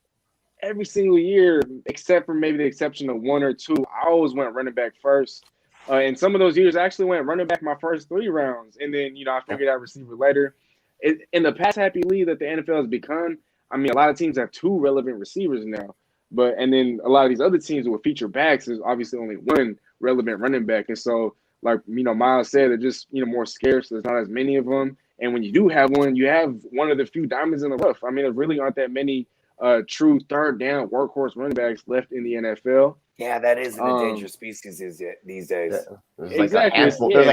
every single year, except for maybe the exception of 1 or 2, I always went running back first. And some of those years, I actually went running back my first 3 rounds. And then, I figured out receiver later. In the pass-happy league that the NFL has become, I mean, a lot of teams have 2 relevant receivers now. And then a lot of these other teams with feature backs, there's obviously only 1 relevant running back. And so, Miles said, they're just, more scarce. There's not as many of them. And when you do have one, you have one of the few diamonds in the rough. I mean, there really aren't that many true third down workhorse running backs left in the NFL. Yeah, that is an endangered species these days. Yeah. There's like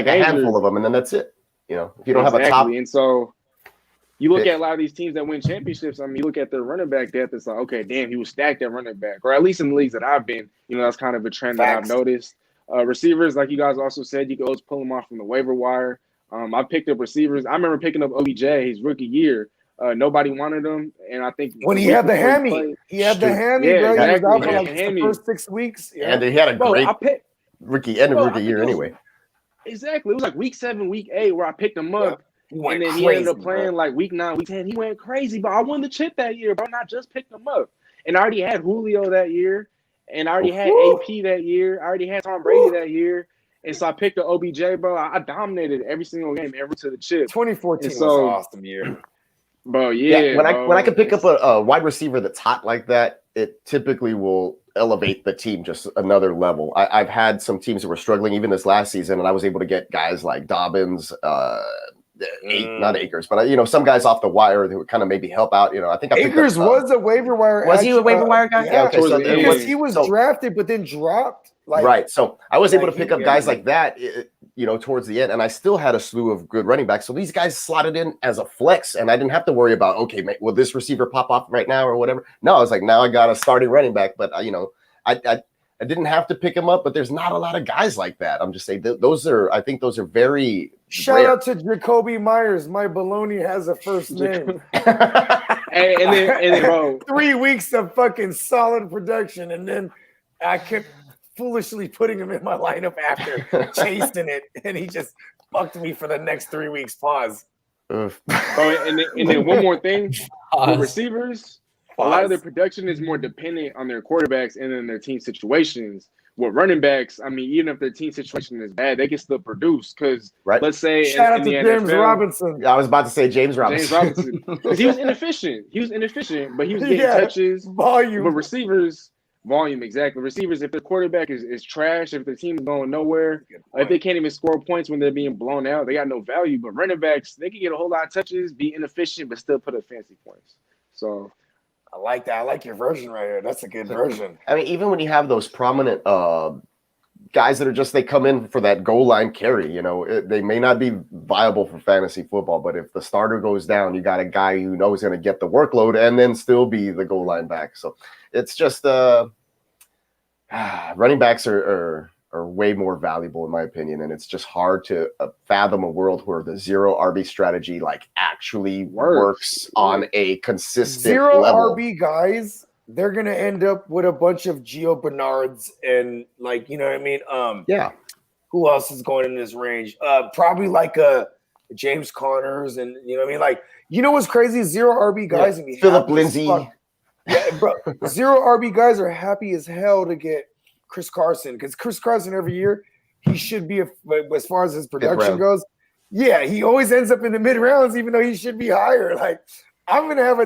a handful of them, and then that's it. If you don't have a top. And so you look at a lot of these teams that win championships. I mean, you look at their running back depth. It's like, okay, damn, he was stacked at running back, or at least in the leagues that I've been. That's kind of a trend that I've noticed. Receivers, like you guys also said, you can always pull them off from the waiver wire. I picked up receivers. I remember picking up OBJ his rookie year. Nobody wanted him, and I think when he had the hammy, bro. Exactly. He was out for the first 6 weeks. Yeah. And he had a great rookie year anyway. Exactly. It was like week 7, week 8 where I picked him up, and then he ended up playing like week 9, week 10. He went crazy, but I won the chip that year, bro. And I just picked him up, and I already had Julio that year, and I already had AP that year. I already had Tom Brady that year. And so I picked the OBJ, bro. I dominated every single game, every to the chip. 2014 was an awesome year. Bro, yeah. When I can pick up a wide receiver that's hot like that, it typically will elevate the team just another level. I've had some teams that were struggling even this last season, and I was able to get guys like Dobbins, not Akers, but some guys off the wire that would kind of maybe help out. I think Akers was a waiver wire. Was he a waiver wire guy? Yeah, because he was drafted but then dropped. Right. So I was able to pick up guys like that, towards the end, and I still had a slew of good running backs. So these guys slotted in as a flex, and I didn't have to worry about, okay, will this receiver pop off right now or whatever? No, I was like, now I got a starting running back, but I didn't have to pick him up, but there's not a lot of guys like that. I'm just saying I think those are very Shout out to Jacoby Myers. My baloney has a first name. and then, bro, 3 weeks of fucking solid production, and then I kept foolishly putting him in my lineup after chasing it, and he just fucked me for the next 3 weeks. Pause. Oh, and then one more thing. With receivers, a lot of their production is more dependent on their quarterbacks and then their team situations. With running backs, I mean, even if their team situation is bad, they can still produce. Because let's say shout out to James Robinson. I was about to say James Robinson. Because he was inefficient. But he was getting touches. Volume. But receivers, volume, exactly. Receivers, if their quarterback is trash, if their team is going nowhere, if they can't even score points when they're being blown out, they got no value. But running backs, they can get a whole lot of touches, be inefficient, but still put up fancy points. So I like that. I like your version right here. That's a good version. I mean, even when you have those prominent guys that are they come in for that goal line carry, they may not be viable for fantasy football, but if the starter goes down, you got a guy who knows going to get the workload and then still be the goal line back. So it's just running backs are are way more valuable in my opinion, and it's just hard to fathom a world where the zero RB strategy like actually works on a consistent zero level. RB guys, they're gonna end up with a bunch of Gio Bernards and like, you know what I mean? Yeah. Who else is going in this range? Probably like a James Connors, and you know what I mean? Like, you know what's crazy? Zero RB guys and be Philip happy as Lindsay. fuck. Yeah, bro. Zero RB guys are happy as hell to get Chris Carson, because Chris Carson every year he should be as far as his production goes. Yeah, he always ends up in the mid rounds, even though he should be higher. Like, I'm gonna have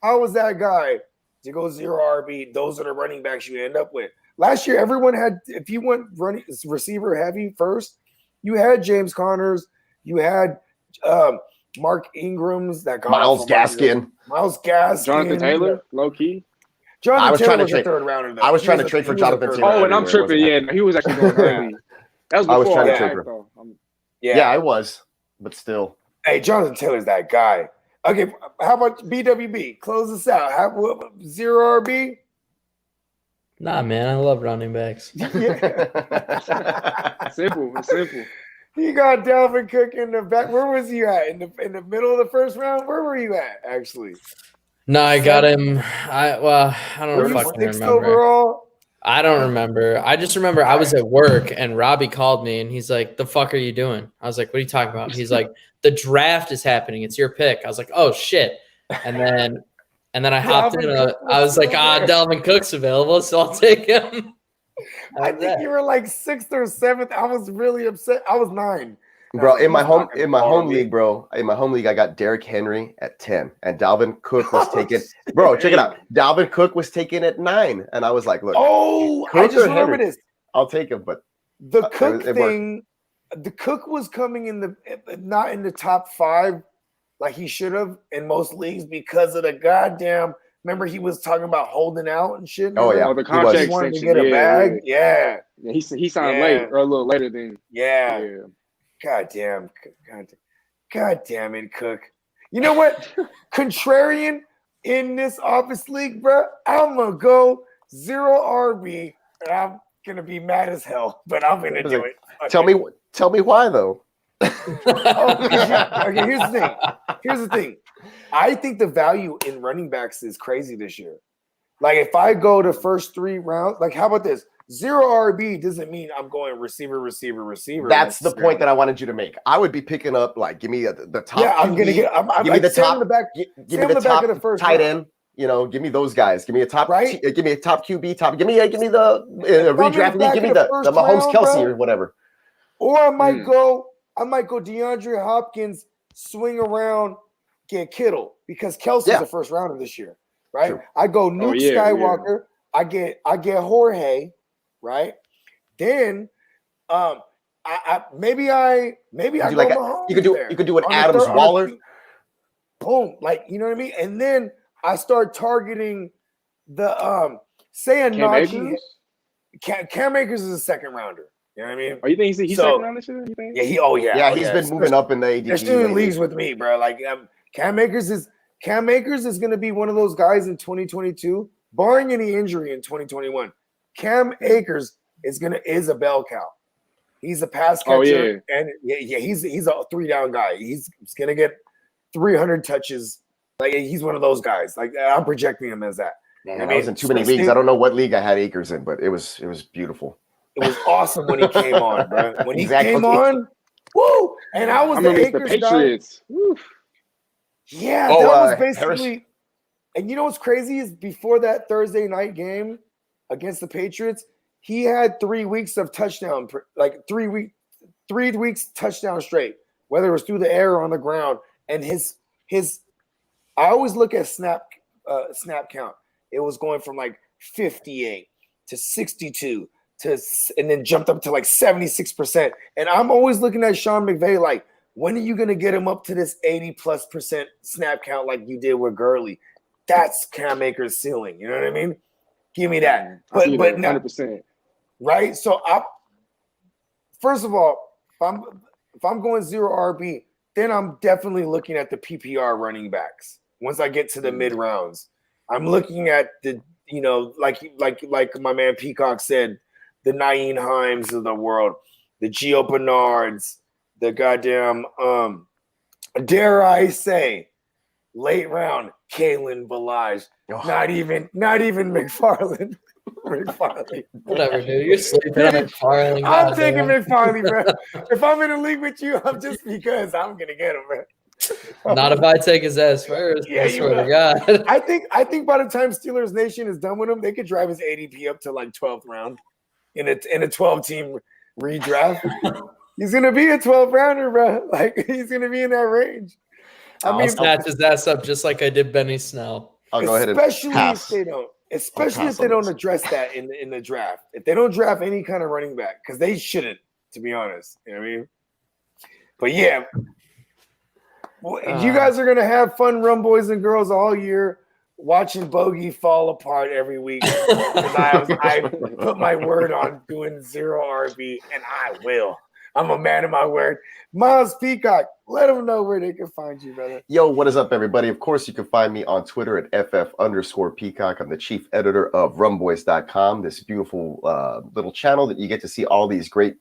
I was that guy to go zero RB. Those are the running backs you end up with. Last year, everyone had. If you went running receiver heavy first, you had James Connors, you had Mark Ingram's that got Miles Gaskin, Jonathan Taylor, low key. Jonathan Taylor was a third rounder. Though. I was trying to trade for Jonathan Taylor. Oh, and I'm tripping. Yeah, he was actually going early. That was before I was trying to trade for. Yeah, I was, but still. Hey, Jonathan Taylor's that guy. Okay, how about BWB? Close us out. Zero RB? Nah, man, I love running backs. Simple. You got Dalvin Cook in the back. Where was he at? In the middle of the first round? Where were you at, actually? No, I got him. I don't fucking remember. Overall? I don't remember. I just remember I was at work and Robbie called me and he's like, "The fuck are you doing?" I was like, "What are you talking about?" He's like, "The draft is happening. It's your pick." I was like, "Oh shit!" And then I hopped in. I was like, Dalvin Cook's available, so I'll take him. I think you were like 6th or 7th. I was really upset. I was 9. Bro, in my home league, I got Derrick Henry at 10, and Dalvin Cook was taken. Bro, check it out. Dalvin Cook was taken at 9, and I was like, "Look, I just remember this. I'll take him." But the Cook thing, the Cook was coming not in the top 5 like he should have in most leagues because of the goddamn. Remember, he was talking about holding out and shit. Oh yeah, the contract he wanted to get a bag. Yeah. He signed late or a little later than. Yeah. God damn it, Cook. You know what? Contrarian in this office league, bro. I'm gonna go zero RB, and I'm gonna be mad as hell, but I'm gonna do it. Okay. Tell me why though. Okay, here's the thing. I think the value in running backs is crazy this year. Like, if I go to first 3 rounds, like, how about this? Zero RB doesn't mean I'm going receiver. That's the point that I wanted you to make. I would be picking up, like, give me the top. Yeah, I'm gonna get. Give me the top. Give me the top of the first tight end. You know, give me those guys. Give me a top. Right. Give me a top QB. Give me the redraft league. Give me the Mahomes Kelsey or whatever. Or I might go DeAndre Hopkins, swing around, get Kittle, because Kelsey's the first rounder this year, right? True. I go Luke Skywalker. Yeah. I get Jorge, right? Then maybe I go like Mahomes. You could do an Adams Waller. Boom, like, you know what I mean? And then I start targeting the say a Najee. Cam Akers is a second rounder. You know what I mean? Oh, you think he's second round this year? You think? Yeah, he's been moving up in the ADP. They're still in leagues with me, bro. Like, Cam Akers is going to be one of those guys in 2022, barring any injury in 2021. Cam Akers is a bell cow. He's a pass catcher, and he's a 3-down guy. He's gonna get 300 touches. Like, he's one of those guys. Like, I'm projecting him as that. Man, I was in too many leagues. I don't know what league I had Akers in, but it was beautiful. It was awesome when he came on, bro. When he came on, woo! And I was the Akers Patriots. Guy. Yeah, that was basically. And you know what's crazy is before that Thursday night game against the Patriots, he had 3 weeks of touchdown, like 3 weeks touchdown straight, whether it was through the air or on the ground. And his I always look at snap count. It was going from like 58 to 62 and then jumped up to like 76%. And I'm always looking at Sean McVay like, when are you going to get him up to this 80+% snap count like you did with Gurley? That's Cam Akers' ceiling. You know what I mean? Give me that. But 100%. Right? So first of all, if I'm going zero RB, then I'm definitely looking at the PPR running backs. Once I get to the mid rounds, I'm looking at the, like my man Peacock said, the Naeem Himes of the world, the Gio Bernards, the goddamn dare I say, late round Kalen Balaj. Not even McFarland. McFarlane. Whatever, dude. You're sleeping on McFarlane. I'm taking McFarlane, bro. If I'm in a league with you, I'm just because I'm gonna get him, bro. Not if I take his ass first. Yeah, I you swear to will. God. I think by the time Steelers Nation is done with him, they could drive his ADP up to like 12th round in a 12-team redraft. He's gonna be a 12 rounder, bro. Like he's gonna be in that range. I'll snatch his ass up just like I did Benny Snell. I'll go ahead and especially pass. if they don't address that in the draft. If they don't draft any kind of running back, because they shouldn't, to be honest. You know what I mean? But yeah, you guys are gonna have fun, Rum Boys and Girls, all year watching Bogey fall apart every week. I put my word on doing 0 RB, and I will. I'm a man of my word. Miles Peacock, let them know where they can find you, brother. Yo, what is up, everybody? Of course, you can find me on Twitter at ff_Peacock. I'm the chief editor of rumboys.com, this beautiful little channel that you get to see all these great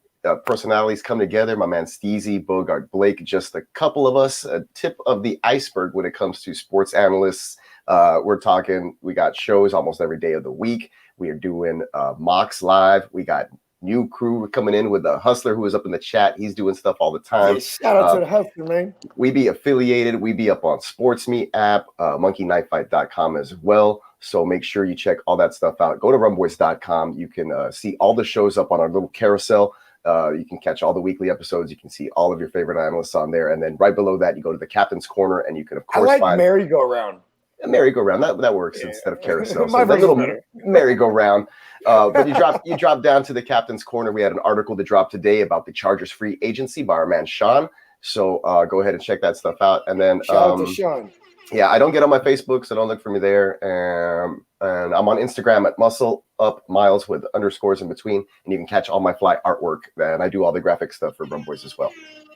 personalities come together. My man Steezy, Bogart, Blake, just a couple of us, a tip of the iceberg when it comes to sports analysts. We're talking, we got shows almost every day of the week. We are doing mocks live. We got new crew coming in with a Hustler who is up in the chat. He's doing stuff all the time. Yeah, shout out to the Hustler, man. We be affiliated. We be up on SportsMe app, monkeyknifefight.com as well. So make sure you check all that stuff out. Go to rumboys.com. You can see all the shows up on our little carousel. You can catch all the weekly episodes. You can see all of your favorite analysts on there. And then right below that, you go to the Captain's Corner, and you can, of course, find merry-go-round. A merry-go-round. That works instead of carousel. My So that little better. merry-go-round. But you drop down to the Captain's Corner. We had an article that dropped today about the Chargers free agency by our man Sean. So go ahead and check that stuff out. And then Shout out to Sean. Yeah, I don't get on my Facebook, so don't look for me there. And I'm on Instagram at Muscle Up Miles with underscores in between. And you can catch all my fly artwork. And I do all the graphic stuff for Rum Boys as well.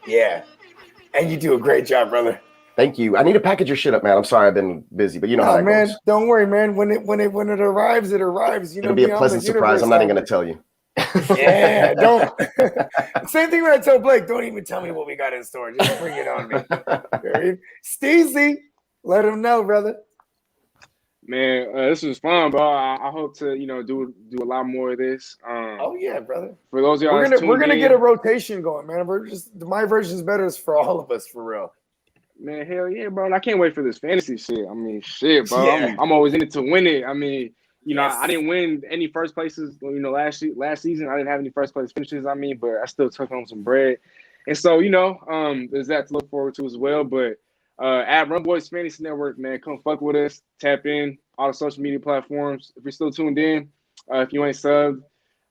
Yeah. And you do a great job, brother. Thank you. I need to package your shit up, man. I'm sorry I've been busy, but you know how that man, goes. Don't worry, man. When it arrives, it arrives. You know, it'll be a pleasant surprise. I'm not even going to tell you. Yeah, don't. Same thing when I tell Blake, don't even tell me what we got in store. Just bring it on me. Steezy, let him know, brother. Man, this was fun, bro. I hope to, do a lot more of this. Oh yeah, brother. For those of y'all, we're gonna get a rotation going, man. My version's better for all of us, for real. Man, hell yeah, bro. And I can't wait for this fantasy shit. I mean, shit, bro. Yeah. I'm always in it to win it. I mean, Yes. I didn't win any first places, last season. I didn't have any first place finishes, but I still took home some bread. And so, there's that to look forward to as well. But at Run Boys Fantasy Network, man, come fuck with us. Tap in all the social media platforms. If you're still tuned in, if you ain't subbed,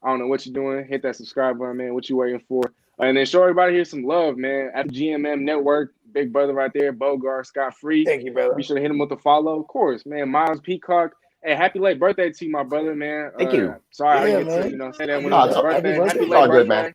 I don't know what you're doing. Hit that subscribe button, man. What you waiting for? And then show everybody here some love, man. At the GMM Network, big brother right there, Bogart, Scott Free. Thank you, brother. Be sure to hit him with a follow. Of course, man. Miles Peacock. Hey, happy late birthday to you, my brother, man. Thank you. Sorry, Yeah, I get man. to, say that when No, it's his birthday. happy Happy birthday. late All good, birthday. man.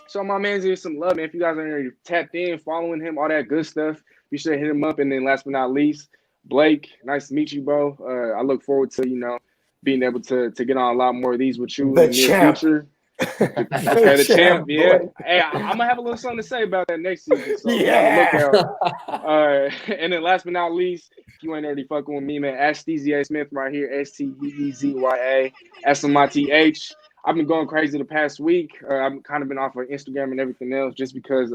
Show my man's here some love, man. If you guys are already tapped in, following him, all that good stuff, be sure to hit him up. And then last but not least, Blake, nice to meet you, bro. I look forward to, being able to get on a lot more of these with you The in the near champ. future. The champ, yeah. Hey, I'm gonna have a little something to say about that next season. So Yeah. look out. And then last but not least, if you ain't already fucking with me, man, ask Steezy A. Smith right here, STEEZYA SMITH. I've been going crazy the past week. I've kind of been off of Instagram and everything else just because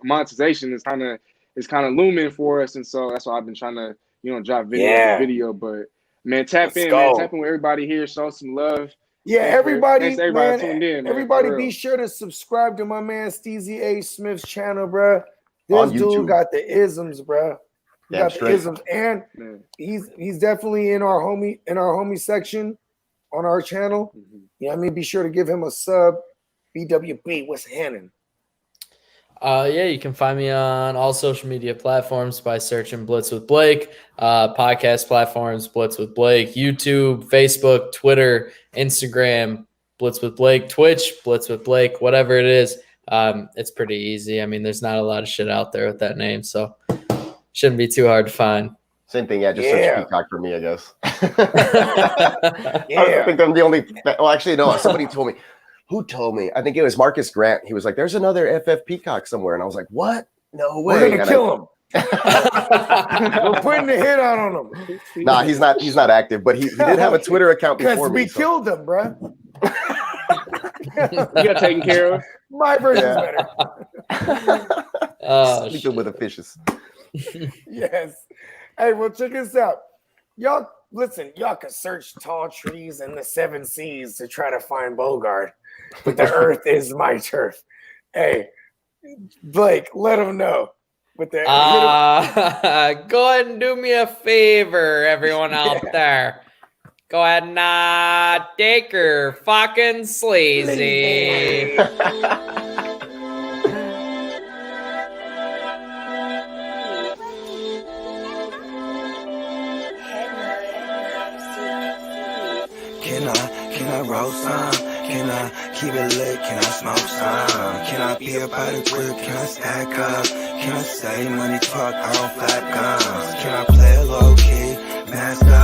monetization is kind of looming for us, and so that's why I've been trying to drop video after video. But man, tap in with everybody here, show some love. Yeah, everybody, Thanks to everybody man, tuned in, man, everybody for real. be sure to subscribe to my man Steezy A. Smith's channel, bro. On This dude YouTube. got the isms, bro. He Damn got straight. the isms, and Man. he's definitely in our homie section on our channel. Mhm. You know what I mean? Be sure to give him a sub. BWB, what's happening? Yeah, you can find me on all social media platforms by searching Blitz with Blake, podcast platforms, Blitz with Blake, YouTube, Facebook, Twitter, Instagram, Blitz with Blake, Twitch, Blitz with Blake, whatever it is. It's pretty easy. I mean, there's not a lot of shit out there with that name, so shouldn't be too hard to find. Same thing. Yeah, just search Peacock for me, I guess. Yeah. I think I'm the only. Well, actually, no. Somebody told me. Who told me? I think it was Marcus Grant. He was like, "There's another FF Peacock somewhere," and I was like, "What? No way!" We're gonna kill him. We're putting the hit out on him. Nah, he's not active, but he did have a Twitter account Because before we me. killed him, bro. You got taken care of. My version's Yeah. better. Sleeping with the fishes. Yes. Hey, well, check this out. Y'all, listen, y'all can search tall trees in the 7 seas to try to find Bogart, but the earth is my turf. Hey, Blake, let him know. With the Go ahead and do me a favor, everyone out there. Go ahead and take her fucking sleazy. Can I roll some? Can I keep it lit? Can I smoke some? Can I be about a grip? Can I stack up? Can I say money talk? I don't flat guns. Can I play a low key? Mask up.